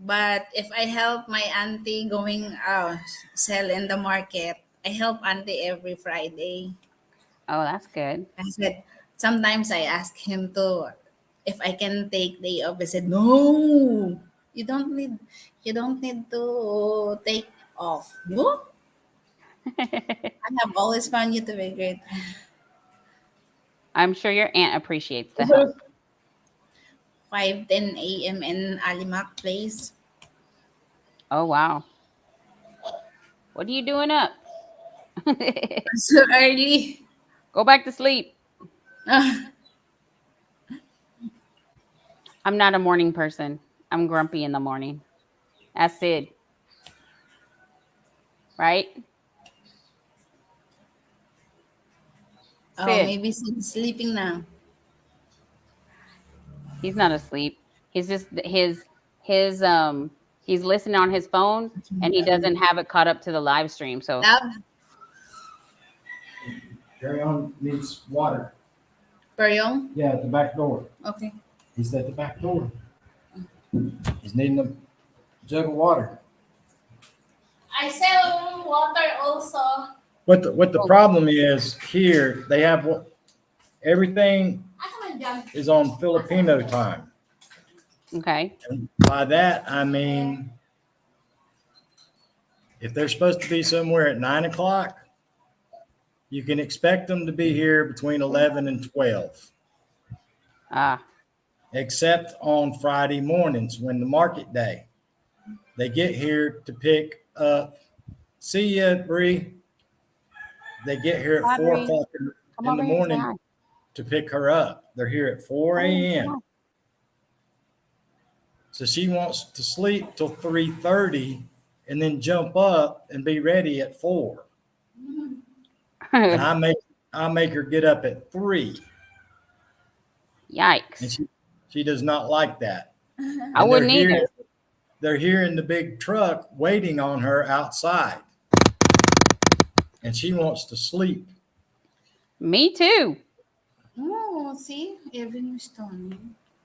But if I help my auntie going out sell in the market, I help auntie every Friday. Oh, that's good. I said sometimes I ask him to if I can take day off. I said no, you don't need to take off. No, I have always found you to be great. I'm sure your aunt appreciates the help. 5:10 a.m. in Alimak place. Oh wow. What are you doing up? So early. Go back to sleep. I'm not a morning person. I'm grumpy in the morning. That's Sid, right? Oh, Sid. maybe she's sleeping now. He's not asleep. He's just his he's listening on his phone and he doesn't have it caught up to the live stream. So Love, Carry on needs water. Peryong. Yeah, at the back door. Okay. He's at the back door. He's needing a jug of water. I sell water also. What the problem is here, they have everything is on Filipino time. okay. And by that, I mean, if they're supposed to be somewhere at 9 o'clock, you can expect them to be here between 11 and 12, Ah, except on Friday mornings when the market day. They get here to pick up. See ya, Bree. They get here Hi, at 4 Bree. o'clock come in the over here and say hi. morning to pick her up. They're here at 4 Oh, say a.m. So she wants to sleep till 3:30 and then jump up and be ready at 4. And hi. I make her get up at 3. And Yikes. she does not like that. I And wouldn't either. they're here in the big truck waiting on her outside. And she wants to sleep. Me too. Oh, see, Evan was Tony.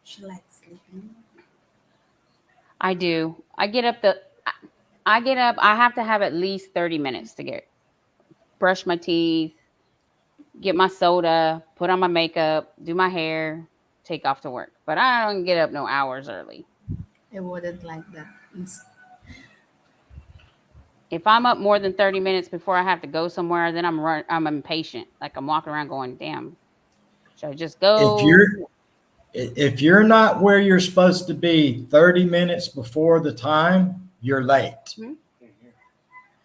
She likes sleeping. I do. I get up. I have to have at least 30 minutes to brush my teeth, get my soda, put on my makeup, do my hair, take off to work. But I don't get up no hours early. I wouldn't like that. If I'm up more than 30 minutes before I have to go somewhere, then I'm impatient. Like I'm walking around going, "Damn, should I just If go?" you're not where you're supposed to be 30 minutes before the time, you're late.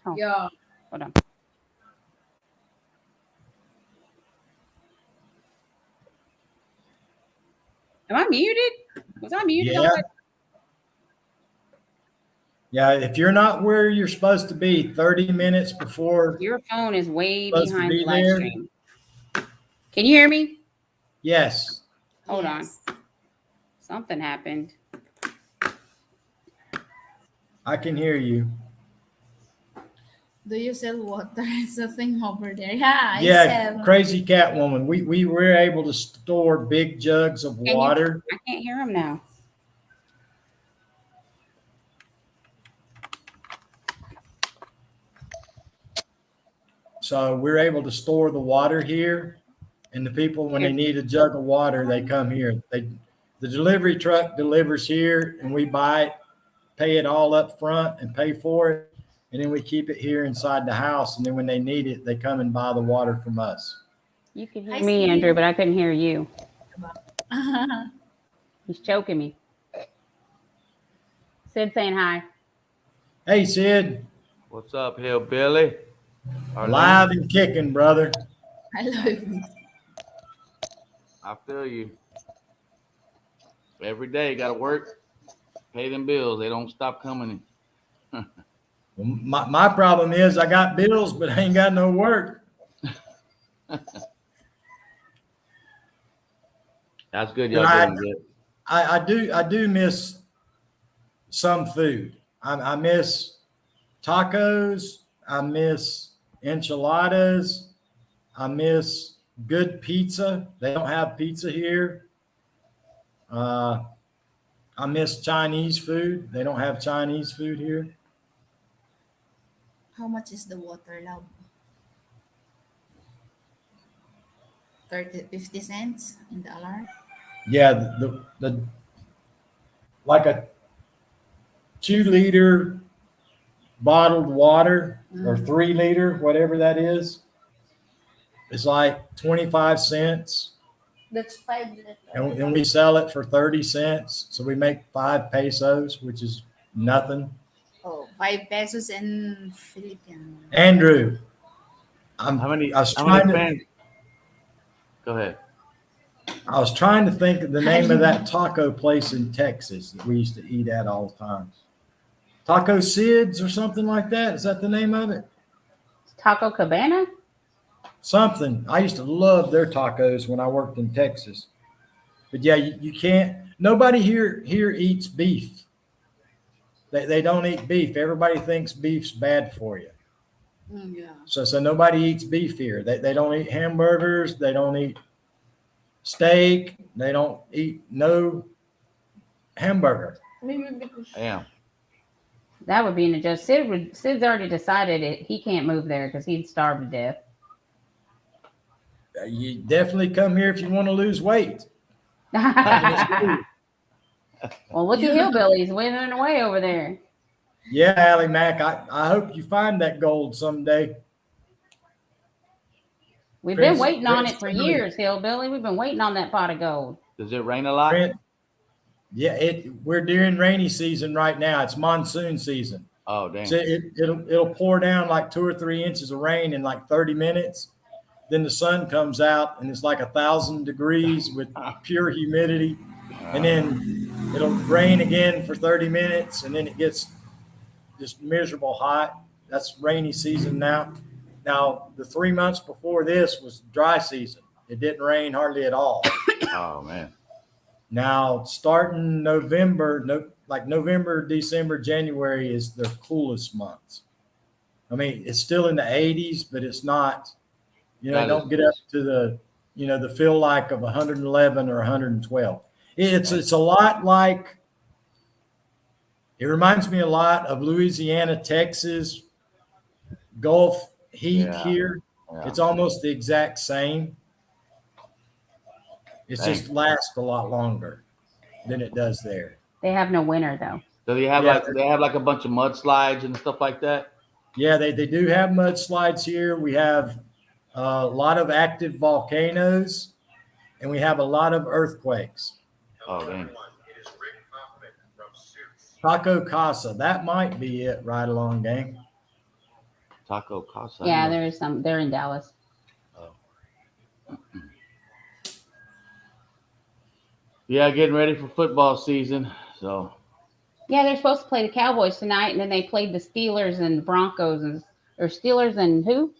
Oh, Yeah. hold on. Am I muted? Was I muted? Yeah. Yeah, if you're not where you're supposed to be 30 minutes before Your phone is way supposed to behind be the live there, stream. Can you hear me? yes. Hold Yes. on. Something happened. I can hear you. Do you sell water? It's a thing over there. Yeah, I Yeah, sell. crazy cat woman. We were able to store big jugs of Can you? water. I can't hear him now. So we're able to store the water here. And the people, when they need a jug of water, they come here. The delivery truck delivers here and we buy it, pay it all up front and pay for it. And then we keep it here inside the house. And then when they need it, they come and buy the water from us. You could hear I me, see. Andrew, but I couldn't hear you. He's choking me. Sid saying hi. Hey, Sid, What's up, hillbilly? live and kicking, brother. I love it. I feel you. Every day, got to work, pay them bills. They don't stop coming in. My problem is I got bills, but I ain't got no work. That's good. Y'all And doing good. I do miss some food. I miss tacos. I miss enchiladas. I miss good pizza. They don't have pizza here. I miss Chinese food. They don't have Chinese food here. How much is the water, love? 50 cents in the alarm? Yeah, the like a 2 liter bottled water or 3 liter, whatever that is, it's like 25 cents. That's 5 liters. and we sell it for 30 cents. So we make 5 pesos, which is nothing. Oh, 5 pesos in Philippine. Andrew, How many I was how many trying to fans? Go ahead. I was trying to think of the name of that taco place in Texas that we used to eat at all the time. Taco Sid's or something like that. Is that the name of it? Taco Cabana? Something. I used to love their tacos when I worked in Texas. But yeah, you can't. Nobody here eats beef. They don't eat beef. Everybody thinks beef's bad for you. Yeah. So nobody eats beef here. They don't eat hamburgers. They don't eat steak. They don't eat no hamburger. Maybe because Damn. That would be an adjust. Sid's already decided he can't move there because he'd starve to death. You definitely come here if you want to lose weight. Well, look at hillbillies withering away over there. Yeah, Allie Mac, I hope you find that gold someday. We've Prince- been waiting on Prince it for Charlie. years, hillbilly. We've been waiting on that pot of gold. Does it rain a lot? Trent, yeah, we're during rainy season right now. It's monsoon season. Oh, damn. So it'll pour down like 2 or 3 inches of rain in like 30 minutes. Then the sun comes out and it's like 1,000 degrees with pure humidity. And then it'll rain again for 30 minutes and then it gets just miserable hot. That's rainy season now. Now, the 3 months before this was dry season. It didn't rain hardly at all. Oh, man. Now, starting November, like November, December, January is the coolest months. I mean, it's still in the 80s, but it's not, That don't is get up to the, the feel like of 111 or 112. It's a lot like, it reminds me a lot of Louisiana, Texas, Gulf heat Yeah. here. Yeah. It's almost the exact same. It's Dang. just lasts a lot longer than it does there. They have no winter though. Do they have Yeah. like a bunch of mudslides and stuff like that? Yeah, they do have mudslides here. We have a lot of active volcanoes, and we have a lot of earthquakes. Oh, dang. Taco Casa, that might be it right along, gang. Taco Casa. Yeah, there's some. They're in Dallas. Yeah, getting ready for football season. So, Yeah, they're supposed to play the Cowboys tonight, and then they played the Steelers and Broncos, or Steelers and who?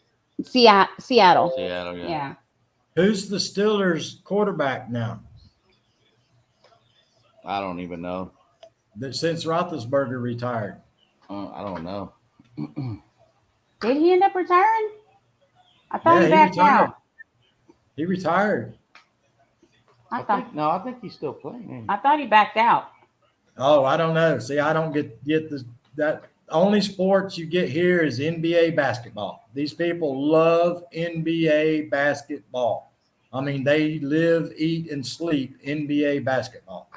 Seattle. Seattle, yeah. Yeah. Who's the Steelers quarterback now? I don't even know. Since Roethlisberger retired. I don't know. Did he end up retiring? I thought he backed retired. out. He retired. I think he's still playing. I thought he backed out. Oh, I don't know. See, I don't get that. Only sports you get here is NBA basketball. These people love NBA basketball. I mean, they live, eat, and sleep NBA basketball.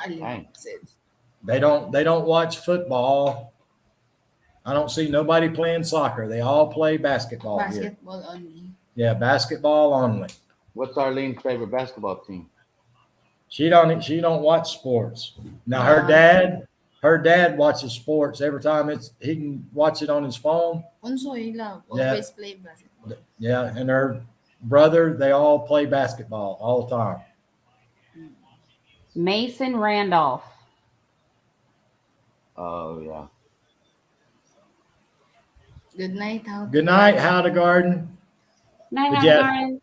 Dang. They don't watch football. I don't see nobody playing soccer. They all play basketball here. basketball only. Yeah, basketball only. What's Arlene's favorite basketball team? She don't watch sports. Now her dad watches sports every time he can watch it on his phone. Also, he love Yeah. always play basketball. Yeah, and her brother, they all play basketball all the time. Mason Randolph. Oh, yeah. Good night, how? Good night, How to Garden. Night, But yeah. Garden.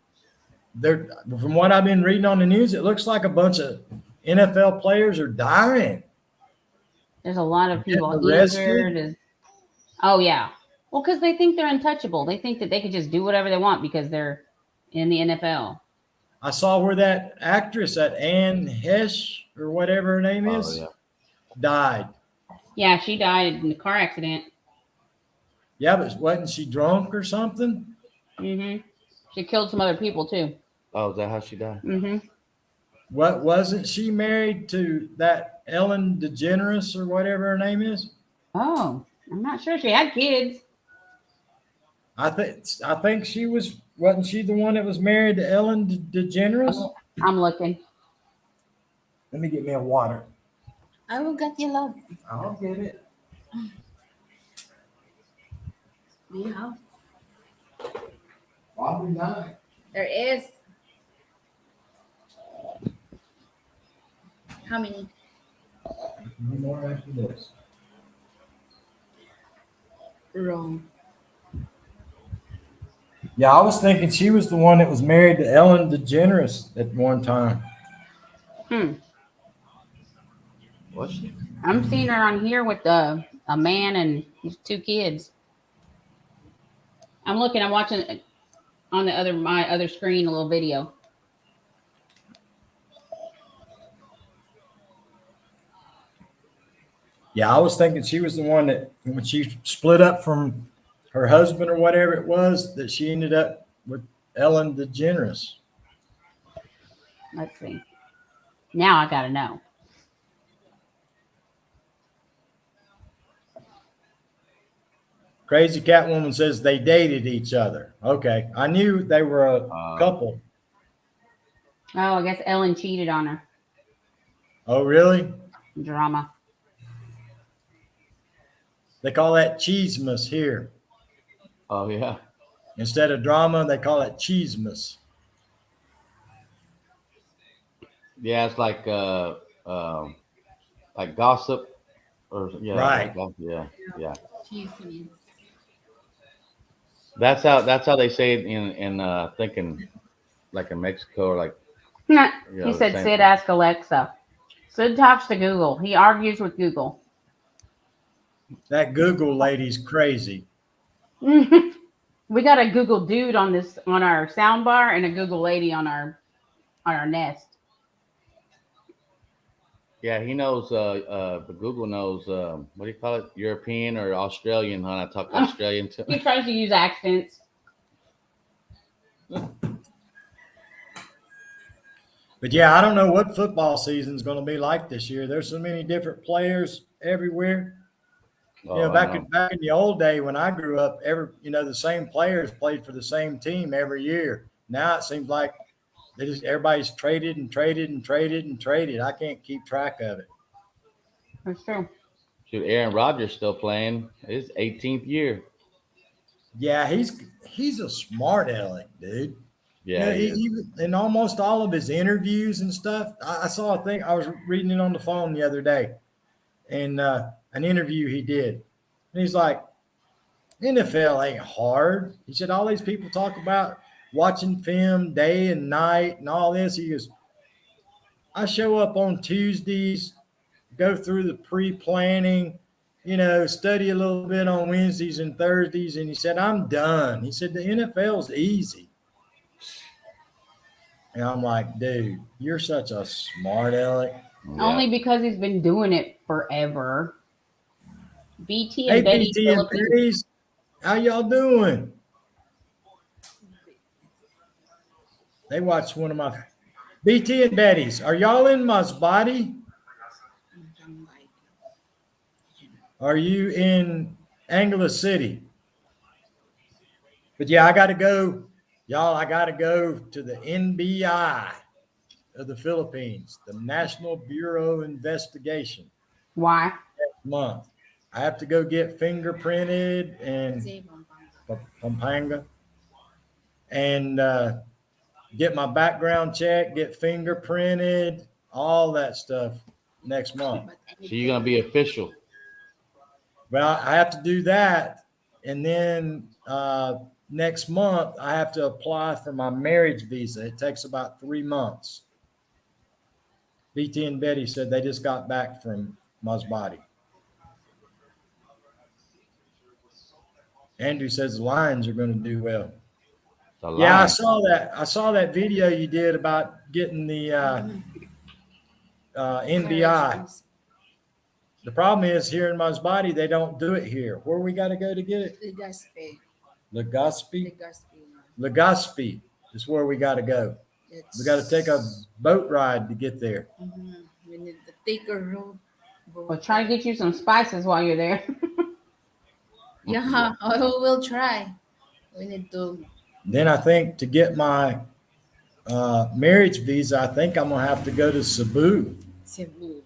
From what I've been reading on the news, it looks like a bunch of NFL players are dying. There's a lot of people Getting arrested? injured. Oh yeah. Well, because they think they're untouchable. They think that they could just do whatever they want because they're in the NFL. I saw where that actress, that Anne Hesh or whatever her name Oh, is, yeah. died. Yeah, she died in a car accident. Yeah, but wasn't she drunk or something? Mm-hmm. She killed some other people too. Oh, is that how she died? Mm-hmm. What wasn't she married to that Ellen DeGeneres or whatever her name is? Oh, I'm not sure. She had kids. I think she wasn't she the one that was married to Ellen DeGeneres? I'm looking. Let me get me a water. I will get you love. I'll get it. Do you have? Probably not. There is. How many? More after this. Wrong. Yeah, I was thinking she was the one that was married to Ellen DeGeneres at one time. Was she? I'm seeing her on here with a man and his 2 kids. I'm looking. I'm watching on my other screen a little video. Yeah, I was thinking she was the one that when she split up from her husband or whatever it was, that she ended up with Ellen DeGeneres. Let's see. Now I gotta know. Crazy Catwoman says they dated each other. Okay, I knew they were a couple. Oh, I guess Ellen cheated on her. Oh, really? Drama. They call that cheesemas here. Oh yeah. Instead of drama, they call it cheesemas. Yeah, it's like gossip or yeah, Right. yeah. Cheese. That's how they say it in thinking like in Mexico or like He said, same Sid, thing. ask Alexa. Sid talks to Google. He argues with Google. That Google lady's crazy. We got a Google dude on our sound bar and a Google lady on our Nest. Yeah, he knows. But Google knows. What do you call it? European or Australian? Huh? I talk Australian too. He tries to use accents. But yeah, I don't know what football season's going to be like this year. There's so many different players everywhere. Oh, I Back know. in the old day when I grew up, the same players played for the same team every year. Now it seems like everybody's traded and traded and traded and traded. I can't keep track of it. That's true. Shoot, Aaron Rodgers still playing. His 18th year. Yeah, he's a smart aleck, dude. Yeah, he is. In almost all of his interviews and stuff, I saw a thing. I was reading it on the phone the other day, and an interview he did, and he's like, "NFL ain't hard." He said, "All these people talk about watching film day and night and all this." He goes, "I show up on Tuesdays, go through the pre-planning, study a little bit on Wednesdays and Thursdays," and he said, "I'm done." He said, "The NFL's easy." And I'm like, dude, you're such a smart aleck. Yeah. Only because he's been doing it forever. BT Hey, and Betty BT and Philippines. Betty's, how y'all doing? They watched one of my BT and Betty's. Are y'all in Masbate? Are you in Angela City? But yeah, I got to go. Y'all, I got to go to the NBI of the Philippines, the National Bureau of Investigation. Why? Next month. I have to go get fingerprinted and Pampanga and get my background check, get fingerprinted, all that stuff next month. So you're gonna be official. Well, I have to do that, and then next month I have to apply for my marriage visa. It takes about 3 months. BT and Betty said they just got back from Masbate. Andrew says the Lions are going to do well. Yeah, I saw that. I saw that video you did about getting the NBI. The problem is here in Masbate, they don't do it here. Where we got to go to get it? Legazpi. Legazpi is where we got to go. We got to take a boat ride to get there. We need to take a road. Well, try to get you some spices while you're there. Yeah, I will try. We need to. Then I think to get my marriage visa, I think I'm gonna have to go to Cebu. Cebu.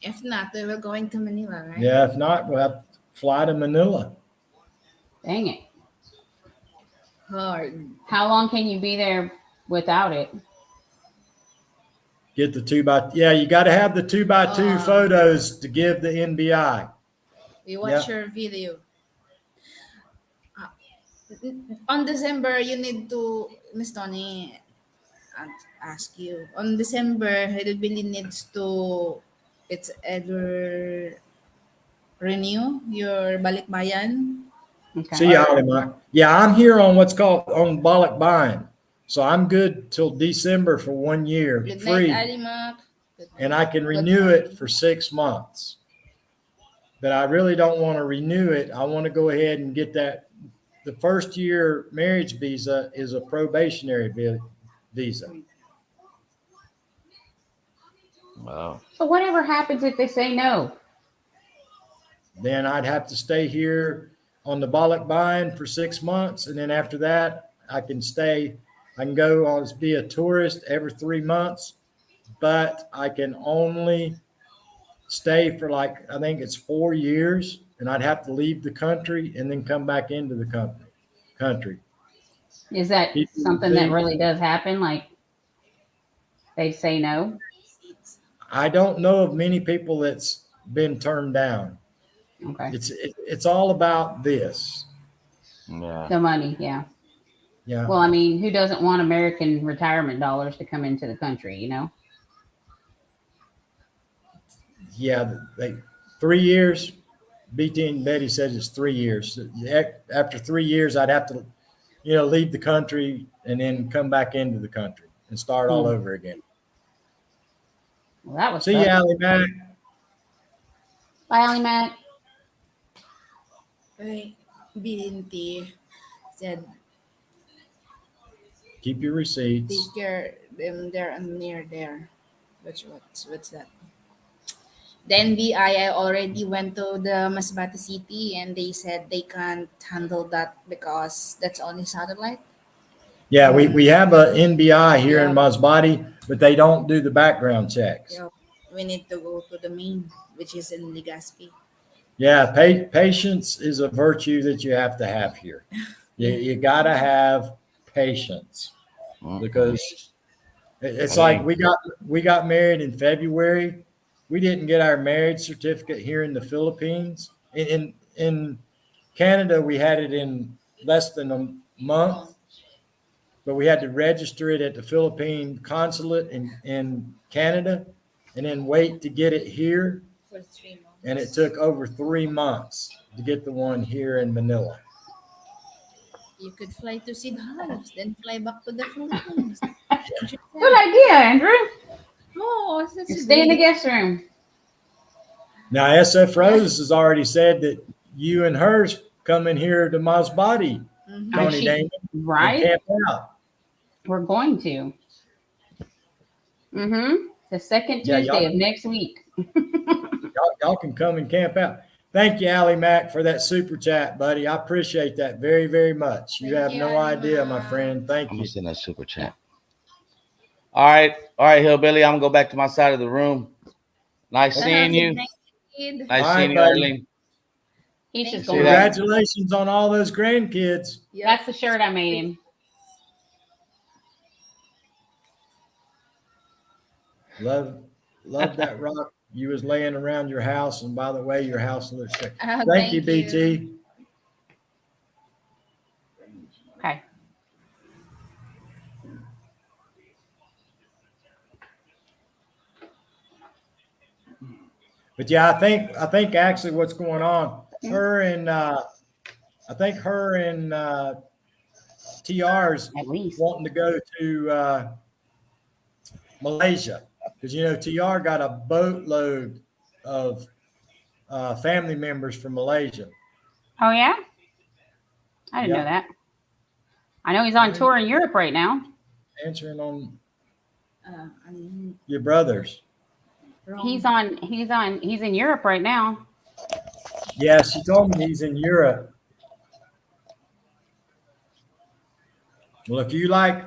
If not, we will going to Manila, right? Yeah, if not, we'll have to fly to Manila. Dang it. Hard. How long can you be there without it? Get the 2x. Yeah, you got to have the 2x2 photos to give the NBI. We watch Yeah. your video. On December, you need to, Miss Tony, ask you. On December, Hilbili needs to, it's either renew your balikbayan Okay. See you, Holly Mike. Yeah, I'm here on what's called on Bollock Buying. So I'm good till December for 1 year, Good night, free, Alimak. and I can renew it for 6 months. But I really don't want to renew it. I want to go ahead and get that. The first year marriage visa is a probationary visa. Wow. So whatever happens if they say no? Then I'd have to stay here on the Bollock Buying for 6 months, and then after that, I can stay. I can go on be a tourist every 3 months, but I can only stay for like I think it's 4 years, and I'd have to leave the country and then come back into the country. Is that People something that think- really does happen? Like they say no? I don't know of many people that's been turned down. Okay. It's all about this. Yeah. The money, yeah. Yeah. Well, I mean, who doesn't want American retirement dollars to come into the country, you know? Yeah, they 3 years. BT and Betty says it's 3 years. After 3 years, I'd have to, leave the country and then come back into the country and start all over again. Well, that was See you, Allie Mac. Bye, Allie Mac. Binti said, Keep your receipts. take care them there and near there. What's that? The NBI already went to the Masbate city and they said they can't handle that because that's only satellite. Yeah, we have a NBI here in Yeah. Masbate, but they don't do the background checks. Yeah, we need to go to the main, which is in Legazpi. Yeah, patience is a virtue that you have to have here. You got to have patience because it's like we got married in February. We didn't get our marriage certificate here in the Philippines. In Canada, we had it in less than a month, but we had to register it at the Philippine consulate in Canada and then wait to get it here. For 3 months. And it took over 3 months to get the one here in Manila. You could fly to Sid House, then fly back to the Philippines. Good idea, Andrew. Oh, that's You stay in the guest room. Now, SF Rose has already said that you and hers come in here to Masbate, Tony She- Damon, Right? and camp out. We're going to. The second Yeah, Tuesday y'all- of next week. Y'all can come and camp out. Thank you, Allie Mac, for that super chat, buddy. I appreciate that very, very much. You Thank have you, no Allie idea, my Mac. friend. Thank I'm you. gonna send that super chat. All right, Hillbilly. I'm gonna go back to my side of the room. Nice seeing you. Good night, kid. Nice All seeing right, you, buddy. Arlene. He's just See going. that? Congratulations on all those grandkids. Yep. That's the shirt I made him. Love that rock you was laying around your house. And by the way, your house looks great. Thank Thank you, you. BT. Okay. But yeah, I think actually what's going on, her and I think her and TR's At least. wanting to go to Malaysia because TR got a boatload of family members from Malaysia. Oh, yeah? I didn't Yeah. know that. I know he's on tour in Europe right now. Answering on I'm your brothers. wrong. He's in Europe right now. Yeah, she told me he's in Europe. Well, if you like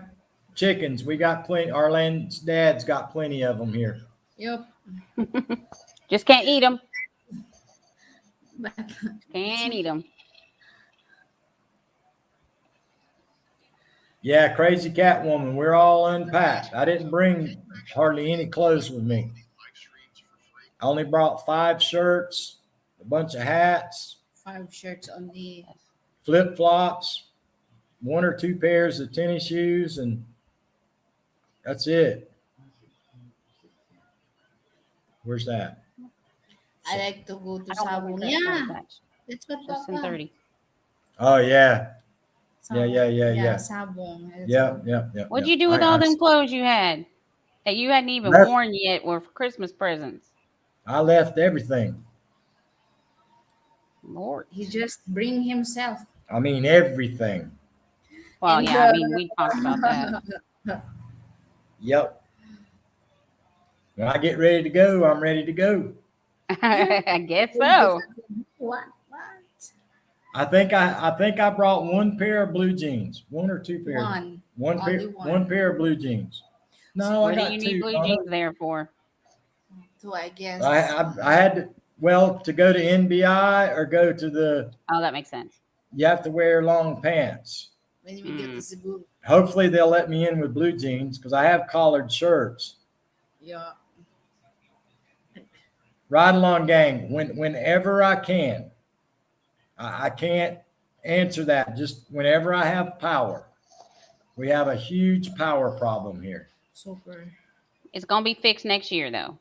chickens, we got plenty. Arlen's dad's got plenty of them here. Yup. Just can't eat them. But Can't eat them. Yeah, crazy cat woman. We're all unpacked. I didn't bring hardly any clothes with me. I only brought 5 shirts, a bunch of hats, 5 shirts only. flip flops, 1 or 2 pairs of tennis shoes, and that's it. Where's that? I like to go to I don't know Sabong. where that Yeah, was at. that's what Just in Papa. 30. Oh yeah, Sabong. yeah. Sabong. That's Yep, what- yep, yep. What'd yep. you do with I, all I, them clothes you had that you hadn't even left, worn yet or for Christmas presents? I left everything. Lord. He just bring himself. I mean everything. Well, And yeah, I mean, we talked about that. Yep. When I get ready to go, I'm ready to go. I guess so. What? I think I brought 1 pair of blue jeans, 1 or 2 pairs. One. Pair, Only one pair of blue jeans. No, What I do got you 2. need blue jeans there for? 2, I guess. I had to, well, to go to NBI or go to the, Oh, that makes sense. you have to wear long pants. When we get to Cebu. Hopefully they'll let me in with blue jeans because I have collared shirts. Yeah. Ride along, gang. Whenever I can. I can't answer that. Just whenever I have power. We have a huge power problem here. Super. It's going to be fixed next year, though.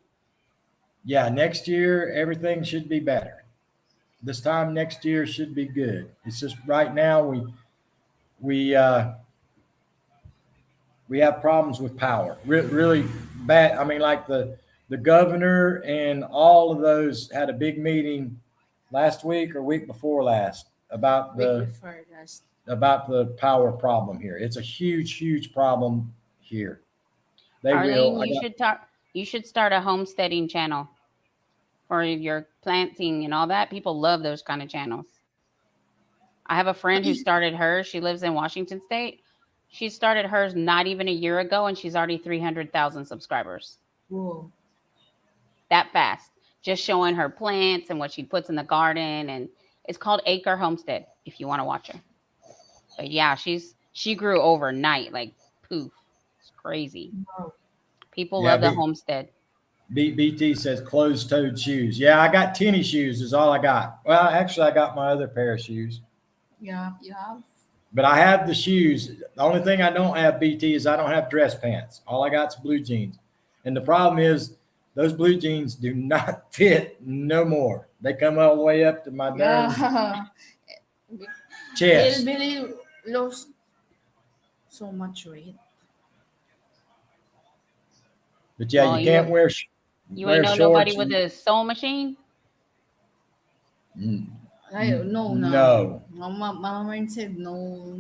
Yeah, next year everything should be better. This time next year should be good. It's just right now we have problems with power. Really bad. I mean, like the governor and all of those had a big meeting last week or week before last about Week before last. the power problem here. It's a huge problem here. They will. Arlene, you should start a homesteading channel for your planting and all that. People love those kind of channels. I have a friend who started hers. She lives in Washington State. She started hers not even a year ago, and she's already 300,000 subscribers. Whoa. That fast. Just showing her plants and what she puts in the garden. And it's called Acre Homestead, if you want to watch her. But yeah, she grew overnight, like poof. It's crazy. Wow. People Yeah, love the homestead. BT says closed-toed shoes. Yeah, I got tennis shoes is all I got. Well, actually, I got my other pair of shoes. Yeah, you have. But I have the shoes. The only thing I don't have, BT, is I don't have dress pants. All I got is blue jeans. And the problem is those blue jeans do not fit no more. They come all the way up to my darn Yeah. chest. Billy lost so much weight. But yeah, Well, you can't wear You wear ain't know shorts. nobody with a sewing machine? No. No. Mama Martin said no.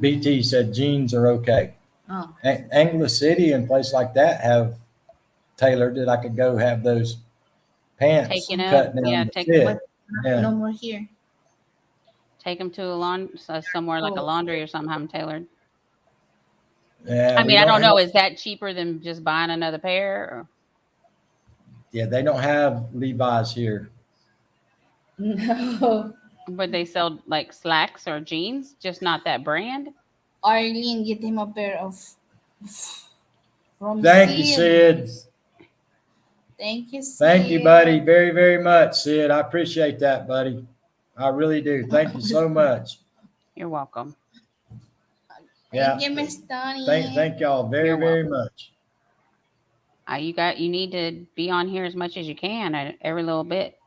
BT said jeans are okay. Oh. Anglo City and places like that have tailored that I could go have those pants Taken up, cut down yeah, to take fit. them. Yeah. No more here. Take them to somewhere like a laundry or something, have them tailored. Yeah, I we mean, I don't know. have- Is that cheaper than just buying another pair? Or? Yeah, they don't have Levi's here. No. But they sell like slacks or jeans, just not that brand. Arlene, get him a pair of from Thank you, Sid. Thank you, Sid. Thank you, buddy, very, very much, Sid. I appreciate that, buddy. I really do. Thank you so much. You're welcome. Yeah. Thank you, Miss Donnie. Thank y'all very, You're very much. You need to be on here as much as you can, every little bit.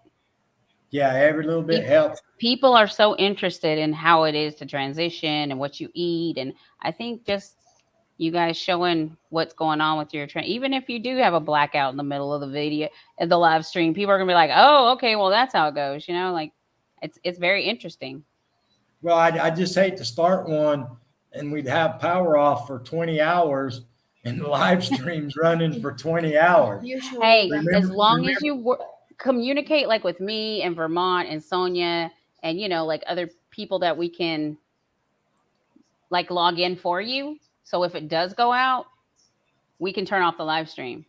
Yeah, every little bit helps. People are so interested in how it is to transition and what you eat, and I think just you guys showing what's going on with your even if you do have a blackout in the middle of the video and the live stream, people are gonna be like, "Oh, okay, well that's how it goes," like it's very interesting. Well, I just hate to start one and we'd have power off for 20 hours and the live stream's running for 20 hours. Hey, as long as you communicate like with me and Vermont and Sonia and like other people that we can like log in for you. So if it does go out, we can turn off the live stream.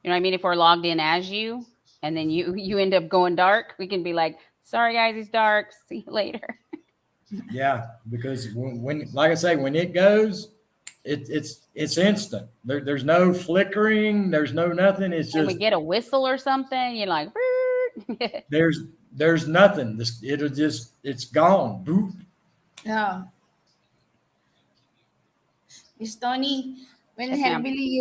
You know what I mean? If we're logged in as you, and then you end up going dark, we can be like, sorry guys, it's dark. See you later. Yeah, because when like I say, when it goes, it's instant. There's no flickering. There's no nothing. It's And we just get a whistle or something, you're like, there's nothing. It's gone. Boop. Yeah. Miss Tony, when Yes, ma'am. heavily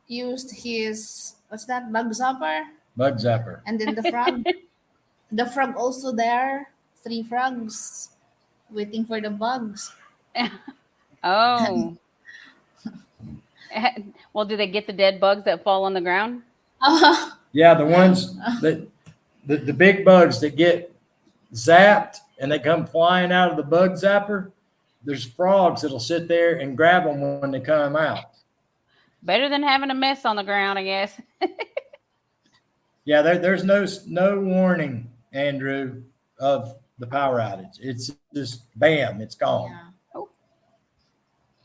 used his what's that bug zapper, Bug zapper. and then the frog also there, 3 frogs waiting for the bugs. Oh. Well, do they get the dead bugs that fall on the ground? Yeah, the ones that the big bugs that get zapped and they come flying out of the bug zapper. There's frogs that'll sit there and grab them when they come out. Better than having a mess on the ground, I guess. Yeah, there's no warning, Andrew, of the power outage. It's just bam, it's gone. Yeah.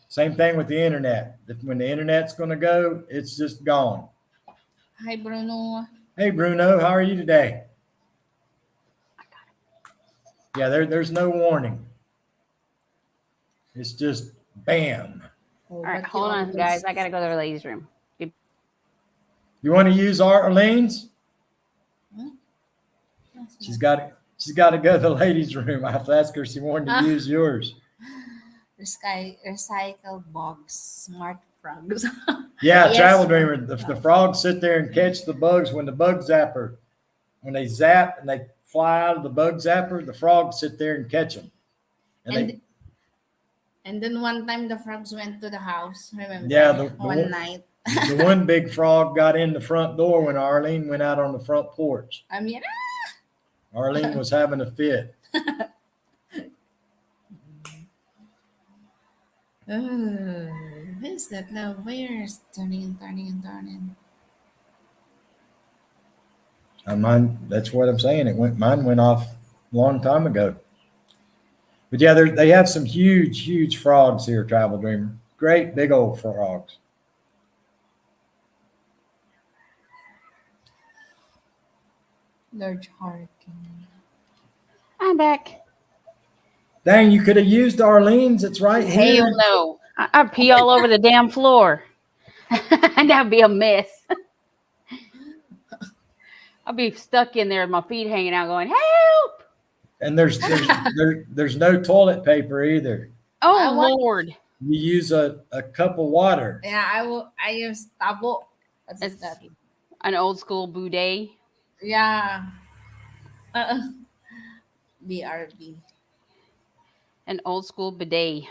Same thing with the internet. When the internet's going to go, it's just gone. Hi, Bruno. Hey, Bruno, how are you today? Yeah, there's no warning. It's just bam. Oh, All right, but hold you on, always- guys. I got to go to the ladies' room. You want to use Arlene's? She's got to go to the ladies' room. I have to ask her if she wanted to use yours. Recycle bugs, smart frogs. Yeah, Yes. Travel Dreamer. The frogs sit there and catch the bugs when when they zap and they fly out of the bug zapper, the frogs sit there and catch them. And then one time the frogs went to the house. Remember? Yeah, one night. the one big frog got in the front door when Arlene went out on the front porch. I mean, Arlene was having a fit. where's that love? Where's turning? That's what I'm saying. Mine went off a long time ago. But yeah, they have some huge frogs here, Travel Dreamer. Great big old frogs. Large heart. I'm back. Dang, you could have used Arlene's. It's right here. Hell no. I pee all over the damn floor. That'd be a mess. I'll be stuck in there with my feet hanging out going, help! And there's no toilet paper either. Oh, Lord. You use a cup of water. Yeah, I use tabo. What's It's that? an old school boudet. Yeah. BRB. An old school bidet.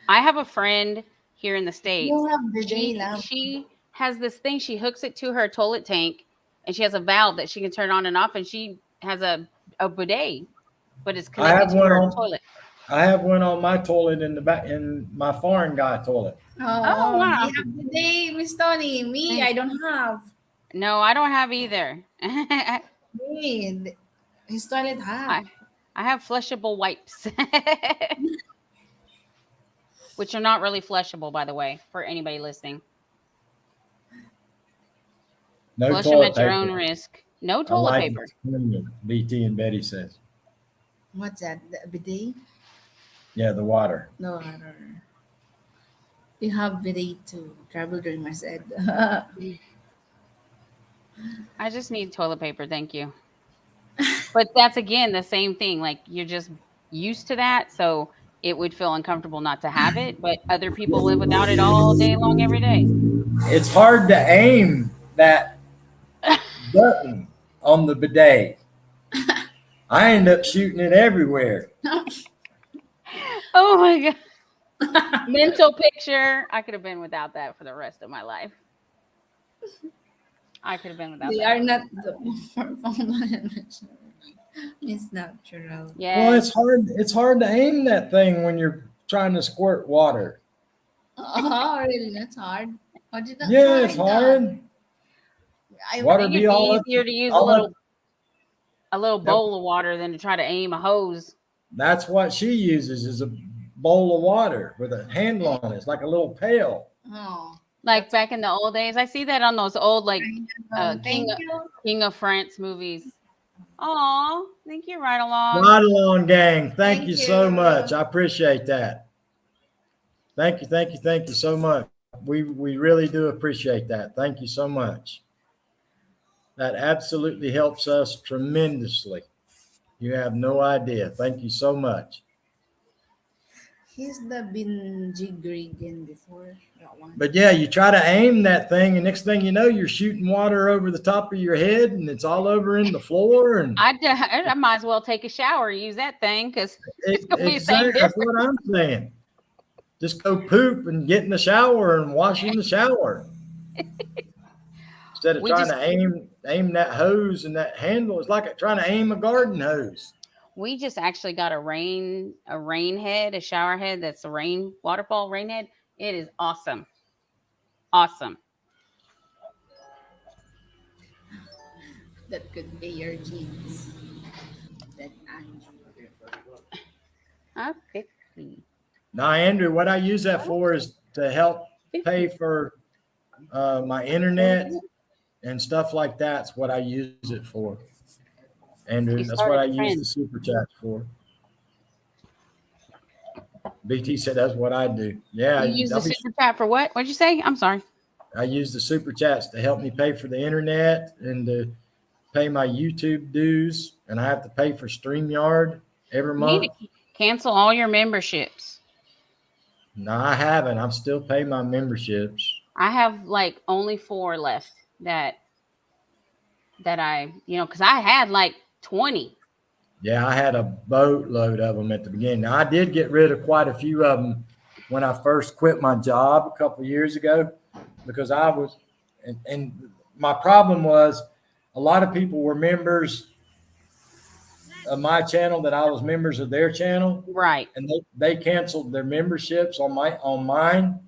I have a friend here in the States. You have bidet now. She has this thing. She hooks it to her toilet tank, and she has a valve that she can turn on and off, and she has a bidet, but it's connected to her toilet. I have one on my toilet in the back in my foreign guy toilet. Oh, wow. You have bidet, Miss Tony. Me, I don't have. No, I don't have either. Me, his toilet have. I have flushable wipes, which are not really flushable, by the way, for anybody listening. No Flush them toilet at your paper. own risk. No I toilet like paper. it. BT and Betty says. What's that? The bidet? Yeah, the water. No, I don't know. We have bidet too. Travel Dreamer said. I just need toilet paper, thank you. But that's again the same thing. Like you're just used to that, so it would feel uncomfortable not to have it. But other people live without it all day long, every day. It's hard to aim that button on the bidet. I end up shooting it everywhere. Oh my god! Mental picture. I could have been without that for the rest of my life. I could have been without They that. are not the It's natural. Yeah. Well, it's hard to aim that thing when you're trying to squirt water. Oh, really? That's hard. How did that Yeah, it's try that? hard. I Water I think be it'd all be up- easier to use all a little bowl of water than to try to aim a hose. That's what she uses is a bowl of water with a handle on it. It's like a little pail. Oh, Like that's back in the old days. I see that on those old like thank you. King of France movies. Oh, thank you, right along. Right along, gang. Thank Thank you so you. much. I appreciate that. Thank you so much. We really do appreciate that. Thank you so much. That absolutely helps us tremendously. You have no idea. Thank you so much. He's the bin jigrigan before that one. But yeah, you try to aim that thing, and next thing you know, you're shooting water over the top of your head, and it's all over in the floor. And I might as well take a shower and use that thing because it's gonna be the same exactly, that's difference. what I'm saying. Just go poop and get in the shower and wash in the shower instead of We trying just to aim that hose and that handle. It's like trying to aim a garden hose. we just actually got a rain head, a shower head that's a rain waterfall rain head. It is awesome. Awesome. That could be your jeans. That Andrew. Okay. Now, Andrew, what I use that for is to help pay for my internet and stuff like that's what I use it for. Andrew, You that's what started I a use the trend. super chats for. BT said that's what I do. Yeah, You use the super chat for what? What'd you say? I'm sorry. I use the super chats to help me pay for the internet and to pay my YouTube dues, and I have to pay for StreamYard every You need month. to cancel all your memberships. No, I haven't. I'm still paying my memberships. I have like only 4 left that I, because I had like 20. Yeah, I had a boatload of them at the beginning. Now, I did get rid of quite a few of them when I first quit my job a couple of years ago because I was, and my problem was a lot of people were members of my channel that I was members of their channel, Right. and they canceled their memberships on mine,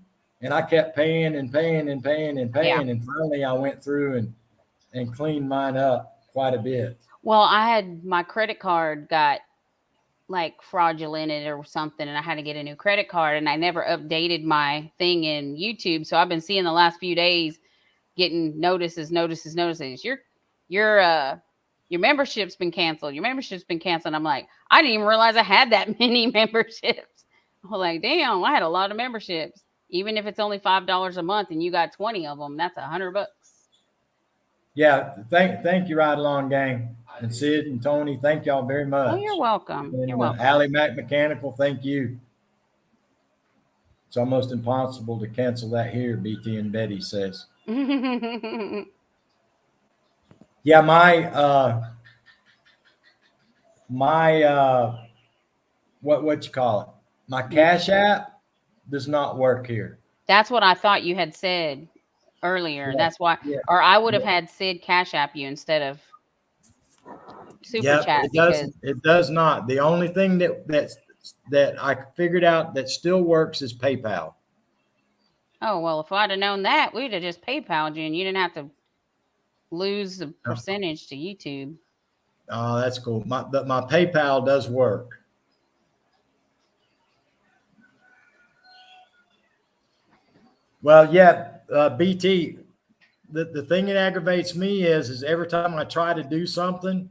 and I kept paying and paying and paying and Yeah. paying, and finally I went through and cleaned mine up quite a bit. Well, I had my credit card got like fraudulented or something, and I had to get a new credit card, and I never updated my thing in YouTube. So I've been seeing the last few days getting notices. Your membership's been canceled. Your membership's been canceled. I'm like, I didn't even realize I had that many memberships. I was like, damn, I had a lot of memberships. Even if it's only $5 a month and you got 20 of them, that's $100. Yeah, thank you, Ride Along Gang, and Sid and Tony. Thank y'all very Oh, much. you're welcome. You're And welcome. Allie Mac Mechanical, thank you. It's almost impossible to cancel that here, BT and Betty says. Yeah, my what you call it? My Cash App does not work here. That's what I thought you had said earlier. Yeah, That's why, yeah, or I would have yeah. had Sid Cash App you instead of Super Yep, Chat it does. because, It does not. The only thing that I figured out that still works is PayPal. oh, well, if I'd have known that, we'd have just PayPal'd you and you didn't have to lose the Oh, percentage to YouTube. oh, that's cool. My PayPal does work. Well, yeah, BT. The thing that aggravates me is every time I try to do something,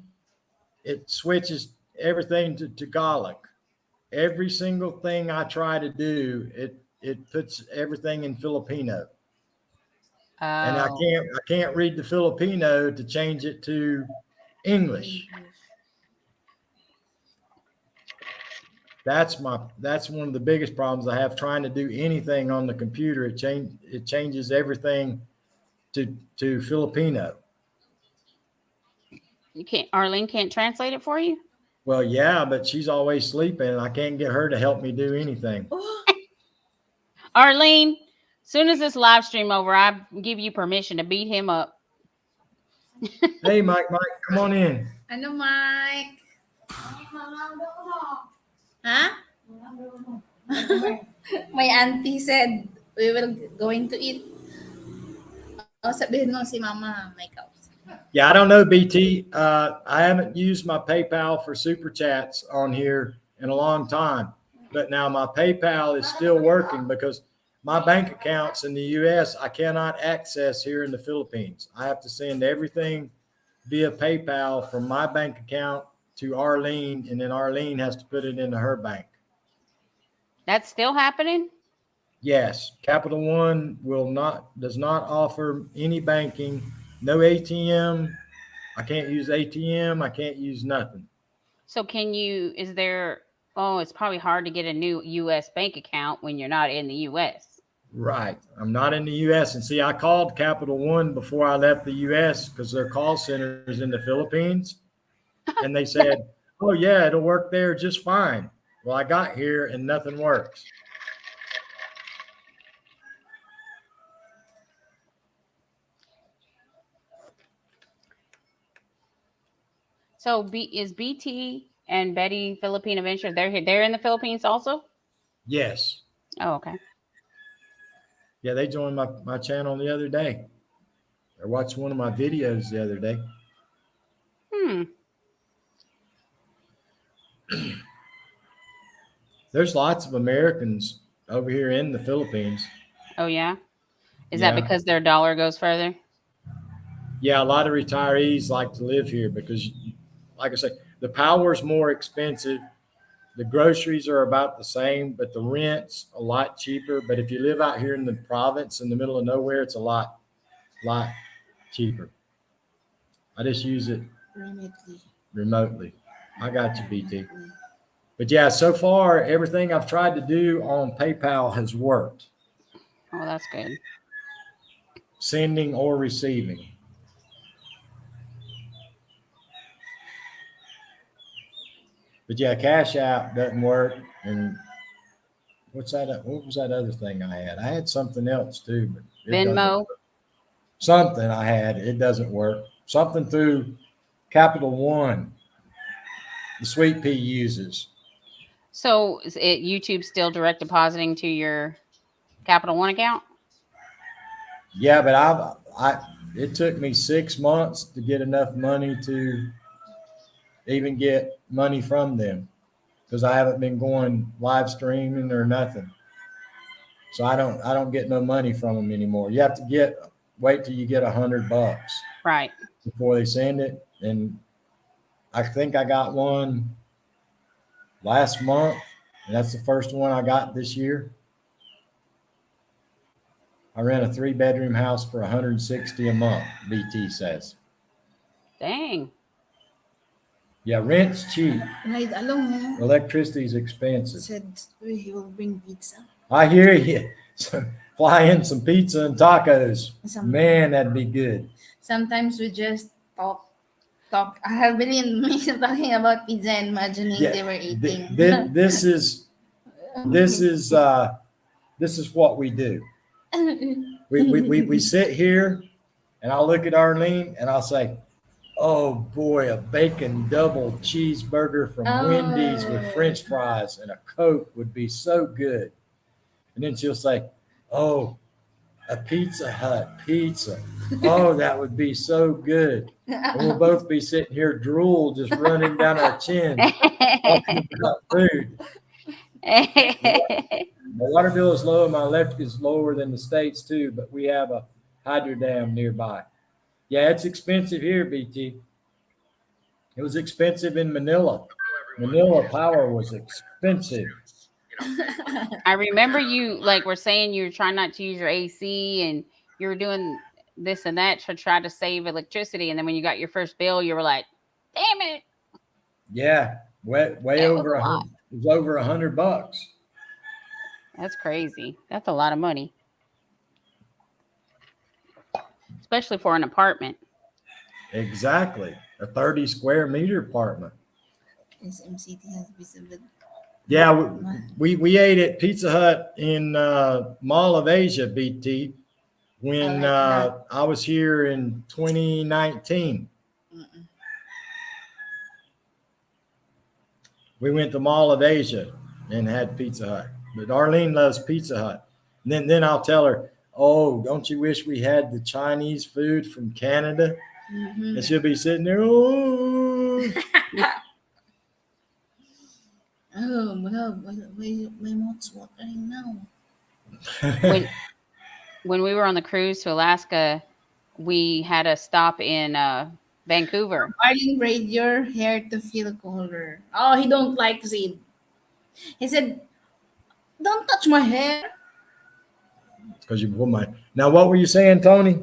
it switches everything to Gaelic. Every single thing I try to do, it puts everything in Filipino, and Oh, I can't read the Filipino to change it to English. That's one of the biggest problems I have trying to do anything on the computer. It changes everything to Filipino. Arlene can't translate it for you? Well, yeah, but she's always sleeping, and I can't get her to help me do anything. Oh, Arlene, soon as this live stream over, I give you permission to beat him up. Hey, Mike, come on in. ano, Mike? Huh? My auntie said we will going to eat. Oh, sabihin mo si Mama, may kausap. Yeah, I don't know, BT. I haven't used my PayPal for super chats on here, in a long time. But now my PayPal is still working because my bank accounts in the US, I cannot access here in the Philippines. I have to send everything via PayPal from my bank account to Arlene, and then Arlene has to put it into her bank. That's still happening? Yes, Capital One does not offer any banking, no ATM. I can't use ATM. I can't use nothing. So it's probably hard to get a new US bank account when you're not in the US. Right. I'm not in the US. And see, I called Capital One before I left the US because their call center is in the Philippines. And they said, oh, yeah, it'll work there just fine. Well, I got here and nothing works. So is BT and Betty Philippine Adventure, they're in the Philippines also? Yes. Oh, okay. Yeah, they joined my channel the other day. They watched one of my videos the other day. There's lots of Americans over here in the Philippines. Oh, yeah? Is Yeah. that because their dollar goes further? Yeah, a lot of retirees like to live here because, like I say, the power's more expensive. The groceries are about the same, but the rent's a lot cheaper. But if you live out here in the province in the middle of nowhere, it's a lot cheaper. I just use it remotely. I got you, BT. But yeah, so far, everything I've tried to do on PayPal has worked. Oh, that's good. Sending or receiving. But yeah, Cash App doesn't work. And what was that other thing I had? I had something else too, but Venmo. Something I had, it doesn't work. Something through Capital One, the Sweet Pea uses. So is YouTube still direct depositing to your Capital One account? Yeah, but it took me 6 months to get enough money to even get money from them because I haven't been going live streaming or nothing. So I don't get no money from them anymore. You have to wait till you get $100 right before they send it. And I think I got one last month, and that's the first one I got this year. I rent a 3-bedroom house for $160 a month, BT says. Dang. Yeah, rent's cheap. Ride along. Electricity's expensive. Said he will bring pizza. I hear you. So, fly in some pizza and tacos. Man, that'd be good. Sometimes we just talk. I have been talking about pizza and imagining they were eating. This is what we do. We sit here, and I'll look at Arlene, and I'll say, "Oh boy, a bacon double cheeseburger from Wendy's with French fries and a Coke would be so good." And then she'll say, "Oh, a Pizza Hut pizza. Oh, that would be so good." And we'll both be sitting here, drool just running down our chin, talking about food. My water bill is low and my electric is lower than the states too, but we have a hydro dam nearby. Yeah, it's expensive here, BT. It was expensive in Manila. Manila power was expensive. I remember you were saying you were trying not to use your AC and you were doing this and that to try to save electricity. And then when you got your first bill, you were like, damn it. Yeah, way over it was over $100. That's crazy. That's a lot of money. Especially for an apartment. Exactly. A 30 square meter apartment. SMCT has visited. Yeah, we ate at Pizza Hut in Mall of Asia, BT, when I was here in 2019. Mm-mm. We went to Mall of Asia and had Pizza Hut. But Arlene loves Pizza Hut. And then I'll tell her, "Oh, don't you wish we had the Chinese food from Canada?" Mm-hmm. And she'll be sitting there, "Oh." Oh, my mouth's watering now. When we were on the cruise to Alaska, we had a stop in Vancouver. Arlene, braid your hair to feel colder. Oh, he don't like Sid. He said, "Don't touch my hair." Because you pull my. Now, what were you saying, Tony?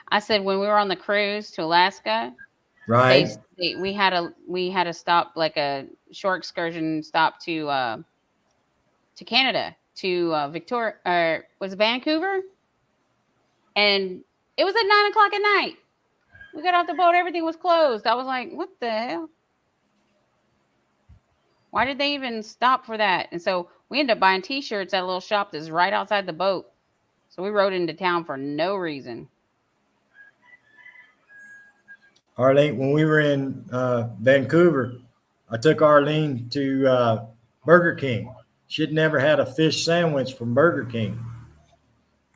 I said when we were on the cruise to Alaska, Right. we had a stop, like a short excursion stop to Canada, to Victoria, was it Vancouver? And it was at 9 o'clock at night. We got off the boat, everything was closed. I was like, what the hell? Why did they even stop for that? And so we ended up buying T-shirts at a little shop that's right outside the boat. So we rode into town for no reason. Arlene, when we were in Vancouver, I took Arlene to Burger King. She'd never had a fish sandwich from Burger King.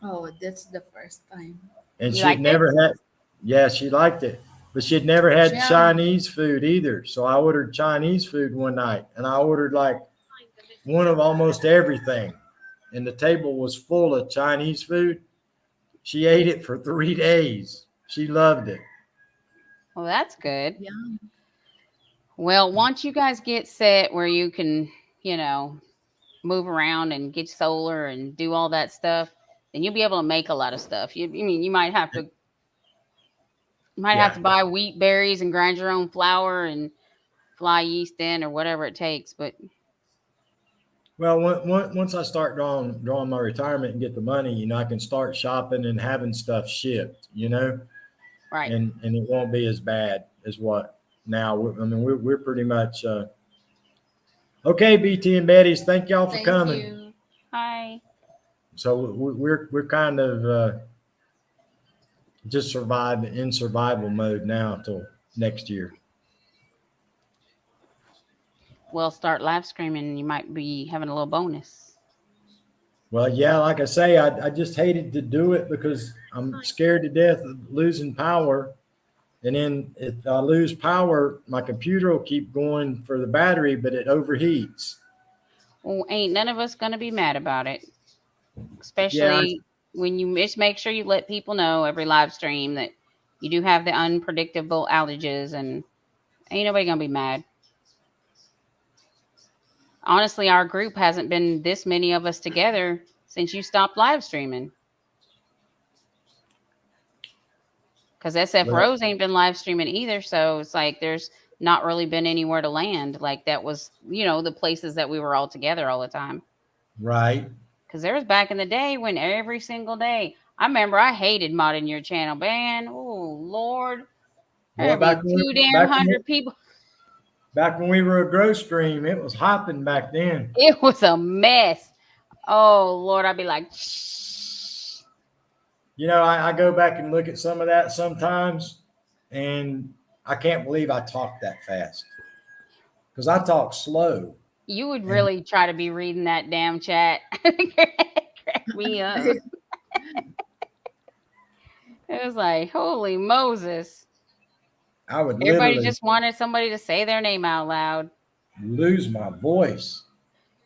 Oh, that's the first time. And You she'd liked it? never had, yeah, she liked it, but she'd never had Yeah. Chinese food either. So I ordered Chinese food one night, and I ordered like one of almost everything. And the table was full of Chinese food. She ate it for 3 days. She loved it. Well, that's good. Yeah. Well, once you guys get set where you can, move around and get solar and do all that stuff, then you'll be able to make a lot of stuff. You might have to Yeah. buy wheat berries and grind your own flour and fly yeast in or whatever it takes. But Well, once I start drawing my retirement and get the money, I can start shopping and having stuff shipped, right. and it won't be as bad as what now. I mean, we're pretty much okay. BT and Betty's, thank y'all for Thank coming. you. Hi. So we're kind of just in survival mode now till next year. Well, start live streaming and you might be having a little bonus. Well, yeah, like I say, I just hated to do it because I'm scared to death of losing power. And then if I lose power, my computer will keep going for the battery, but it overheats. Well, ain't none of us going to be mad about it. Yeah, Especially when you just make sure you let people know every live stream that you do have the unpredictable outages, and ain't nobody going to be mad. Honestly, our group hasn't been this many of us together since you stopped live streaming. Because SF well, Rose ain't been live streaming either. So it's like there's not really been anywhere to land. Like that was, the places that we were all together all the time. right. Because there was back in the day when every single day, I remember I hated modding your channel, man. Oh, Lord. Boy, There'd be too damn hundred people. back when we were a growth stream, it was hopping back then. It was a mess. Oh, Lord. I'd be like, shh. I go back and look at some of that sometimes, and I can't believe I talk that fast because I talk slow. You would really try to be reading that damn chat. Crack me up. It was like, holy Moses. I would Everybody literally just wanted somebody to say their name out loud. lose my voice.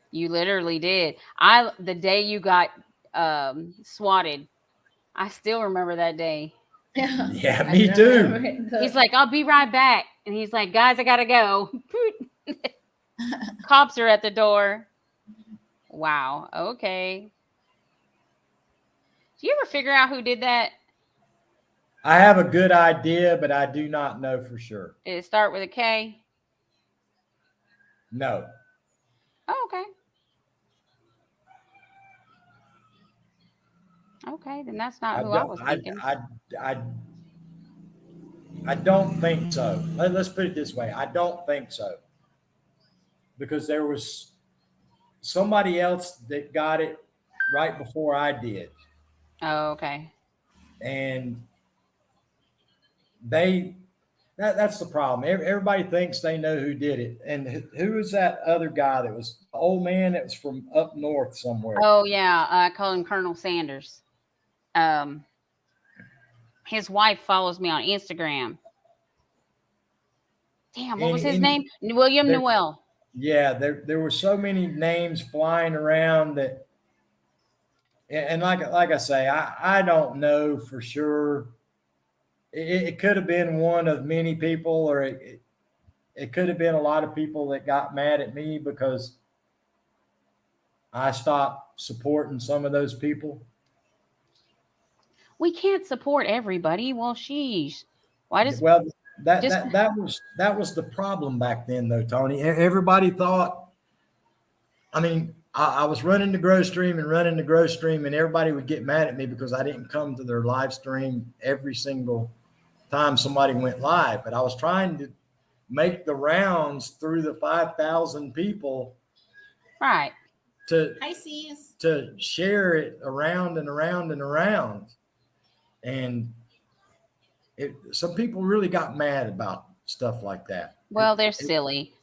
You literally did. The day you got swatted, I still remember that day. Yeah, I me too. remember it. He's like, I'll be right back. And he's like, guys, I gotta go. Cops are at the door. Wow. Okay. Do you ever figure out who did that? I have a good idea, but I do not know for sure. Did it start with a K? No. Oh, okay. Okay, then that's not who I was thinking. I don't think so. Let's put it this way. I don't think so. Because there was somebody else that got it right before I did. Oh, okay. And that's the problem. Everybody thinks they know who did it. And who was that other guy that was the old man that was from up north somewhere? Oh, yeah. I call him Colonel Sanders. His wife follows me on Instagram. Damn, what was his name? William Newell. yeah, there were so many names flying around that, and like I say, I don't know for sure. It could have been one of many people, or it could have been a lot of people that got mad at me because I stopped supporting some of those people. We can't support everybody. Well, sheesh. Why does Well, just that was the problem back then, though, Tony. Everybody thought. I mean, I was running the grow stream and running the grow stream, and everybody would get mad at me because I didn't come to their live stream every single time somebody went live. But I was trying to make the rounds through the 5,000 people right? to Hi, sis. to share it around and around and around. And some people really got mad about stuff like that. Well, they're silly.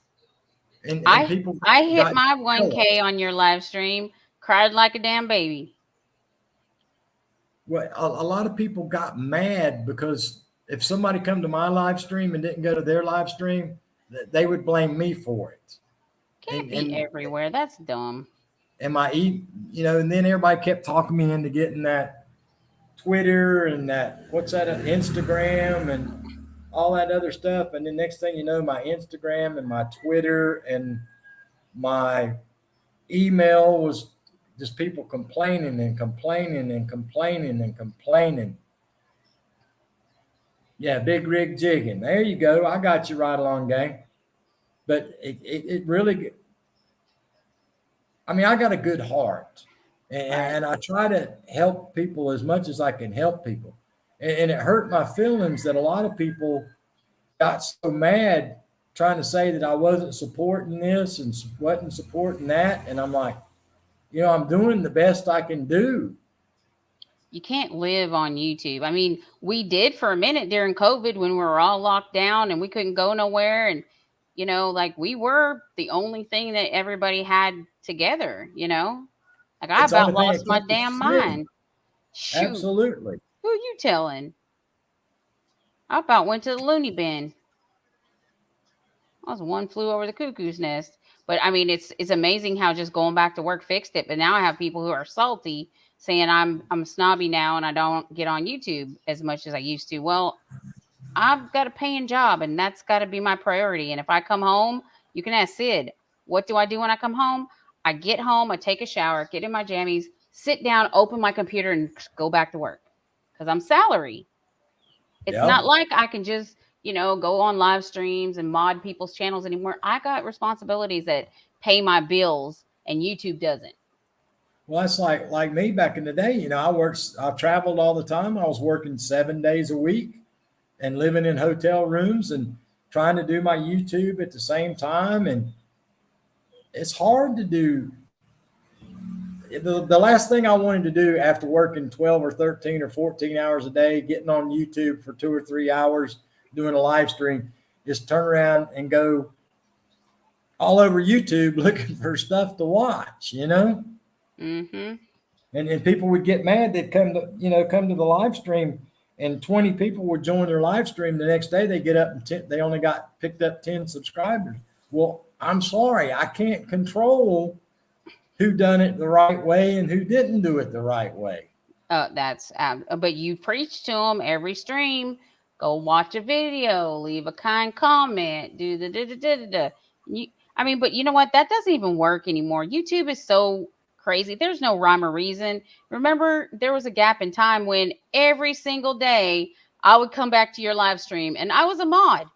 And people I hit got my jealous. 1K on your live stream, cried like a damn baby. Well, a lot of people got mad because if somebody come to my live stream and didn't go to their live stream, they would blame me for it. Can't And be and everywhere. That's dumb. and my and then everybody kept talking me into getting that Twitter and that what's that Instagram and all that other stuff. And then next thing you know, my Instagram and my Twitter and my email was just people complaining and complaining and complaining and complaining. Yeah, big rig jigging. There you go. I got you right along, gang. But it really, I mean, I got a good heart, Right. and I try to help people as much as I can help people. And it hurt my feelings that a lot of people got so mad trying to say that I wasn't supporting this and wasn't supporting that. And I'm like, I'm doing the best I can do. You can't live on YouTube. I mean, we did for a minute during COVID when we were all locked down and we couldn't go nowhere. And, like we were the only thing that everybody had together, Like I It's the about only thing lost that my kept us damn sane. mind. Shoot. Absolutely. Who you telling? I about went to the loony bin. I was one flew over the cuckoo's nest. But I mean, it's amazing how just going back to work fixed it. But now I have people who are salty saying I'm snobby now and I don't get on YouTube as much as I used to. Well, I've got a paying job and that's got to be my priority. And if I come home, you can ask Sid, what do I do when I come home? I get home, I take a shower, get in my jammies, sit down, open my computer, and go back to work because I'm salary. It's not Yeah. like I can just, go on live streams and mod people's channels anymore. I got responsibilities that pay my bills and YouTube doesn't. Well, that's like me back in the day. I traveled all the time. I was working 7 days a week and living in hotel rooms and trying to do my YouTube at the same time. And it's hard to do. The last thing I wanted to do after working 12 or 13 or 14 hours a day, getting on YouTube for 2 or 3 hours, doing a live stream, is turn around and go all over YouTube looking for stuff to watch. Mm-hmm. And people would get mad. They'd come to the live stream, and 20 people would join their live stream. The next day they get up and they only got picked up 10 subscribers. Well, I'm sorry, I can't control who done it the right way and who didn't do it the right way. But you preach to them every stream. Go watch a video, leave a kind comment, do the da da da da da. But you know what? That doesn't even work anymore. YouTube is so crazy. There's no rhyme or reason. Remember, there was a gap in time when every single day I would come back to your live stream and I was a mod.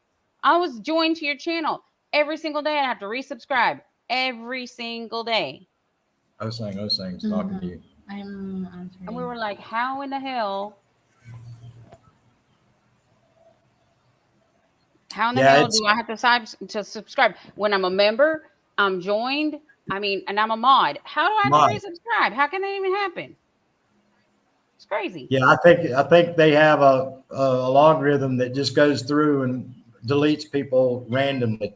I was joined to your channel every single day. I'd have to resubscribe every single day. I was saying talking to you. I'm And we answering. were like, how in the hell? How in the Yeah, hell it's do I have to subscribe? When I'm a member, I'm joined. And I'm a mod. How do I have to my resubscribe? How can that even happen? It's crazy. yeah. I think they have a logarithm that just goes through and deletes people randomly.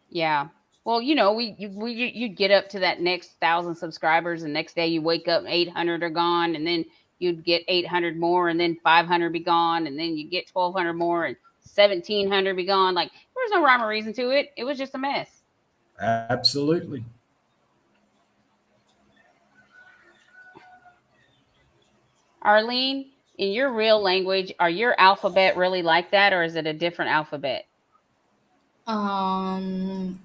Yeah. Well, you'd get up to that next 1,000 subscribers, and next day you wake up, 800 are gone, and then you'd get 800 more, and then 500 be gone, and then you get 1,200 more, and 1,700 be gone. Like there was no rhyme or reason to it. It was just a mess. Absolutely. Arlene, in your real language, are your alphabet really like that, or is it a different alphabet? Um,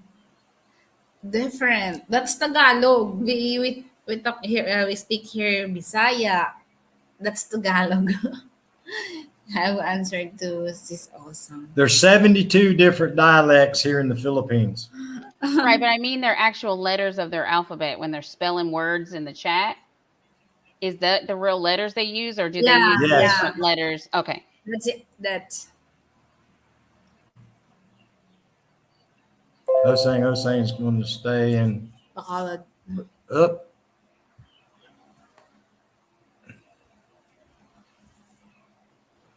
different. That's Tagalog. We talk here. We speak here Bisaya. That's Tagalog. I've answered to this awesome. There's 72 different dialects here in the Philippines. Right, but I mean their actual letters of their alphabet when they're spelling words in the chat. Is that the real letters they use, or do they Yeah, use Yes. yeah. different letters? Okay. That's it. That's Hosang's going to stay in Bacolod. up.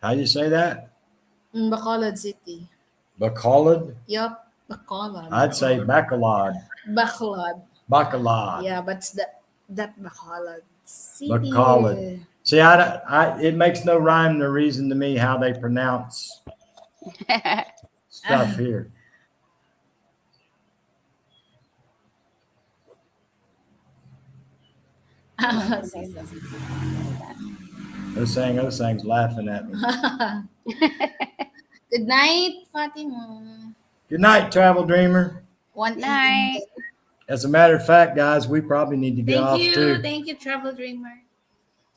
How you say that? Bacolod City. Bacolod? Yup, Bacolod. I'd say Bacolod. Bacolod. Bacolod. Yeah, but it's that Bacolod City. Bacolod. See, it makes no rhyme nor reason to me how they pronounce stuff here. Hosang's laughing at me. Good night, Fatima. Good night, Travel Dreamer. 1 Night. a.m. As a matter of fact, guys, we probably need to get off too. Thank you, Travel Dreamer.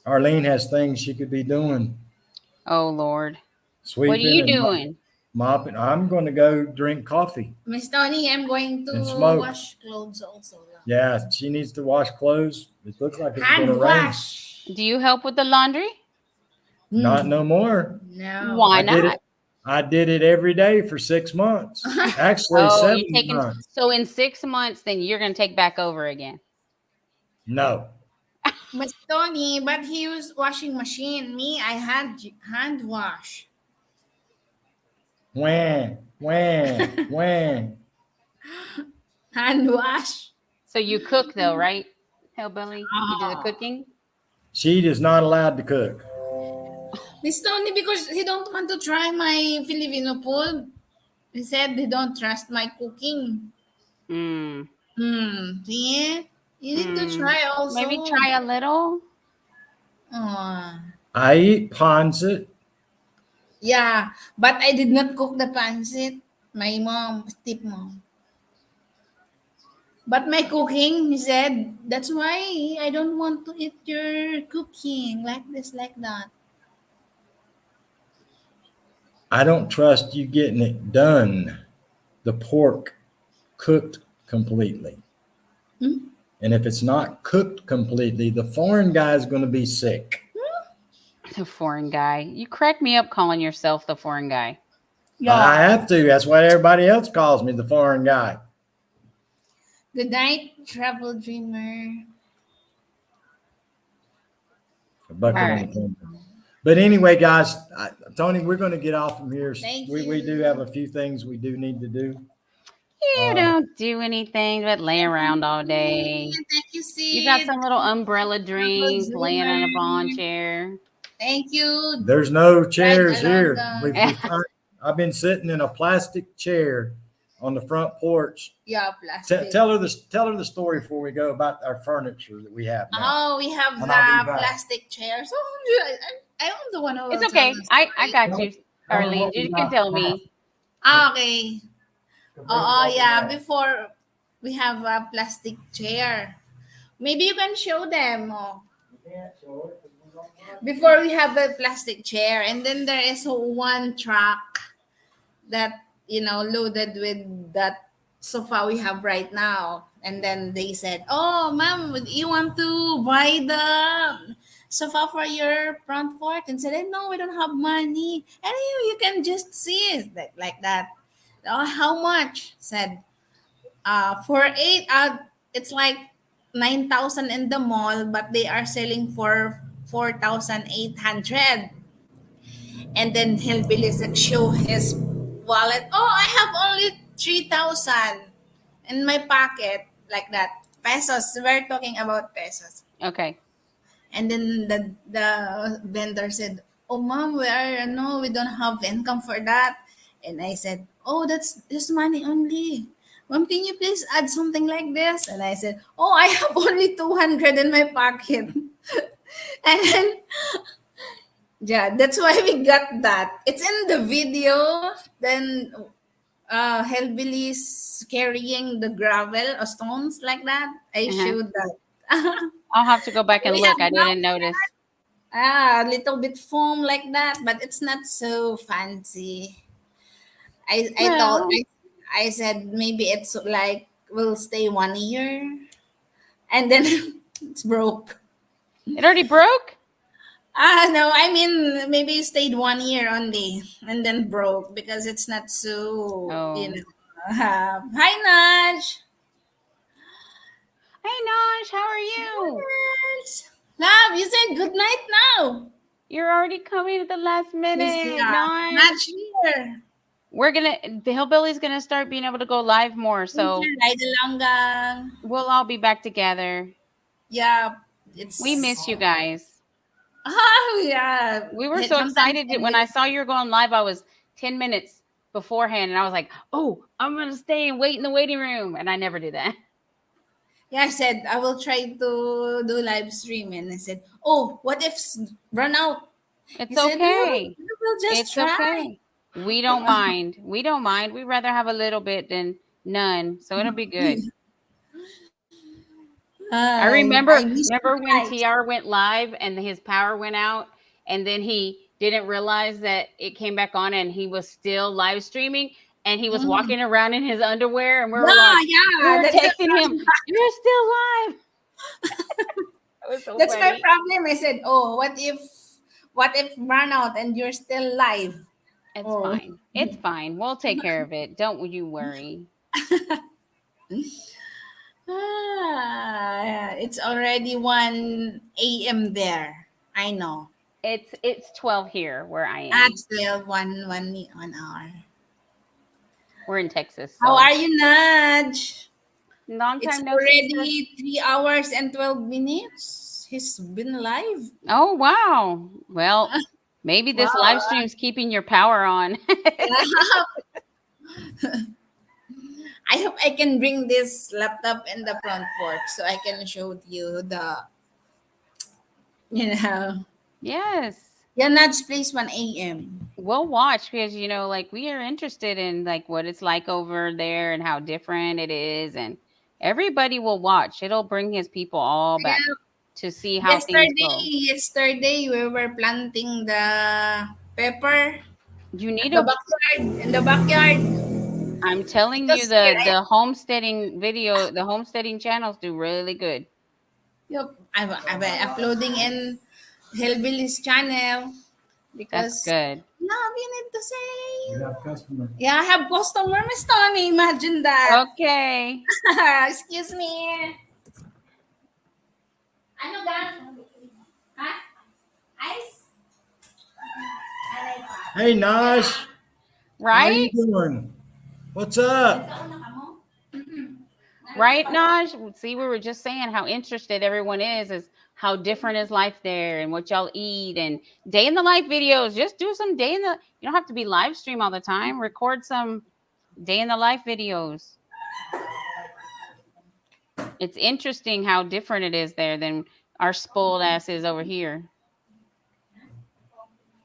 Arlene has things she could be doing. Oh Lord. Sweeping What are you and doing? mopping. I'm going to go drink coffee. Miss Tony, I'm going to And smoke. wash clothes also. Yeah, she needs to wash clothes. It looks like it's going Hand to rain. wash. Do you help with the laundry? Not no more. No. Why I did not? it. I did it every day for 6 months. Actually, Oh, 7 you're taking months. so in 6 months, then you're gonna take back over again. No. Miss Tony, but he used washing machine. Me, I had hand wash. When. Hand wash. So you cook though, right? Hellbilly, you do the cooking. She is not allowed to cook. Miss Tony, because he don't want to try my Filipino food. He said he don't trust my cooking. Mm. See? You need to try also. Maybe try a little. Aw. I eat pancit. Yeah, but I did not cook the pancit. My mom, stepmom. But my cooking, he said, that's why I don't want to eat your cooking like this, like that. I don't trust you getting it done. The pork cooked completely. Hmm? And if it's not cooked completely, the foreign guy is going to be sick. The foreign guy. You crack me up calling yourself the foreign guy. I have to. That's what everybody else calls me, the foreign guy. Good night, travel dreamer. A bucket All on right. the phone. But anyway, guys, Tony, we're going to get off from here. Thank We you. do have a few things we do need to do. You don't do anything but lay around all day. Thank you, Sid. You got some little umbrella drink laying in a lawn chair. Thank you. There's no chairs Right here. along I've been sitting in a plastic chair on the front porch. Yeah, plastic. Tell her the story before we go about our furniture that we have now. Oh, we have And I'll be the back. plastic chairs. Oh, I'm the one who will It's okay. tell the I story. got you, Arlene. You can tell me. Okay. Oh, yeah. Before we have a plastic chair. Maybe you can show them. Oh. Before we have a plastic chair, and then there is one truck that loaded with that sofa we have right now. And then they said, "Oh, ma'am, you want to buy the sofa for your front porch?" And said, "No, we don't have money." And you can just see it like that. "Oh, how much?" Said, for eight, it's like 9,000 in the mall, but they are selling for 4,800. And then Hillbilly show his wallet. "Oh, I have only 3,000 in my pocket," like that. Pesos. We're talking about pesos. Okay. And then the vendor said, "Oh, ma'am, we don't have income for that." And I said, "Oh, that's this money only. Mom, can you please add something like this? And I said, oh, I have only 200 in my pocket. And then, yeah, that's why we got that. It's in the video. Then, hillbillies carrying the gravel or stones like that. I Uh-huh. showed that. I'll have to go back and We look. have I now didn't notice. a little bit foam like that, but it's not so fancy. I thought Well, I said maybe it's like will stay 1 year, and then it's broke. it already broke. No, I mean maybe it stayed 1 year only and then broke because it's not so Oh, Hi Naj. hey Nosh, how are you? Yes. Love, you said good night now. You're already coming at the last Yes, minute, yeah. Nosh. Naj here. The Hillbilly's gonna start being able to go live more, Winter so ride along. we'll all be back together. Yeah, We it's miss you guys. oh yeah. We were so Sometimes excited when I saw you were going live. I was 10 minutes beforehand, and I was like, "Oh, I'm gonna stay and wait in the waiting room," and I never do that. yeah, I said I will try to do live stream, and I said, "Oh, what if run out?" He It's said, "No, okay. we will just It's try." okay. We don't mind. We don't mind. We'd rather have a little bit than none. So it'll be good. I I remember miss you remember when guys. TR went live and his power went out and then he didn't realize that it came back on and he was still live streaming and he was Mm. walking around in his underwear and Yeah, we yeah, were that's the texting him, "You're still live." That was so that's my funny. problem. I said, "Oh, what if run out and you're still live?" It's Oh, fine. It's fine. We'll take care of it. Don't you worry. it's already 1 a.m. there. I know. It's 12 here where I At am. 12, 1 hour. We're in Texas, How so are you, Nudge? long It's time no see, sis. already 3 hours and 12 minutes. He's been live. Oh wow. Well, maybe this Wow. live stream's keeping your power on. I hope I can bring this laptop in the front porch so I can show you you know, Yes. yeah, Nudge plays 1 a.m. We'll watch because like we are interested in like what it's like over there and how different it is and everybody will watch. It'll bring his people all back Yeah, to see how things go. yesterday we were planting the pepper You at need the to backyard, in the backyard. I'm telling you Because here the homesteading video, the homesteading channels do really good. yep, I'm uploading in Hillbilly's channel That's because good. love you need to You say. have customer. Yeah, I have customer, Miss Tony. Imagine that. Okay. Excuse me. Ano ga? Ha? Ice? Aray pa. Hey, Naj, how you Right? doing? What's up? Ikaw na ka mo? Right, Naj? See, we were just saying how interested everyone is how different is life there and what y'all eat and day in the life videos. Just do some day in the you don't have to be live stream all the time. Record some day in the life videos. It's interesting how different it is there than our spoiled asses over here.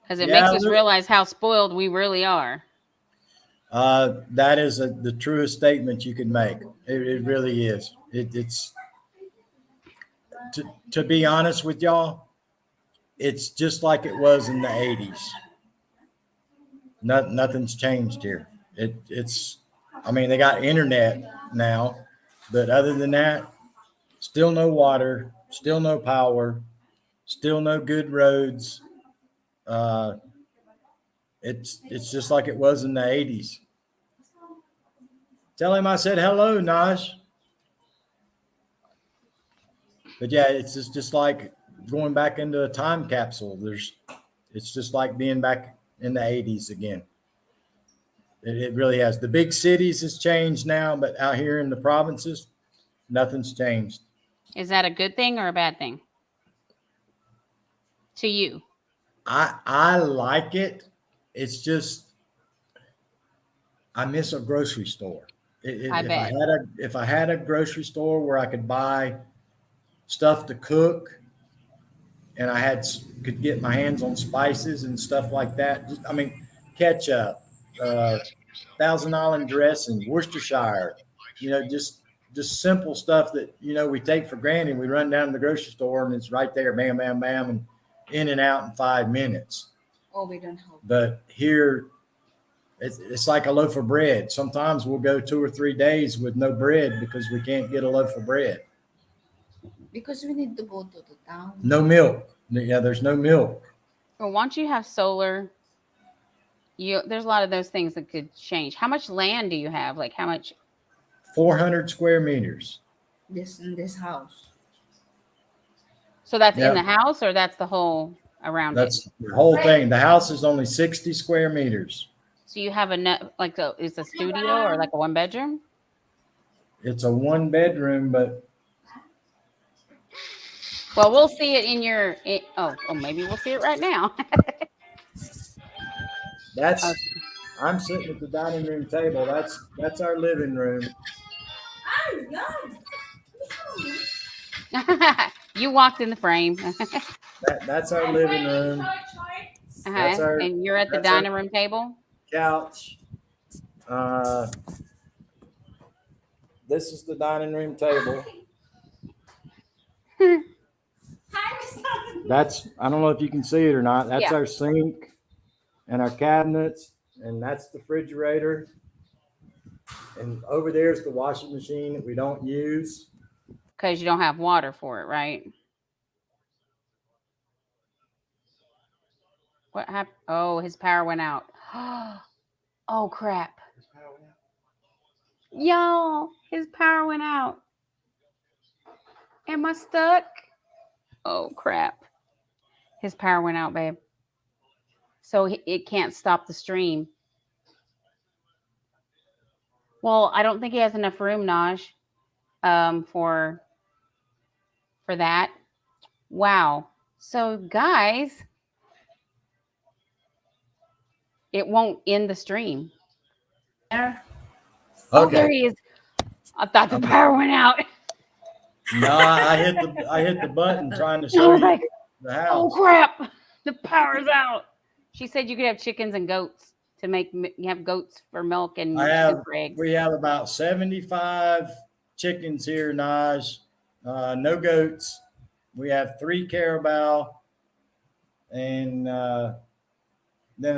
Because it makes Yeah, us realize how spoiled we really are. that is the truest statement you can make. It really is. It's to be honest with y'all, it's just like it was in the 80s. Nothing's changed here. It's I mean, they got internet now, but other than that, still no water, still no power, still no good roads. Uh, it's just like it was in the 80s. Tell him I said hello, Naj. But yeah, it's just like going back into a time capsule. It's just like being back in the 80s again. It really has. The big cities has changed now, but out here in the provinces, nothing's changed. Is that a good thing or a bad thing to you? I like it. It's just I miss a grocery store. I bet. If I had a grocery store where I could buy stuff to cook, and I could get my hands on spices and stuff like that. I mean, ketchup, Thousand Island dressing, Worcestershire, just simple stuff that we take for granted. We run down to the grocery store and it's right there, bam, bam, bam, and in and out in 5 minutes. Oh, we don't have. But here, it's like a loaf of bread. Sometimes we'll go 2 or 3 days with no bread because we can't get a loaf of bread. Because we need to go to the town. No milk. Yeah, there's no milk. Well, once you have solar, there's a lot of those things that could change. How much land do you have? Like how much? 400 square meters. In this house. So that's Yeah. in the house, or that's the whole around That's the whole thing. The house is only 60 square meters. So you have it's a studio or like a 1 bedroom? It's a 1 bedroom, but Well, we'll see it in your. Maybe we'll see it right now. I'm sitting at the dining room table. That's our living room. You walked in the frame. That's our living room. That's our And you're at the that's our- dining room table. Couch. This is the dining room table. I don't know if you can see it or not. That's Yeah. our sink and our cabinets, and that's the refrigerator. And over there is the washing machine that we don't use. Because you don't have water for it, right? What happened? Oh, his power went out. Oh, crap. Y'all, his power went out. Am I stuck? Oh, crap. His power went out, babe. So it can't stop the stream. Well, I don't think he has enough room, Naj, for that. Wow. So, guys, it won't end the stream. There. Oh, there he is. I thought the power went out. No, I hit the button trying to I show was you like, the oh, house. crap. The power's out. She said you could have chickens and goats to you have goats for milk and chickens for eggs. We have about 75 chickens here, Naj. No goats. We have 3 carabao, and then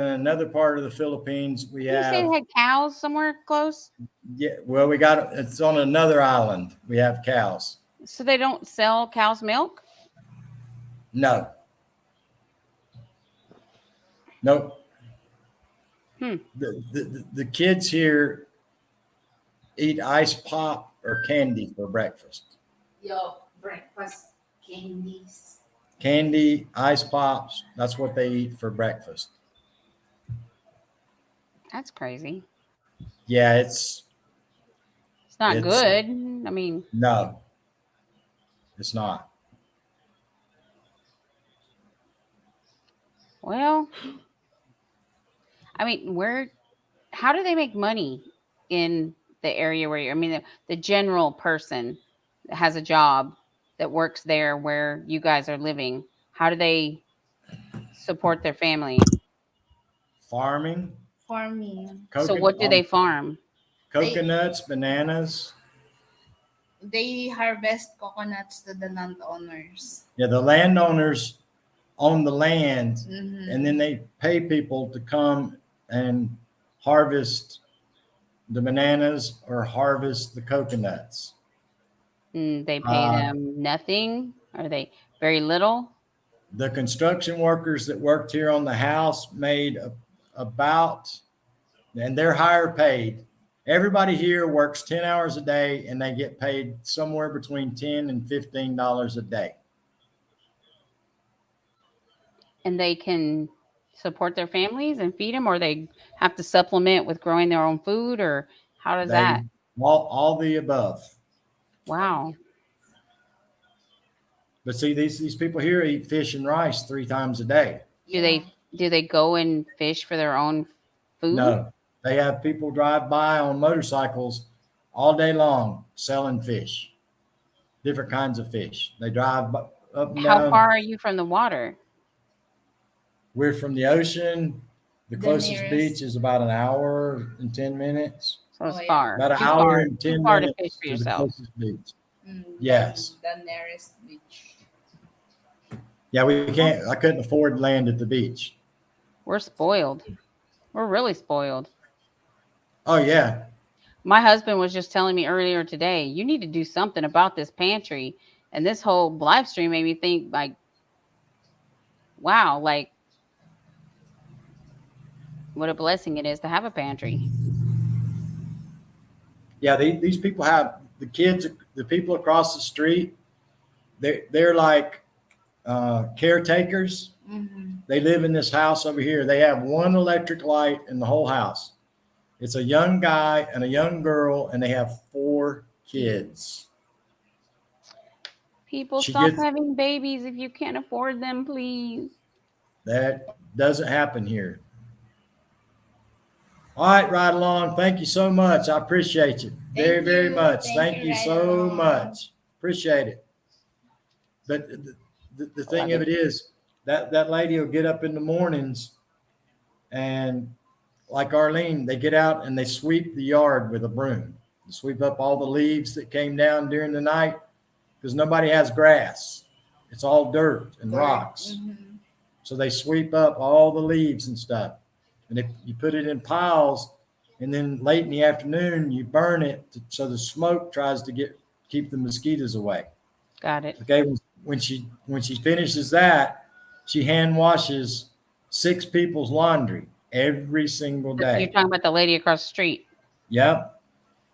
in another part of the Philippines we Did you say have. they had cows somewhere close? Yeah, well, it's on another island. We have cows. So they don't sell cow's milk? No. Nope. The kids here eat ice pop or candy for breakfast. Yo, breakfast candies. Candy, ice pops, that's what they eat for breakfast. That's crazy. Yeah, It's not good. I mean, no, it's not. well, I mean, how do they make money in the area where the general person that has a job that works there where you guys are living? How do they support their family? Farming. So what do they farm? Coconuts, bananas. They harvest coconuts to the landowners. Yeah, the landowners own the land, Mm-hmm. and then they pay people to come and harvest the bananas or harvest the coconuts. They pay them nothing? Are they very little? The construction workers that worked here on the house made about, and they're higher paid. Everybody here works 10 hours a day, and they get paid somewhere between $10 and $15 a day. And they can support their families and feed them, or they have to supplement with growing their own food, or how does that? All the above. Wow. But see, these people here eat fish and rice 3 times a day. Do they go and fish for their own food? No, they have people drive by on motorcycles all day long selling fish, different kinds of fish. They drive up and How down. far are you from the water? We're from the ocean. The The closest nearest. beach is about an hour and 10 minutes. So it's Oh, yeah. far. About an Too hour far. and Too 10 far to fish minutes for to the yourself. closest beach. Mm, Yes. The nearest beach. Yeah, we can't, I couldn't afford land at the beach. We're spoiled. We're really spoiled. Oh, yeah. My husband was just telling me earlier today, you need to do something about this pantry. And this whole live stream made me think, like, wow, like what a blessing it is to have a pantry. Yeah, these people have the kids, the people across the street, they're like caretakers. Mm-hmm. They live in this house over here. They have one electric light in the whole house. It's a young guy and a young girl, and they have 4 kids. People, She stop gets having babies if you can't afford them, please. that doesn't happen here. All right, right along. Thank you so much. I appreciate you very, Thank very you. much. Thank Thank you, you Right so Along. much. Appreciate it. But the I love thing of you. it is that lady will get up in the mornings and like Arlene, they get out and they sweep the yard with a broom. They sweep up all the leaves that came down during the night because nobody has grass. It's all dirt and rocks. Mm-hmm. So they sweep up all the leaves and stuff. And if you put it in piles, and then late in the afternoon you burn it so the smoke tries to keep the mosquitoes away. Got it. Okay, when she finishes that, she hand washes 6 people's laundry every single You're day. talking about the lady across the street. Yep.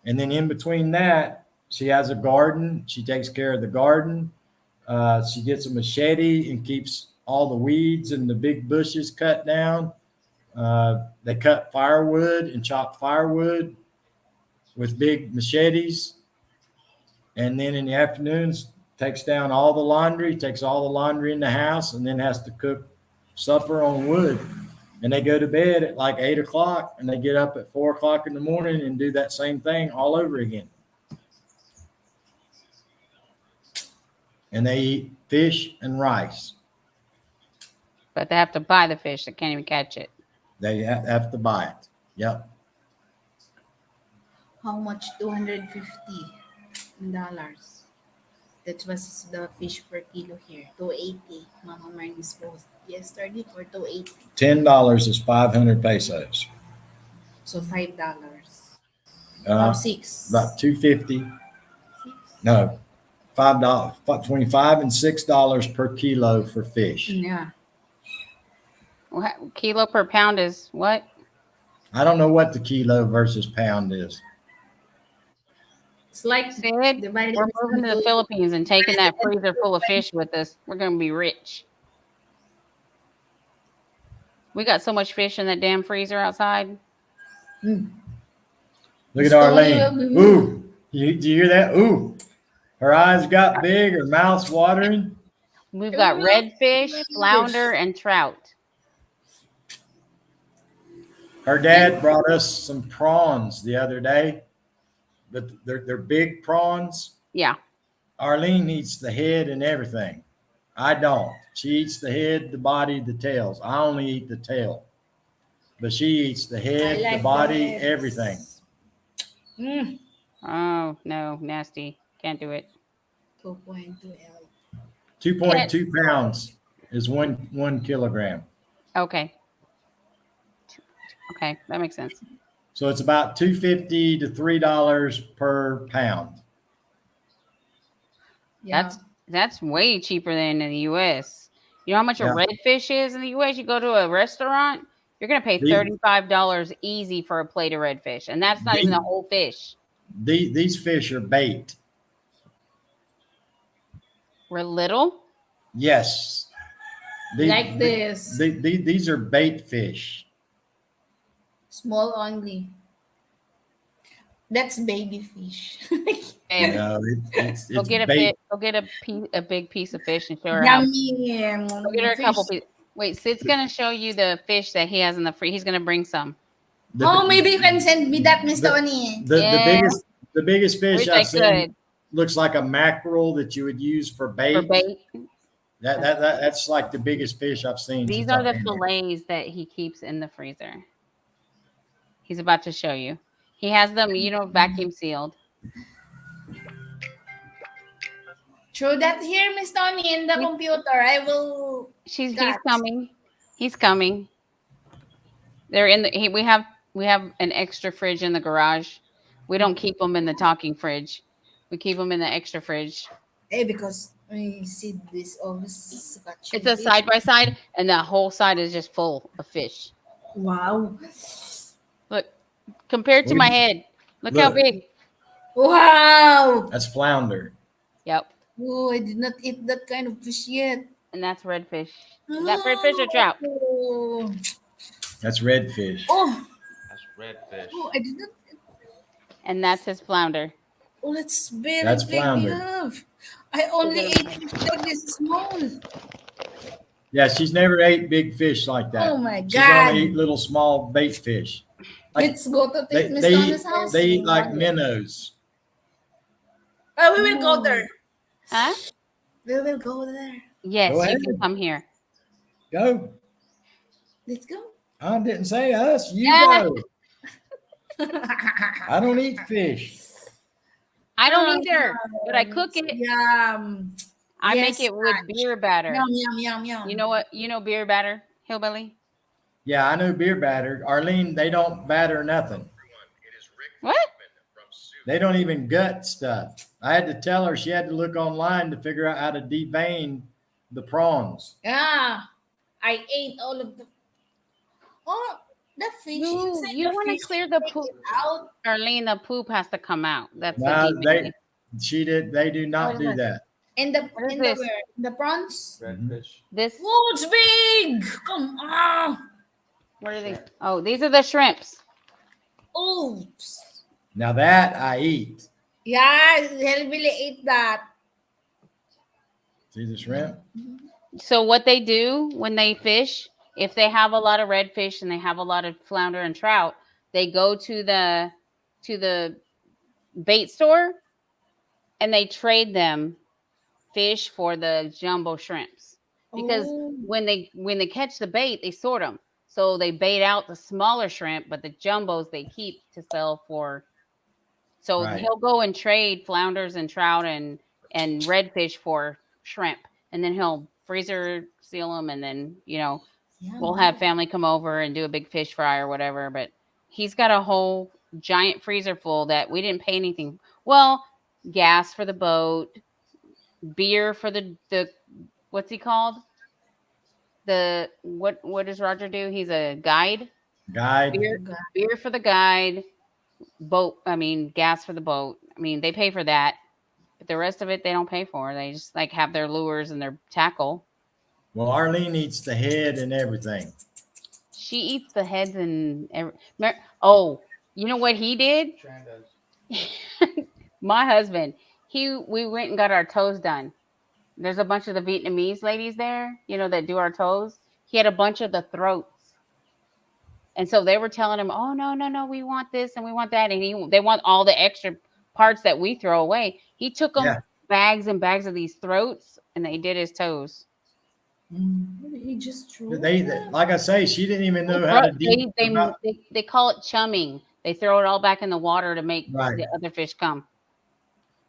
And then in between that, she has a garden. She takes care of the garden. She gets a machete and keeps all the weeds and the big bushes cut down. They cut firewood and chop firewood with big machetes. And then in the afternoons, takes down all the laundry, takes all the laundry in the house, and then has to cook supper on wood. And they go to bed at like 8 o'clock, and they get up at 4 o'clock in the morning and do that same thing all over again. And they eat fish and rice. But they have to buy the fish. They can't even catch it. They have to buy it. Yep. How much? $250. That was the fish per kilo here. 280. Mama Marnie's post yesterday for 280. $10 is 500 pesos. So $5. Or 6. About 250. 6. No, $5, 25 and $6 per kilo for fish. Yeah. Kilo per pound is what? I don't know what the kilo versus pound is. It's like Sid, divided we're moving to the into- Philippines and taking that freezer full of fish with us. We're going to be rich. We got so much fish in that damn freezer outside. Mm. Look at Story Arlene. of the Ooh, do you hear that? Ooh, her eyes got big, her mouth's watering. We've got redfish, flounder, and trout. Her dad brought us some prawns the other day, but they're big prawns. Yeah. Arlene eats the head and everything. I don't. She eats the head, the body, the tails. I only eat the tail, but she eats the head, I like the body, the heads. everything. Mm. Oh, no. Nasty. Can't do it. 2.2 L. 2.2 pounds is one kilogram. Okay. Okay. That makes sense. So it's about $2.50 to $3 per pound. Yeah. That's way cheaper than in the U.S. You know how much a Yeah. redfish is in the U.S.? You go to a restaurant, you're going to pay $35 easy for a plate of redfish. And that's not even the whole fish. These fish are bait. We're little. Yes. Like this. These are bait fish. Small only. That's baby fish. Babe, No, it's go get bait. Go get a big piece of fish and show her how. Yummy. Go get her a couple pieces. Wait, Sid's gonna show you the fish that he has in the free. He's gonna bring some. The- Oh, maybe you can send me that, Mr. the- Oni. The Yeah. biggest The biggest fish Wish I I've seen could looks like a mackerel that you would use for for bait. bait. That's like the biggest fish I've seen These since are I've the been here. fillets that he keeps in the freezer. He's about to show you. He has them, vacuum sealed. Throw that here, Miss Tony, in the He's, computer. I will he's catch. coming. He's coming. They're in the. We have an extra fridge in the garage. We don't keep them in the talking fridge. We keep them in the extra fridge. Because I see this always It's catching a fish. side by side, and the whole side is just full of fish. Wow. Look, compared to my head, look how Look. big. Wow. That's flounder. Yep, Oh, I did not eat that kind of fish yet. and that's redfish. Is that redfish or trout? Oh, That's redfish. oh, That's redfish. I did not. And that's his flounder. Oh, that's very That's big flounder. enough. I only ate fish like this small. Yeah, she's never ate big fish like that. Oh my She's God. only eat little small bait fish. Like Let's go to they, Miss they Donna's eat house. they eat like minnows. Oh, we will go there. Huh? We will go there. Yes, Go you ahead. can come here. Go. Let's go. I didn't say us. You Yeah. go. I don't eat fish. I don't either, but I cook it. Yum. I Yes, make it with Raj. beer batter. Yum, yum, yum, yum. You know what? You know beer batter, hillbilly? Yeah, I know beer batter. Arlene, they don't batter nothing. What? They don't even gut stuff. I had to tell her she had to look online to figure out how to devein the prawns. Yeah. I ate all of the. Oh, the fish inside You the want to fish. clear the Take poop. it out. Arlene, the poop has to come out. That's No, the deep. they do What not is do this? that. In the What is in the this? where? In the prawns. Redfish. This, Oh, it's big. Come on. what are these? Oh, these are the shrimps. Oops. Now that I eat. Yeah, Hillbilly ate that. See the shrimp? So what they do when they fish, if they have a lot of redfish and they have a lot of flounder and trout, they go to the bait store and they trade them fish for the jumbo shrimps. Because Oh. when they catch the bait, they sort them. So they bait out the smaller shrimp, but the jumbos they keep to sell for. So Right. he'll go and trade flounders and trout and redfish for shrimp, and then he'll freezer seal them, and then we'll have family come over and do a big fish fry or whatever. But he's got a whole giant freezer full that we didn't pay anything. Well, gas for the boat, beer for the what's he called? The what does Roger do? He's a guide. Guide. Beer for the guide, gas for the boat. They pay for that, but the rest of it they don't pay for. They just like have their lures and their tackle. Well, Arlene eats the head and everything. She eats the heads and oh, you know what he did? My husband, we went and got our toes done. There's a bunch of the Vietnamese ladies there, that do our toes. He had a bunch of the throats. And so they were telling him, oh, no, we want this and we want that. And they want all the extra parts that we throw away. He took them bags and bags of these throats and they did his toes. He just threw They it. like I say, she didn't even know how to They call it chumming. They throw it all back in the water to make Right. the other fish come.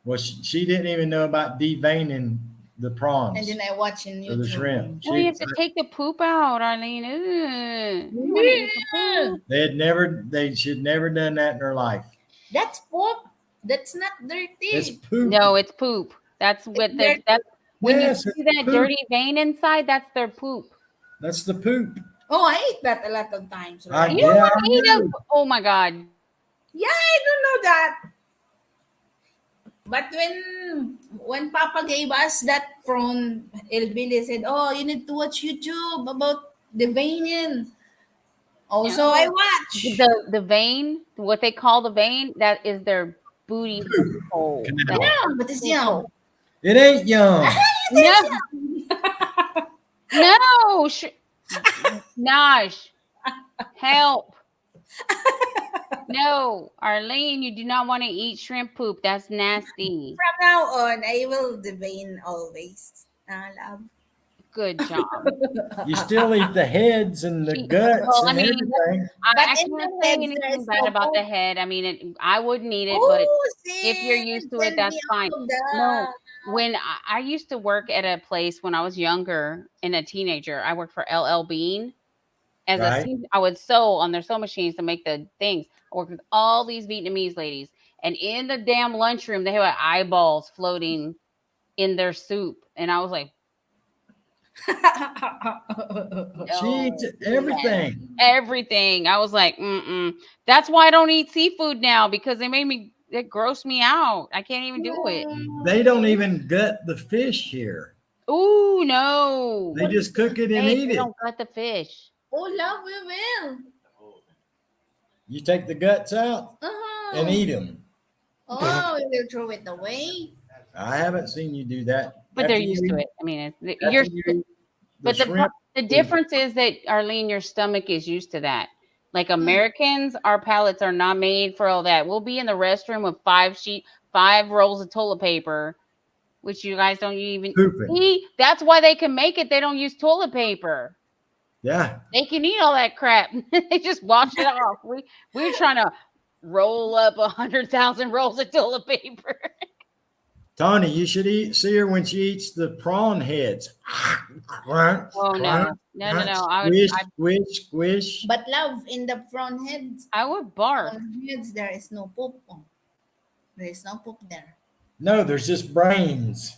Well, she didn't even know about deveining the prawns And then I watch in or the YouTube. shrimp. Oh, you have to take the poop out, Arlene. Ugh. You wanna eat the poop? They should never done that in their life. That's poop. That's not dirty. It's poop. No, it's poop. That's what It's when Yes, you see it's that poop. dirty vein inside, that's their poop. That's the poop. Oh, I ate that a lot of times. I Right? You don't Yeah, want I to eat know. them. Oh my God. Yeah, I don't know that. But when Papa gave us that prawn, Billy said, "Oh, you need to watch YouTube about the vein." Also, No. I watch. The vein, what they call the vein, that is their booty hole. Canal. Yeah, but it's yum. It ain't yum. No, Naj, help. No, Arlene, you do not want to eat shrimp poop. That's nasty. From now on, I will vein always. Love. Good job. You still eat the heads and the guts Well, I and mean, everything. But I in can't the say heads, there anything is bad no about the poop. head. I mean, I wouldn't eat it, but Oh, if you're sis, used to it, send that's me fine. all of No, that. when I used to work at a place when I was younger and a teenager, I worked for LL Bean as a Right? I would sew on their sew machines to make the things. I worked with all these Vietnamese ladies, and in the damn lunchroom, they had eyeballs floating in their soup, and I was like, She no, eats yes, everything. everything. I was like, mm-mm. That's why I don't eat seafood now because it grossed me out. I can't even do it. They don't even gut the fish here. Ooh, no. They just cook it and Hey, eat they it. don't cut the fish. Oh, love, we will. You take the guts out and Uh-huh. eat them. Oh, we will throw it away. I haven't seen you do that. But they're used to it. I mean, After you eat the but shrimp, the difference is that Arlene, your stomach is used to that. Like Americans, our palates are not made for all that. We'll be in the restroom with 5 rolls of toilet paper, which you guys don't even pooping. see. That's why they can make it. They don't use toilet paper. Yeah. They can eat all that crap. They just wash it off. We're trying to roll up 100,000 rolls of toilet paper. Tony, you should see her when she eats the prawn heads. Crunch, Oh crunch, no. crunch, I squish, squish, squish. But love, in the front heads, I would barf. there is no poop. Oh, there is no poop there. No, there's just brains.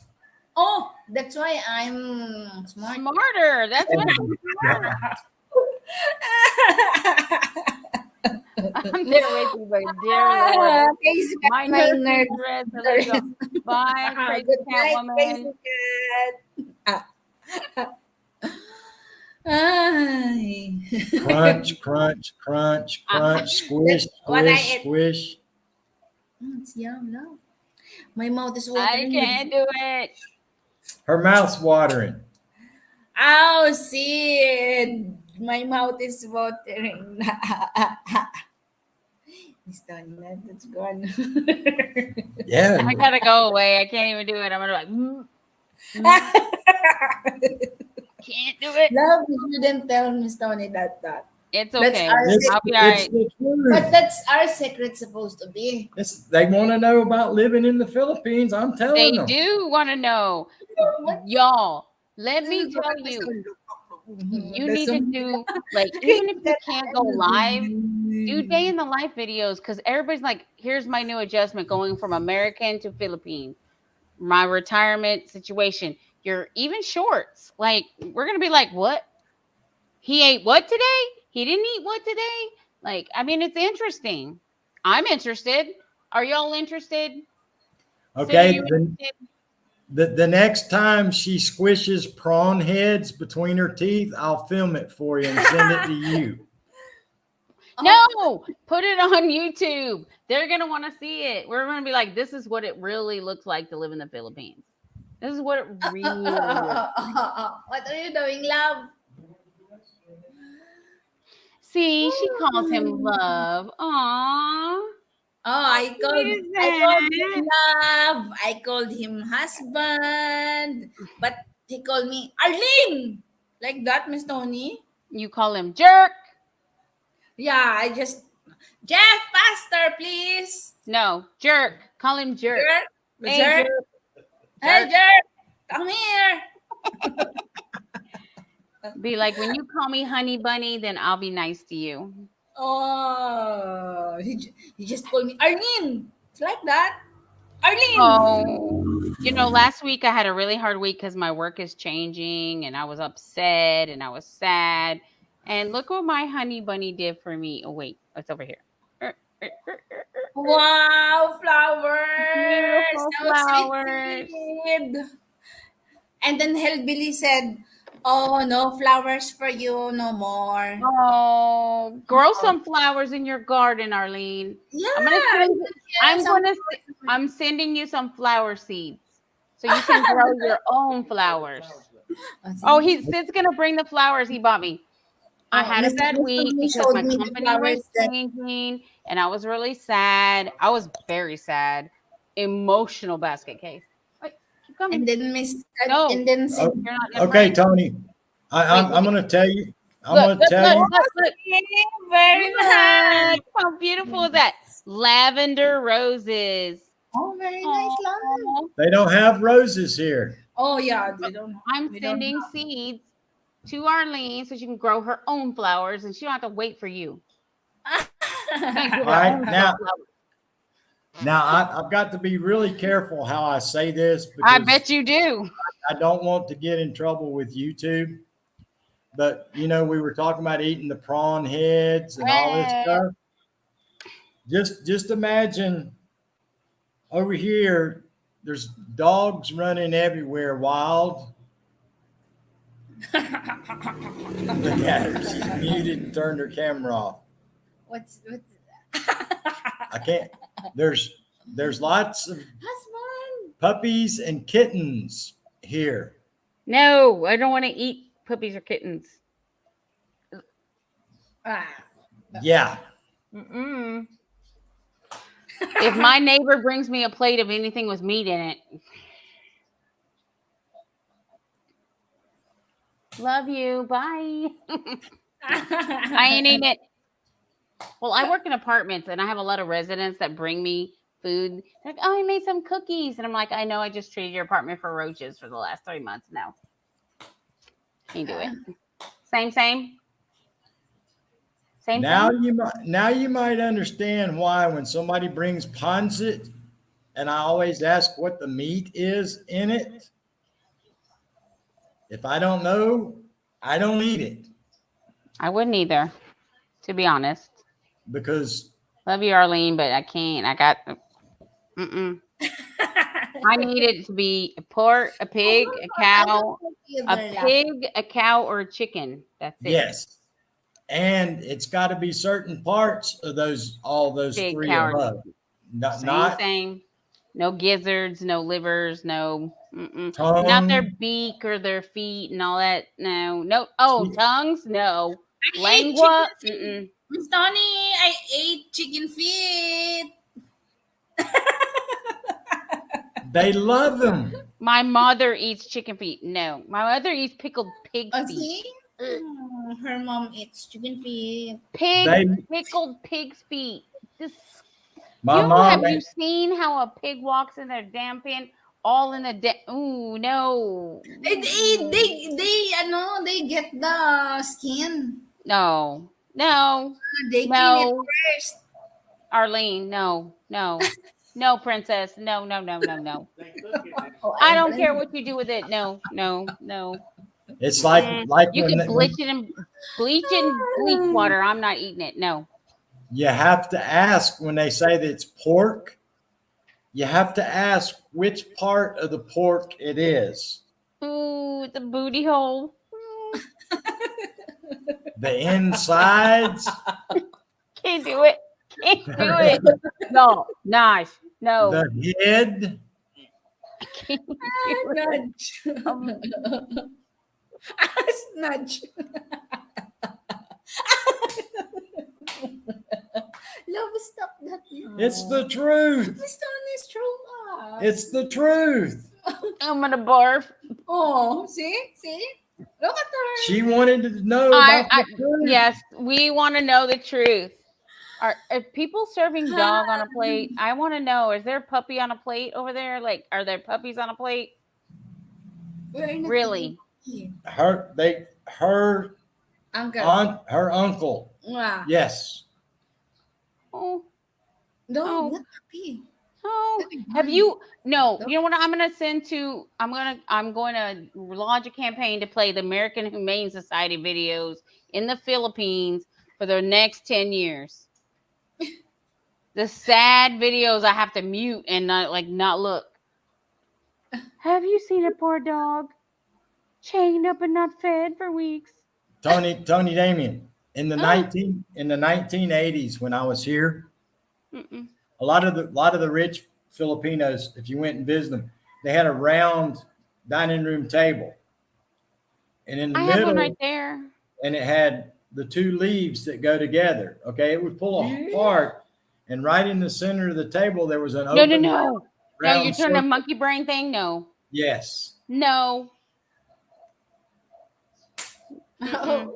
Oh, that's why I'm smart. Smarter. That's Oh what my I'm God. I'm there with you, but dear Lord. Crazy cat, My my nerves nerves. and dreads. So let's go. Bye, crazy Good cat night, woman. crazy cat. Ay. Crunch, crunch, crunch, crunch, squish, That's what I squish, ate. squish. It's yum, no. My mouth is I watering can't with. do it. Her mouth's watering. Oh, Sid. My mouth is watering. Miss Tony, that's gone. Yeah. I gotta go away. I can't even do it. I'm gonna like, can't do it. Love, you shouldn't tell Miss Tony that. It's That's okay. our It's, I'll be all it's right. the But truth. that's our secret supposed to be. They want to know about living in the Philippines. I'm They telling them. do want to know. What? Y'all, let me tell you, you need to do, like, even if you can't go live, do day in the life videos because everybody's like, here's my new adjustment going from American to Philippine, my retirement situation. You're even shorts. Like, we're going to be like, what? He ate what today? He didn't eat what today? Like, I mean, it's interesting. I'm interested. Are y'all interested? Sid, are Okay. you interested? The next time she squishes prawn heads between her teeth, I'll film it for you and send it to you. No, put it on YouTube. They're going to want to see it. We're going to be like, this is what it really looks like to live in the Philippines. This is what it really looks like. What are you doing, love? See, she calls him love. Aww. Oh, I called him love. I called him husband. But he called me Arlene. Like that, Miss Tony. You call him jerk. Yeah, I just Jeff Pastor, please. No, jerk. Call him jerk. Jerk. Hey, Jerk. jerk. Hey, Jerk. Come here. Be like, when you call me honey bunny, then I'll be nice to you. Oh, he just called me Arlene. It's like that. Arlene. Oh, last week I had a really hard week because my work is changing and I was upset and I was sad. And look what my honey bunny did for me. Oh, wait, it's over here. Wow, flowers. Beautiful So flowers. sweet. And then Hellbilly said, oh, no flowers for you no more. Oh, grow some flowers in your garden, Arlene. Yeah. I'm sending you some flower seeds so you can grow your own flowers. Oh, Sid's gonna bring the flowers he bought me. I Oh, had a bad Mr. week Lee because showed my me the company was flowers that changing and I was really sad. I was very sad. Emotional basket case. Wait, keep coming. and then Miss No, and then said, Oh, you're not in okay, frame. Tony. Wait, I'm look, going to tell you. I'm look, going to look, tell look, you. look, look. "Okay, very nice. Look, how beautiful is that? Lavender roses. Oh, very nice, Lon. Oh, They don't have roses here. Oh yeah, they don't. I'm We don't sending seeds to Arlene so she can grow her own flowers and she don't have to wait for you. She's gonna have. get All her right. own Now, flowers. I've got to be really careful how I say this I because bet you do. I don't want to get in trouble with YouTube. But we were talking about eating the prawn heads and all this Eh, stuff. Just imagine over here, there's dogs running everywhere wild. Look at her. She's muted and turned her camera off. what's I can't. There's lots of husband? puppies and kittens here. No, I don't want to eat puppies or kittens. Ah, Yeah. Mm-mm. If my neighbor brings me a plate of anything with meat in it, love you. Bye. I ain't eating it. Well, I work in apartments and I have a lot of residents that bring me food. They're like, oh, I made some cookies. And I'm like, I know I just treated your apartment for roaches for the last 3 months. No. Can't do it. Same. Same Now thing. you might understand why when somebody brings pancit, and I always ask what the meat is in it. If I don't know, I don't eat it I wouldn't either, to be honest. because Love you, Arlene, but I can't. I got. Mm-mm. I need it to be a pork, a pig, a I don't cow, like a either. pig, a cow, or a chicken. That's it. yes, and it's got to be certain parts of all those Pig, three cow, or above. Not same. No gizzards, no livers, no. Mm-mm. Not their tongue. beak or their feet and all that. No. Oh, See, tongues? No. I ate chicken Lengua? feet. Mm-mm. Miss Tony, I ate chicken feet. they love them. My mother eats chicken feet. No. My mother eats pickled pig feet. See? Oh, her mom eats chicken feet. They, Pickled pig's feet. This. my mom. Have you seen how a pig walks in their damn pen? All in the ooh, no. They get the skin. No. They clean it No. first. Arlene, no. No, princess. No. Oh, I don't care what you do with it. No. It's like You when, can bleach it in bleach water. I'm not eating it. No. you have to ask when they say that it's pork. You have to ask which part of the pork it is. Ooh, the booty hole. The insides. Can't do it. Can't do it. No, nice. No. The head. Can't do it. Nudge. Nudge. Love, stop that. It's the truth. Miss Tony's true. It's the truth. I'm gonna barf. Oh, see? Look at her. She wanted to know about the truth. Yes, we want to know the truth. Are people serving dog on a plate? I want to know. Is there a puppy on a plate over there? Like, are there puppies on a plate? Really? Her Uncle. aunt, her uncle. Wow. Yes. Oh, No, Oh. not puppy. oh. Have you? No. You know what? I'm gonna send to. I'm going to launch a campaign to play the American Humane Society videos in the Philippines for the next 10 years. The sad videos I have to mute and not look. Have you seen a poor dog chained up and not fed for weeks? Tony Damien. In the 1980s when I was here, Mm-mm. a lot of the rich Filipinos, if you went and visited them, they had a round dining room table. And in the I have middle, one right there. and it had the two leaves that go together. Okay, it would pull apart, and right in the center of the table there was an No, no, open no. No, round you're doing a circle. monkey brain thing? No. Yes. No. Oh,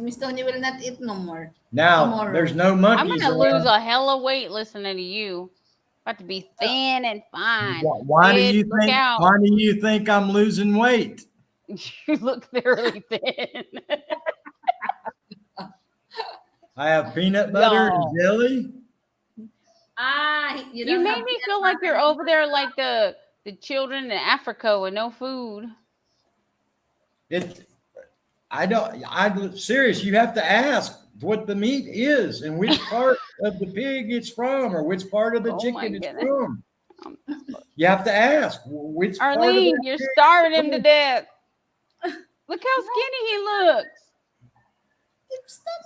Miss Tony will not eat no more. Now Tomorrow. there's no I'm monkeys gonna lose around. a hell of weight listening to you. About to be thin and fine. Why do Kids, you look think? out. Why do you think I'm losing weight? You look thoroughly thin. I have peanut butter and Y'all. jelly. You You don't made have me feel like you're over there like the children in Africa with no food. It. I don't. I'm serious. You have to ask what the meat is and which part of the pig it's from, or which part of the Oh my chicken it's goodness. from. Um, You have to ask which part of Arlene, the you're pig starving it's him to from. death. Look how skinny he looks.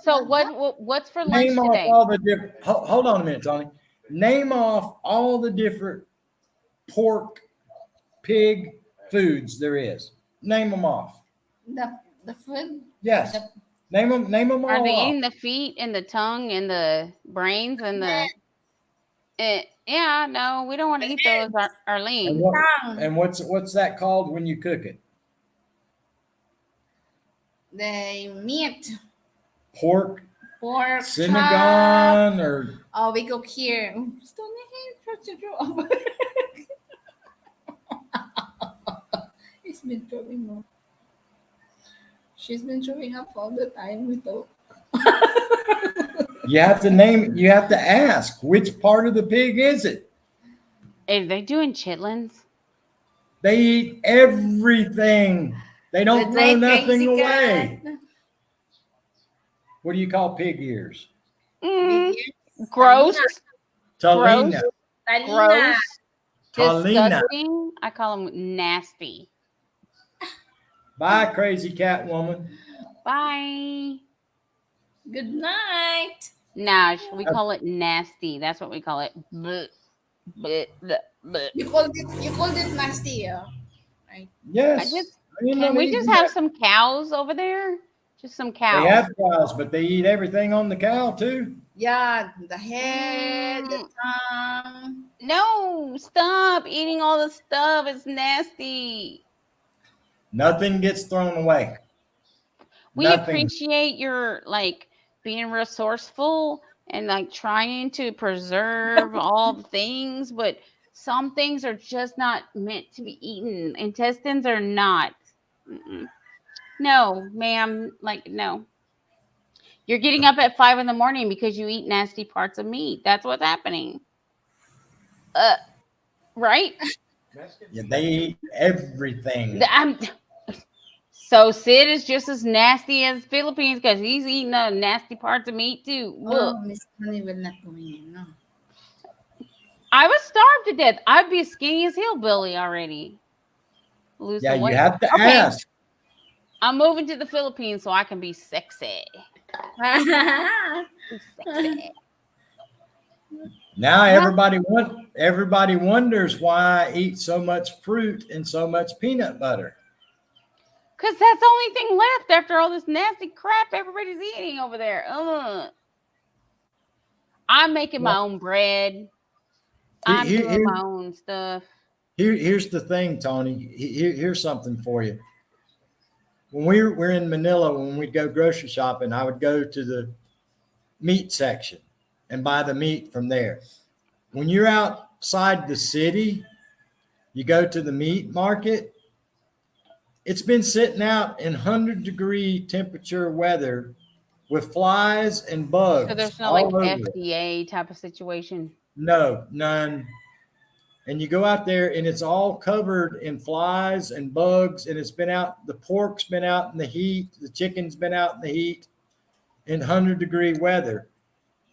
So what's for lunch Name off today? all the different. Hold on a minute, Tony. Name off all the different pork, pig foods there is. Name them off. the food. Yes. The- Name them. Name them Are all they off. eating the feet and the tongue and the brains and the? Yeah, no, we don't want to eat those, And, Arlene. what, tongue, and what's that called when you cook it? the meat, Pork pork, chop. Sinagon or Oh, we cook here. Stony here. He's been throwing up. She's been throwing up all the time. We talk. you have to name. You have to ask which part of the pig is it. Are they doing chitlins? They eat everything. They don't Good throw night, nothing crazy away. cat. What do you call pig ears? Mm, Big ears. gross. Talina. Talina. Gross. Talina. Disgusting. I call them nasty. Bye, crazy cat woman. Bye. Good night. Nah, we call it nasty. That's what we call it. Bleh, bleh, bleh, bleh. You called it nasty, yeah. Right. Yes. Can we just have some cows over there? Just some They cows. have cows, but they eat everything on the cow too. Yeah, the head, the Mm. tongue. No, stop eating all the stuff. It's nasty. Nothing gets thrown away. We Nothing. appreciate your like being resourceful and like trying to preserve all the things, but some things are just not meant to be eaten. Intestines are not. Mm-mm. No, ma'am. Like, no. You're getting up at 5 a.m. because you eat nasty parts of meat. That's what's happening. Right? Yeah, they eat everything. So Sid is just as nasty as Philippines because he's eating the nasty parts of meat too. Look, Oh, Miss Honey will not go in. No. I was starved to death. I'd be as skinny as hillbilly already. Lose Yeah, some you weight. have to Okay. ask. I'm moving to the Philippines so I can be sexy. Be sexy. Now Yeah. everybody wonders why I eat so much fruit and so much peanut butter. Because that's the only thing left after all this nasty crap everybody's eating over there. Ugh. I'm making my own bread. I'm doing my own stuff. Here's the thing, Tony. Here's something for you. When we're in Manila, when we'd go grocery shopping, I would go to the meat section and buy the meat from there. When you're outside the city, you go to the meat market. It's been sitting out in 100-degree temperature weather with flies and bugs. So there's no all like over it. FDA type of situation. No, none. And you go out there and it's all covered in flies and bugs, and it's been out, the pork's been out in the heat, the chicken's been out in the heat in 100-degree weather.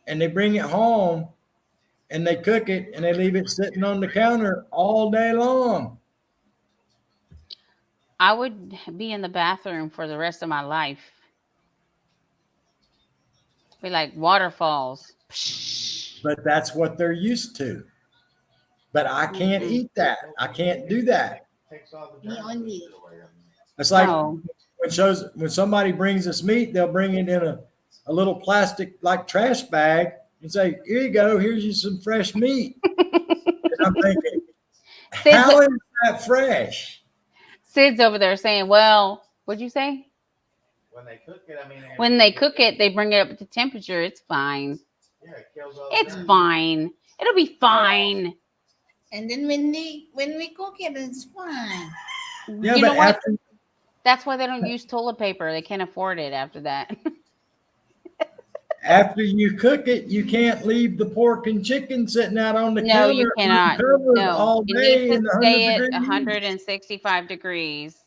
And they bring it home and they cook it and they leave it sitting on the counter all day long. I would be in the bathroom for the rest of my life. Be like waterfalls. But that's what they're used to. But I can't eat that. I can't do that. Me only. It's like No. when somebody brings us meat, they'll bring it in a little plastic like trash bag and say, "Here you go. Here's you some fresh meat." And I'm thinking, Sid's, how is that fresh? Sid's over there saying, "Well, what'd you say? When they cook it, I mean, When they cook it, they bring it up to temperature. It's fine. yeah, it kills all the It's germs. fine. It'll be fine." And then when we cook it, it's fine. Yeah, You but know what? after That's why they don't use toilet paper. They can't afford it after that. after you cook it, you can't leave the pork and chicken sitting out on the No, you counter cannot. uncovered No, all it needs day to in the 100 stay at degree heat. 165 degrees.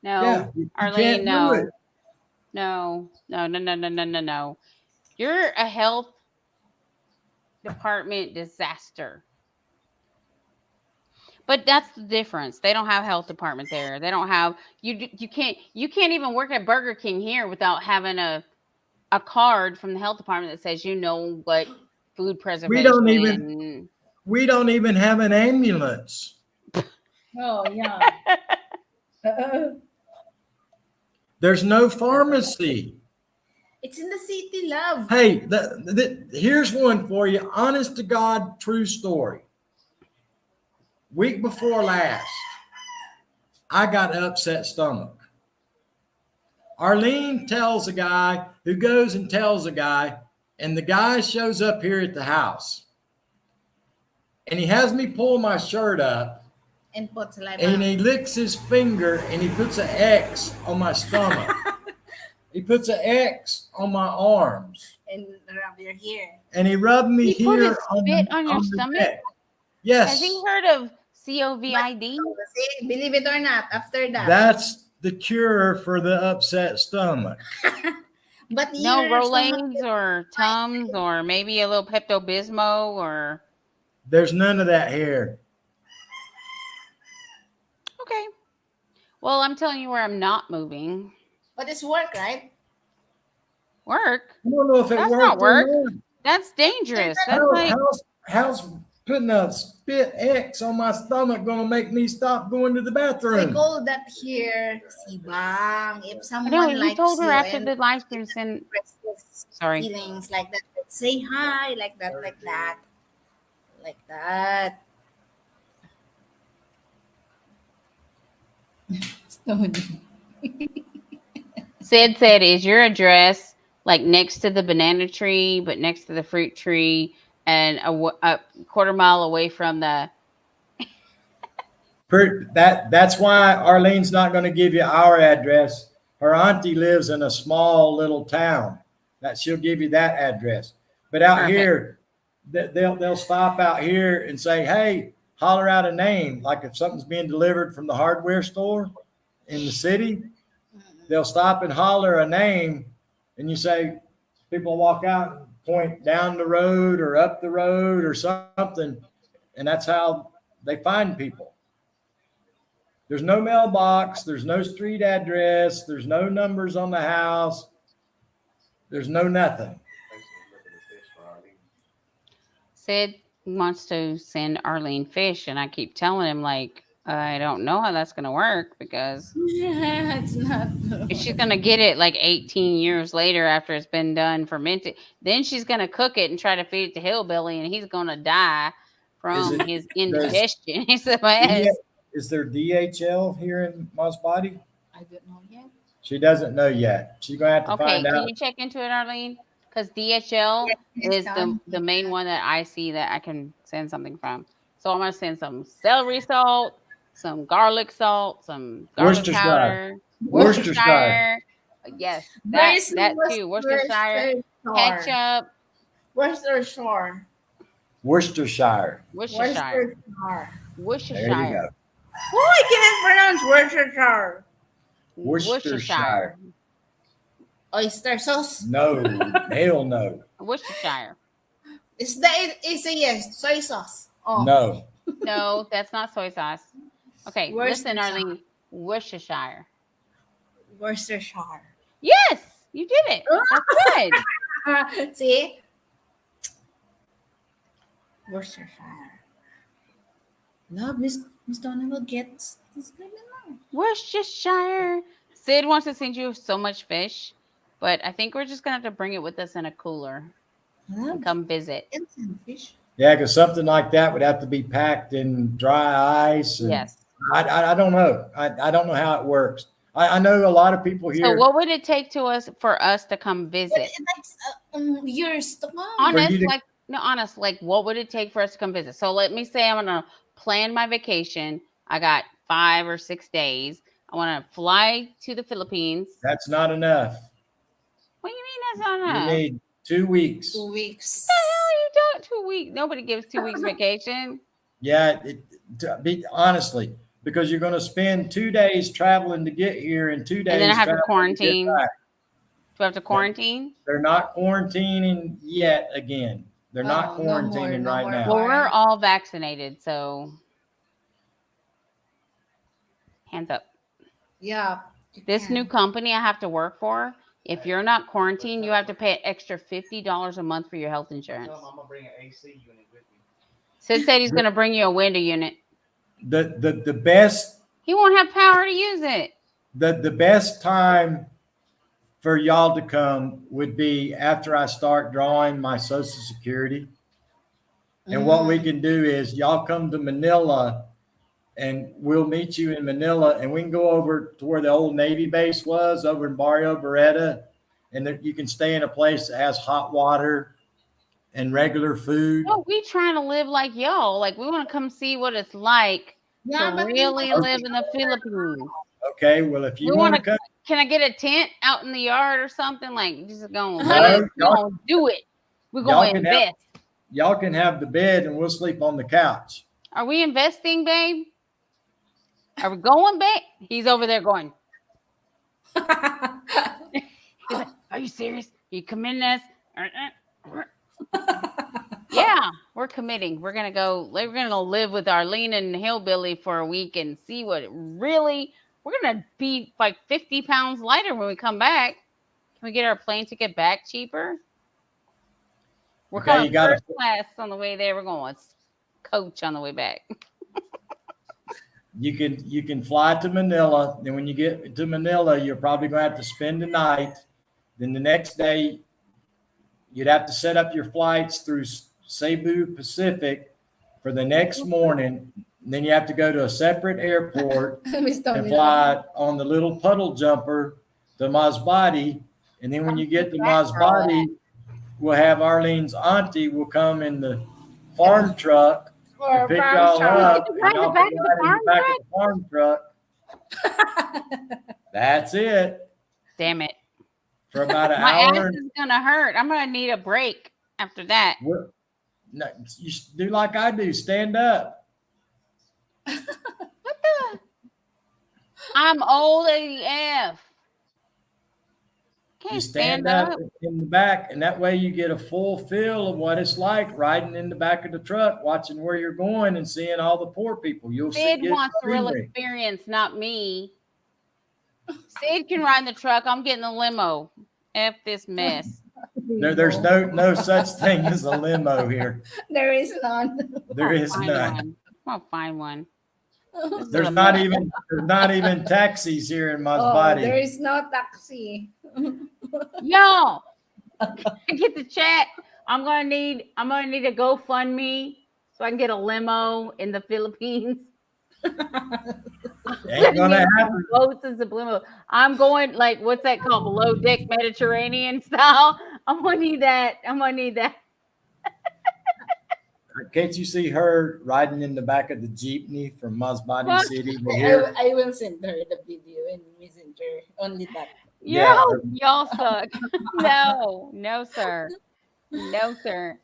No, Yeah, you Arlene, can't do it. no. You're a health department disaster. But that's the difference. They don't have health department there. They don't have you can't even work at Burger King here without having a card from the health department that says you know what food We don't even preservation. we don't even have an ambulance. Oh yeah. There's no pharmacy. It's in the city, love. Hey, here's one for you. Honest to God, true story. Week before last, I got an upset stomach. Arlene tells a guy who goes and tells a guy, and the guy shows up here at the house. And he has me pull my shirt up, And put saliva. and he licks his finger, and he puts an X on my stomach. He puts an X on my arms. And rub your hair. And he rubbed me He put here his on spit the, on your the stomach? neck. Yes. Has he heard of COVID? See, believe it or not, after that. That's the cure for the upset stomach. But No your stomach Rolaids or Tums or maybe a little Pepto Bismol or There's none of that here. okay. Well, I'm telling you where I'm not moving. But it's work, right? Work? I don't know if it That's worked not work. or not. That's dangerous. That's How, like how's putting a spit X on my stomach gonna make me stop going to the They bathroom? call that here sibang. If I someone know you likes told her you after and the live stream send expresses sorry. feelings like that, say hi, like that, like that, like that. Stony. Sid said, "Is your address like next to the banana tree, but next to the fruit tree, and a quarter mile away from the?" That's why Arlene's not going to give you our address. Her auntie lives in a small little town. That she'll give you that address. But out Perfect. here, they'll stop out here and say, "Hey, holler out a name." Like if something's being delivered from the hardware store in the city, they'll stop and holler a name, and you say, people walk out and point down the road or up the road or something, and that's how they find people. There's no mailbox, there's no street address, there's no numbers on the house, there's no nothing. Sid wants to send Arlene fish, and I keep telling him like I don't know how that's gonna work because It's not. if she's gonna get it like 18 years later after it's been done fermented, then she's gonna cook it and try to feed it to Hillbilly, and he's gonna die from his indigestion. He said, Is there DHL here in Masbate? I don't know yet. She doesn't know yet. She's gonna have to "Okay, find can out. you check into it, Arlene? Because DHL Yes, is the main one that I see that I can send something from. So I'm gonna send some celery salt, some garlic salt, some garlic Worcestershire. powder, Worcestershire. Yes, There is that too. Worcestershire, ketchup, Worcestershire. Worcestershire. Worcestershire, There you Worcestershire, go. Oh, I cannot pronounce Worcestershire. Worcestershire. Oyster sauce. No, hell no. Worcestershire. Is that is a yes? Soy sauce. Oh, No. No, that's not soy sauce. Okay, listen, Worcestershire. Arlene. Worcestershire. Worcestershire. Yes, you did it. That's good. See, Worcestershire. Love, Miss Donna will get this baby now. Worcestershire Sid wants to send you so much fish, but I think we're just gonna have to bring it with us in a cooler and come visit. Instant fish. Yeah, because something like that would have to be packed in dry ice. And Yes. I don't know. I don't know how it works. I know a lot of people So here. what would it take to us for us to come But visit? it takes years to come. Honest, you to- like no, honest, like what would it take for us to come visit? So let me say I'm gonna plan my vacation. I got 5 or 6 days. I want to fly to the Philippines. That's not enough. What do you mean that's not You enough? need 2 weeks. 2 weeks. You don't 2 weeks. Nobody gives 2 weeks vacation. Yeah, to be honestly, because you're going to spend 2 days traveling to get here and 2 days. And then I have to traveling quarantine. get back. Do I have to quarantine? They're not quarantining yet. Again, they're not Oh, no more, quarantining no right more. now. Well, we're all vaccinated, so hands up. Yeah. you This can. new company I have to work for, if you're not quarantined, you have to pay an extra $50 a month for your health insurance. I'm gonna bring an AC unit with me. Sid said he's going to bring you a window unit. The best He won't have power to use it. the best time for y'all to come would be after I start drawing my Social Security. And what we can do is y'all come to Manila and we'll meet you in Manila and we can go over to where the old Navy base was over in Barrio Beretta. And there, you can stay in a place that has hot water and regular food. No, we trying to live like y'all. Like we want to come see what it's like Yeah, to but really we live in the Philippines. Okay, well, if you We want to wanna- come, Can I get a tent out in the yard or something? Like just going No, live. We're y'all- gonna do it. We're y'all gonna can have- invest. y'all can have the bed and we'll sleep on the couch. Are we investing, babe? Are we going, babe? He's over there going. He's like, are you serious? Are you committing us? Yeah, we're committing. We're gonna go live with Arlene and Hillbilly for a week and see what it really. We're gonna be like 50 pounds lighter when we come back. Can we get our plane ticket back cheaper? We're Okay, going you gotta- first class on the way there. We're going coach on the way back. You can fly to Manila. Then when you get to Manila, you're probably going to have to spend the night. Then the next day, you'd have to set up your flights through Cebu Pacific for the next morning. And then you have to go to a separate airport Mr. and Miller. fly on the little puddle jumper to Masbate. And then when you get to Masbate, we'll have Arlene's auntie will come in the farm truck Or and pick farm y'all truck. up. You And can y'all ride can the ride back in the farm truck. That's it. Damn it. For about an My hour. ass is gonna hurt. I'm gonna need a break after that. No, you do like I do. Stand up. What the? I'm old AF. You Can't stand stand up up. in the back, and that way you get a full feel of what it's like riding in the back of the truck, watching where you're going, and seeing all the poor people. You'll see. Sid wants the real experience, not me. Sid can ride in the truck. I'm getting the limo. F this mess. There's no such thing as a limo here. There is none. There is Find none. one. I'll find one. This is There's a not mess. even taxis here in Oh, Masbate. there is no taxi. Yo, get the chat. I'm gonna need a GoFundMe so I can get a limo in the Philippines. Ain't gonna happen. Boats and subliminal. I'm going like what's that called? Below deck Mediterranean style. I'm gonna need that. Can't you see her riding in the back of the jeepney from Masbate City to here? I will send her the video in Messenger. Only that. Yeah. Y'all suck. No, sir. No, sir.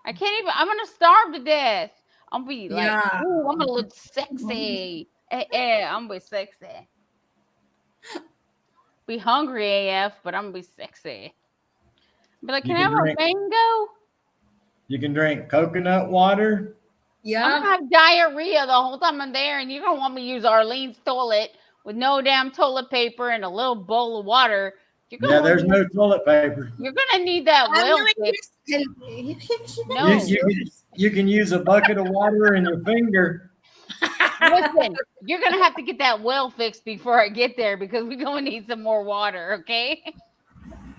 I can't even. I'm gonna starve to death. I'm gonna be like, Yeah. ooh, I'm gonna look sexy. I'm gonna be sexy. Be hungry AF, but I'm gonna be sexy. Be like, You can I can have a drink- mango? You can drink coconut water. I'm Yeah. gonna have diarrhea the whole time I'm there, and you're gonna want me to use Arlene's toilet with no damn toilet paper and a little bowl of water. You're gonna Yeah, there's no toilet paper. You're gonna need that well tip. No. You can use a bucket of water in your finger. No, Listen, you're gonna have to get that well fixed before I get there because we're gonna need some more water, okay?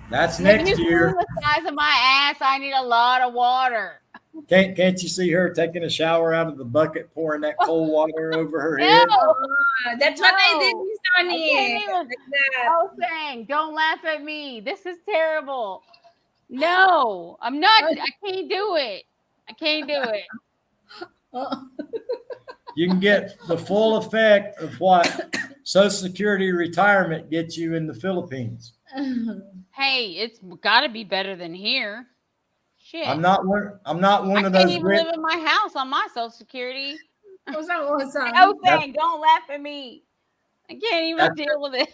That's Have you next seen year. the size of my ass? I need a lot of water. Can't you see her taking a shower out of the bucket, pouring that cold water over her No, head? That's what I did, no, Miss I Tony. can't even. Like that. Oh, saying, don't laugh at me. This is terrible. No, I'm not. I can't do it. I can't do it. Oh. You can get the full effect of what Social Security retirement gets you in the Philippines. Hey, it's got to be better than here. Shit. I'm not one I of can't those even rich. live in my house on my Social Security. Awesome. Oh, That- saying, don't laugh at me. I can't even That's- deal with it.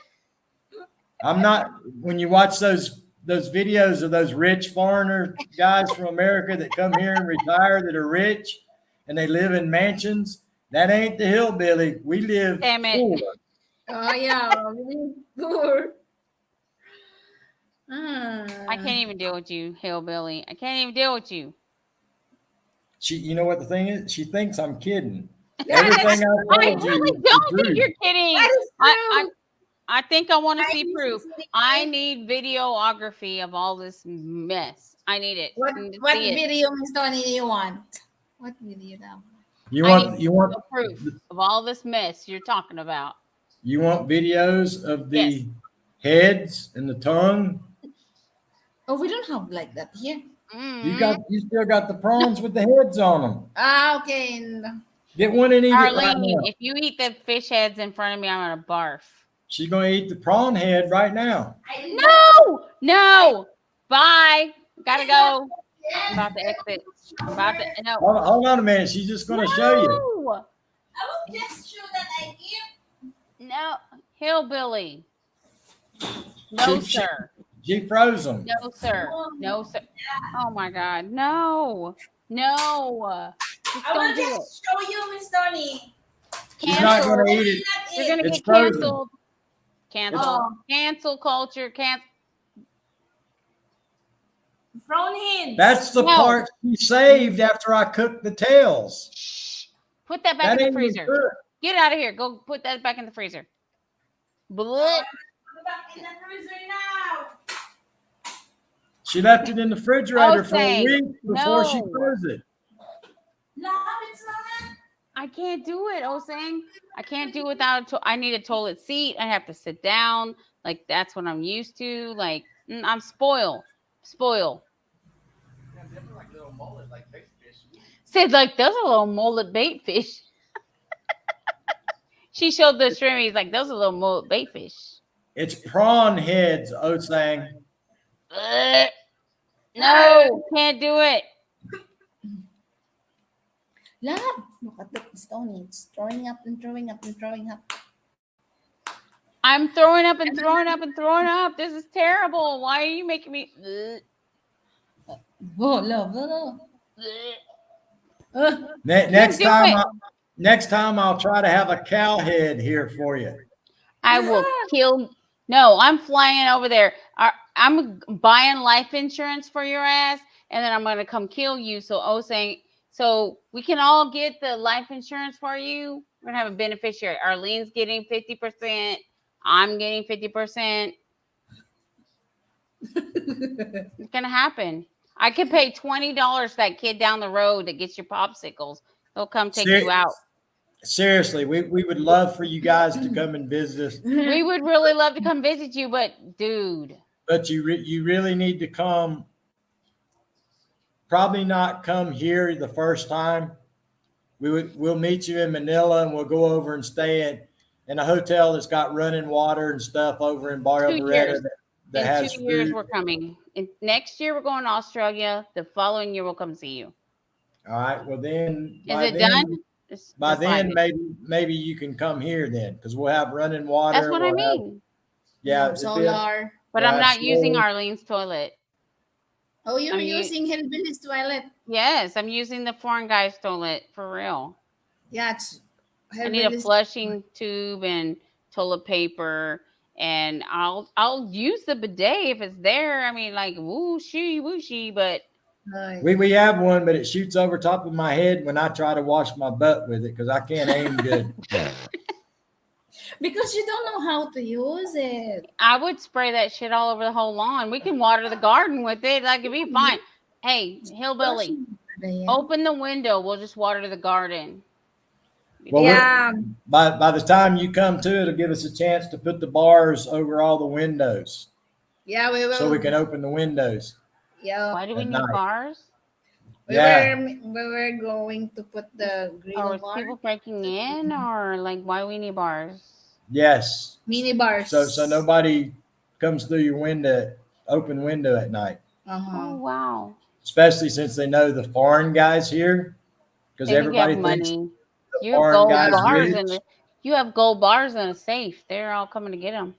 I'm not. When you watch those videos of those rich foreigner guys from America that come here and retire that are rich and they live in mansions, that ain't the hillbilly. We live Damn it. poor. Oh yeah, really poor. I can't even deal with you, hillbilly. I can't even deal with you. You know what the thing is? She thinks I'm kidding. Yeah, Everything that's- I I told you really is don't the think you're truth. kidding. That is true. I think I want to I see need proof. to see I it. need videography of all this mess. I need it. What I need to what see it. video, Miss Tony, do you want? What video now? You I want need you want no proof of all this mess you're talking about. you want videos of the Yes. heads and the tongue. Oh, we don't have like that here. You still got the prawns with the heads on them. Ah, okay. No. Get one and eat it right Arlene, now. if you eat the fish heads in front of me, I'm gonna barf. She's gonna eat the prawn head right now. No. Bye. Gotta go. I'm about to exit. I'm about to no. Hold on a minute. She's just gonna show you. No. I will just show that I give. No. Hillbilly. No, She- sir. She froze them. No, sir. No, sir. Oh my God. No. No. Just I will don't do it. just show you, Miss Tony. She's not Cancel. gonna eat it. You're gonna It's get frozen. canceled. Cancel. Oh. Cancel culture. Cancel. Thrown hands. That's the No. part she saved after I cooked the tails. Shh. Put that back That in ain't the even freezer. cooked. Get out of here. Go put that back in the freezer. Blech. back in the freezer now. She left it in the refrigerator for a saying, week before she no. froze it. No, it's not. I can't do it, Osang. I can't do it without I need a toilet seat. I have to sit down. Like that's what I'm used to. Like I'm spoiled. Spoiled. Said like those are little mullet bait fish. She showed the shrimp. He's like, those are little mullet bait fish. It's prawn heads, Osang. Ugh. No, can't do it. Love, look at the Tony. It's throwing up and throwing up and throwing up. I'm throwing up and throwing up and throwing up. This is terrible. Why are you making me? Ugh. Oh, love, love. Ugh. Next time I'll try to have a cow head here for you. I will kill. No, I'm flying over there. I'm buying life insurance for your ass, and then I'm gonna come kill you. So we can all get the life insurance for you. We're gonna have a beneficiary. Arlene's getting 50%. I'm getting 50%. It's gonna happen. I could pay $20 that kid down the road that gets your popsicles. They'll come take you out. Seriously, we would love for you guys to come and visit us, We would really love to come visit you, but dude. but you really need to come. Probably not come here the first time. We'll meet you in Manila and we'll go over and stay in a hotel that's got running water and stuff over in Barrio 2 Beretta years. that In has 2 years, food. we're coming. And next year, we're going to Australia. The following year, we'll come see you. All right. Well, then Is it done? By then, Decide. maybe you can come here then, because we'll have running water. That's what I mean. Yeah, Solar. But we'll I'm have not using solar. Arlene's toilet. Oh, you're I'm using Hillbilly's toilet. Yes, I'm using the foreign guy's toilet for real. Yeah, it's I need a flushing tube and toilet paper, and I'll use the bidet if it's there. I mean, like wooshy, but We have one, but it shoots over top of my head when I try to wash my butt with it because I can't aim good. Because you don't know how to use it. I would spray that shit all over the whole lawn. We can water the garden with it. Like it'd be fine. Hey, hillbilly, open the window. We'll just water the garden. Well, Yeah. by the time you come to, it'll give us a chance to put the bars over all the windows Yeah, we will. so we can open the windows Yeah. Why do we at need night. bars? We were going to put the grill Or is bar. people breaking in, or like why we need bars? Yes. Mini bars. So nobody comes through your window, open window at night, Oh wow! especially since they know the foreign guys here, because They think you have everybody thinks money. the You have foreign gold guys bars rich. you have gold bars in a safe. They're all coming to get them.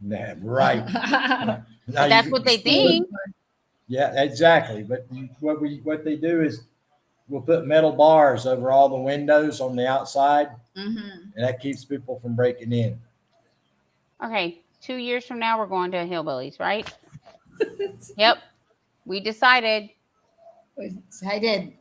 Nah, right. Now But that's what they think. Yeah, exactly. But what they do is we'll put metal bars over all the windows on the outside, and that keeps people from breaking in. Okay, 2 years from now we're going to Hillbillies, right? Yep, we decided. Excited.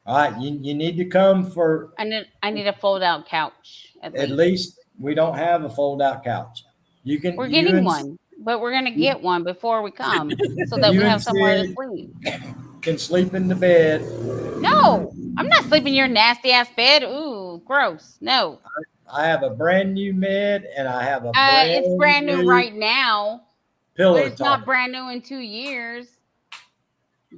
All right, you need to come for I need a fold-out couch at least. We don't have a fold-out couch. You can. We're you getting and- one, but we're gonna get one before we come so that we You and have somewhere to Sid sleep. can sleep in the bed. No, I'm not sleeping in your nasty ass bed. Ooh, gross. No. I have a brand new bed and I have a It's brand new right now, pillow but it's not top. brand new in 2 years.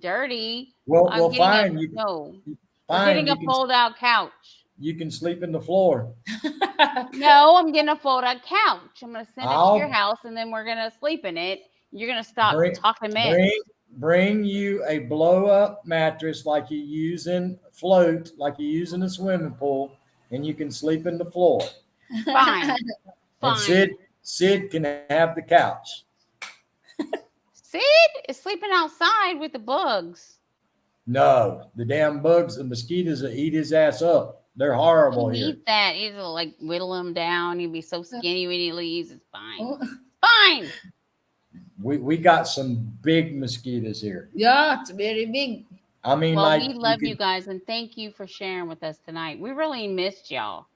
Dirty. Well, fine. No. We're Fine. getting a fold-out couch. You can sleep in the floor. No, I'm getting a fold-out couch. I'm gonna send it to I'll- your house, and then we're gonna sleep in it. You're gonna stop talking mess. Bring you a blow-up mattress like you use in float, like you use in a swimming pool, and you can sleep in the floor. Fine. And Sid can have the couch. Sid is sleeping outside with the bugs. No, the damn bugs and mosquitoes will eat his ass up. They're horrible He here. eats that. He'll like whittle him down. He'll be so skinny when he leaves. It's fine. Fine. We got some big mosquitoes here. Yeah, it's very big. I mean, Well, like we love you guys, and thank you for sharing with us tonight. We really missed y'all.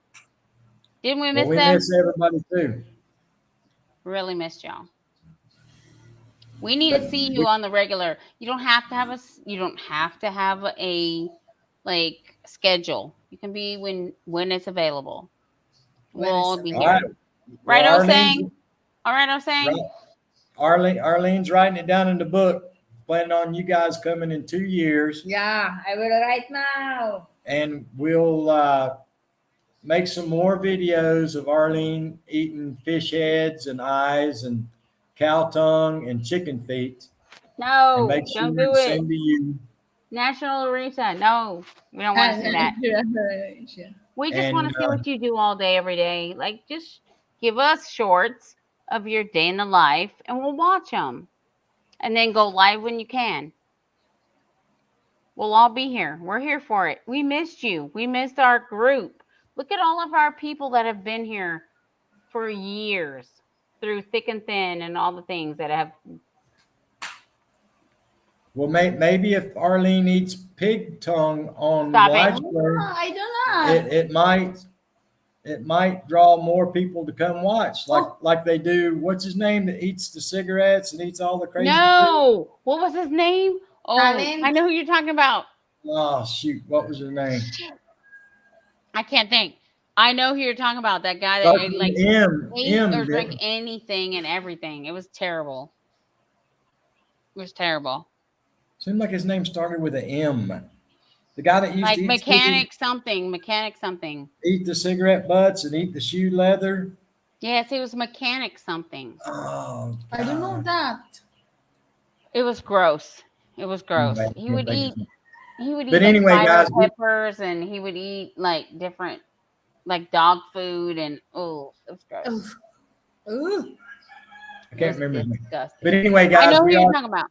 Didn't we miss we them? miss everybody too. Really missed y'all. We need to see you on the regular. You don't have to have a like schedule. You can be when it's available. We'll all be here. Right, Osang? All right, Osang? Arlene's writing it down in the book. Planning on you guys coming in 2 years. Yeah, I will right now. And we'll make some more videos of Arlene eating fish heads and eyes and cow tongue and chicken feet. No, and make don't sure do to it. send to you. National Larissa. No, we don't want to see that. We just want to see what you do all day, every day. Like, just give us shorts of your day in the life, and we'll watch them. And then go live when you can. We'll all be here. We're here for it. We missed you. We missed our group. Look at all of our people that have been here for years, through thick and thin and all the things that have. Well, maybe if Arlene eats pig tongue on Stop it. live stream, I don't know. it might draw more people to come watch, like they do. What's his name that eats the cigarettes and eats all the crazy No, what was his name? Oh, Talent. I know who you're talking about. food? Oh shoot, what was his name? I can't think. I know who you're talking about. That guy that like ate or drank anything and everything. It was terrible. It was terrible. Seemed like his name started with an M. The guy that used Like to eat mechanic something. eat the cigarette butts and eat the shoe leather. Yes, it was mechanic something. Oh, I don't know that. It was gross. It was gross. God. He would eat. But like, anyway, fire guys, peppers, and he would eat like different, like dog food, and it was gross. Ooh. I can't remember his name. Disgusting. But anyway, I guys, know who you're talking about.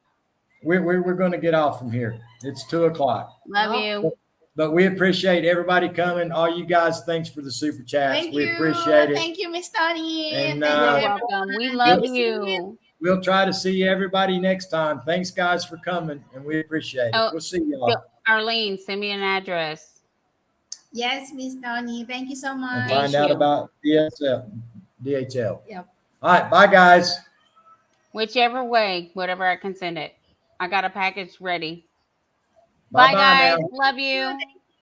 we're going to get off from here. It's 2:00. Love you. But we appreciate everybody coming. All you guys, thanks for the super chats. Thank we you. appreciate it. Thank you, Miss Tony. And, Thank you, You're everyone. welcome. We love Good to see you. we'll try to see everybody next time. Thanks, guys, for coming, and we appreciate it. Oh, We'll see y'all. Arlene, send me an address. Yes, Miss Donnie. Thank you so And much. find Thank out you. about DHL. Yep. All right, bye, guys. Whichever way, whatever I can send it. I got a package ready. Bye Bye, bye guys. now. Love you.